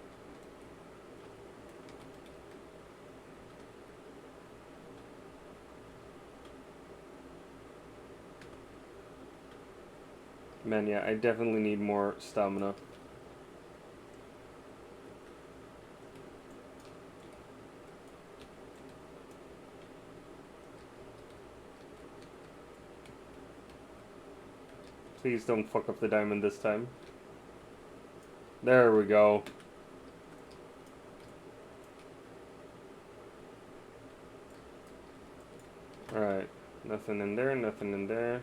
Man, yeah, I definitely need more stamina. Please don't fuck up the diamond this time. There we go. Alright. Nothing in there, nothing in there.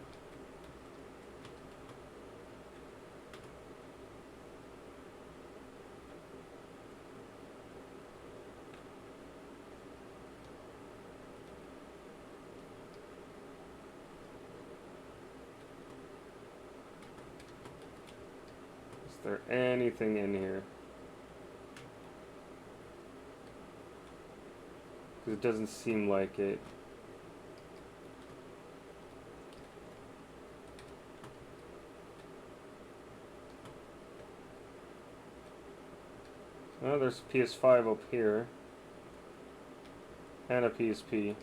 Is there anything in here? Because it doesn't seem like it. Oh, there's a PS5 up here. And a PSP.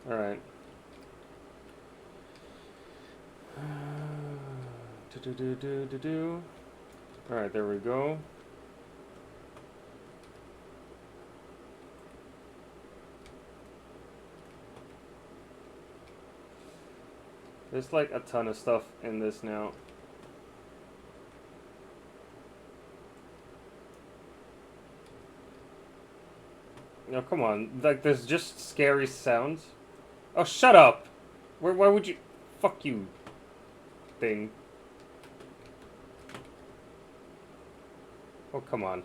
Alright. Alright, there we go. There's like a ton of stuff in this now. No, come on. Like, there's just scary sounds. Oh, shut up! Why would you... Fuck you, thing. Oh, come on.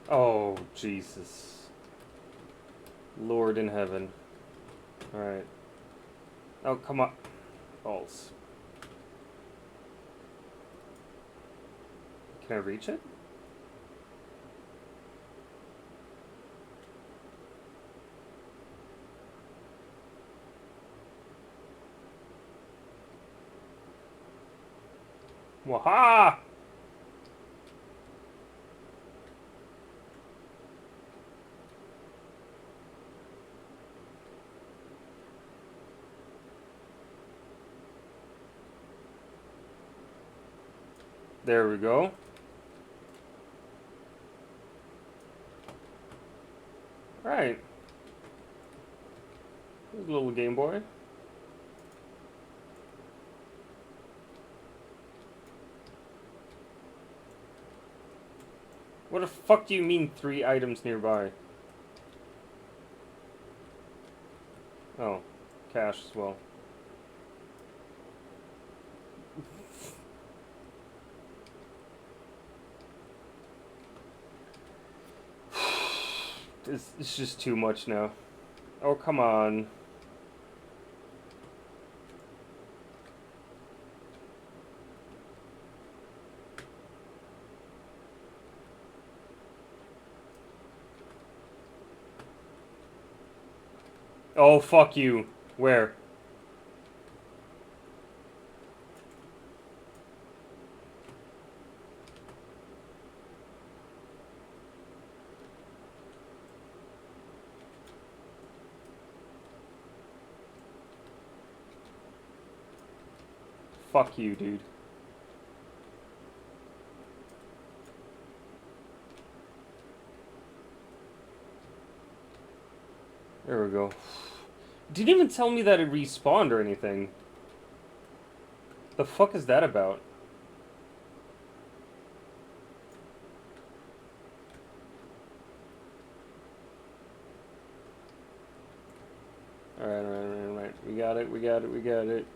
Oh, Jesus. Lord in heaven. Alright. Oh, come on. Balls. Can I reach it? Waha! There we go. Alright. Little Game Boy. What the fuck do you mean 3 items nearby? Oh, cash as well. It's just too much now. Oh, come on. Oh, fuck you. Where? Fuck you, dude. There we go. Didn't even tell me that it respawned or anything. The fuck is that about? Alright. We got it.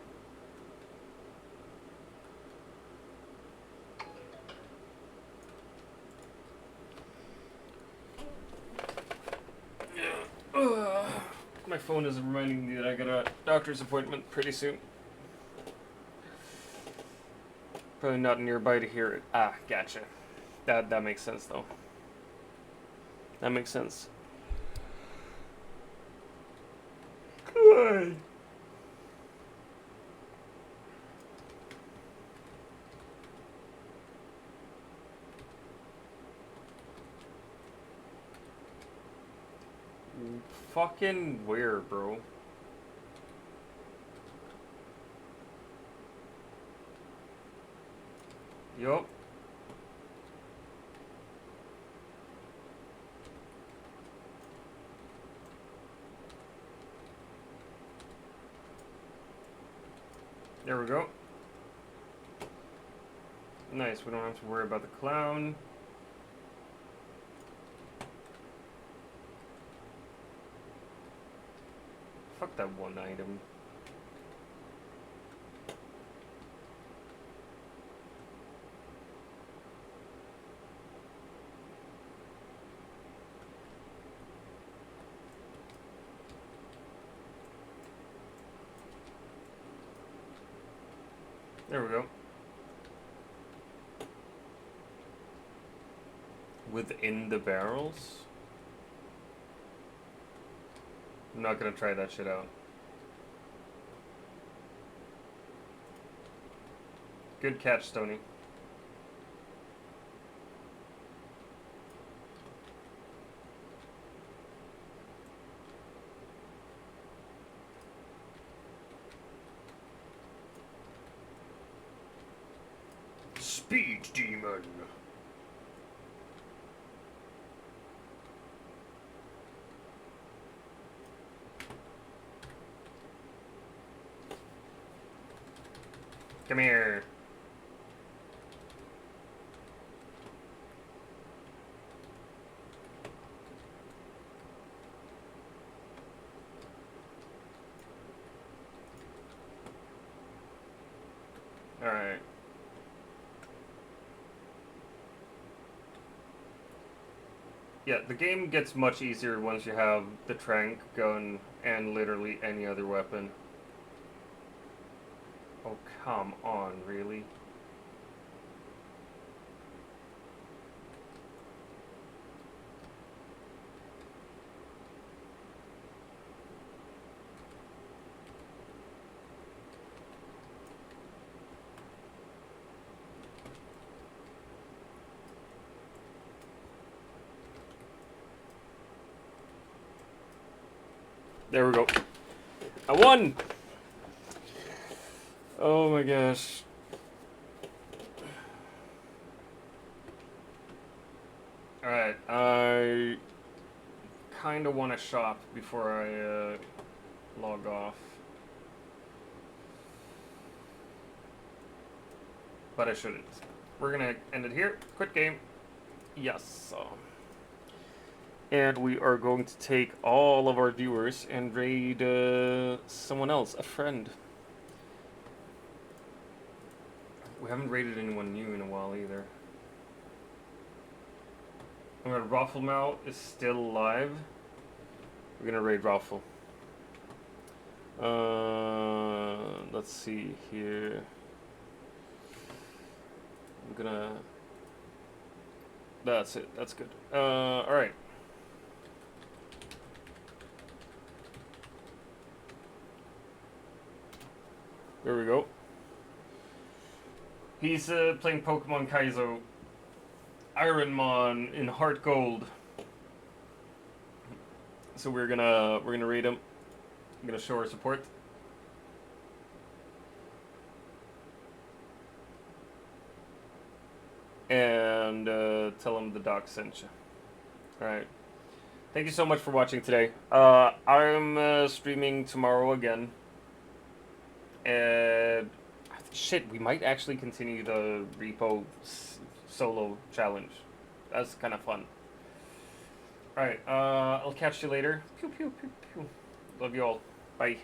My phone is reminding me that I got a doctor's appointment pretty soon. Probably not nearby to hear it. Ah, gotcha. That makes sense though. That makes sense. Good. Fucking where, bro? Yup. There we go. Nice, we don't have to worry about the clown. Fuck that one item. There we go. Within the barrels? I'm not gonna try that shit out. Good catch, Stony. Speed Demon. Come here. All right. Yeah, the game gets much easier once you have the trank gun and literally any other weapon. Oh, come on, really? There we go. I won! Oh my gosh. Alright, I kind of want to shop before I log off. But I shouldn't. We're gonna end it here. Quit game. Yes. And we are going to take all of our viewers and raid someone else, a friend. We haven't raided anyone new in a while either. Rafflemouth is still alive. We're gonna raid Raffle. Let's see here. I'm gonna... That's it. That's good. Alright. There we go. He's playing Pokemon Kaizo. Ironmon in Heart Gold. So we're gonna raid him. I'm gonna show our support. And tell him the doc sent you. Alright. Thank you so much for watching today. I'm streaming tomorrow again. And shit, we might actually continue the repo solo challenge. That's kind of fun. Alright, I'll catch you later. Pew, pew, pew, pew. Love you all. Bye.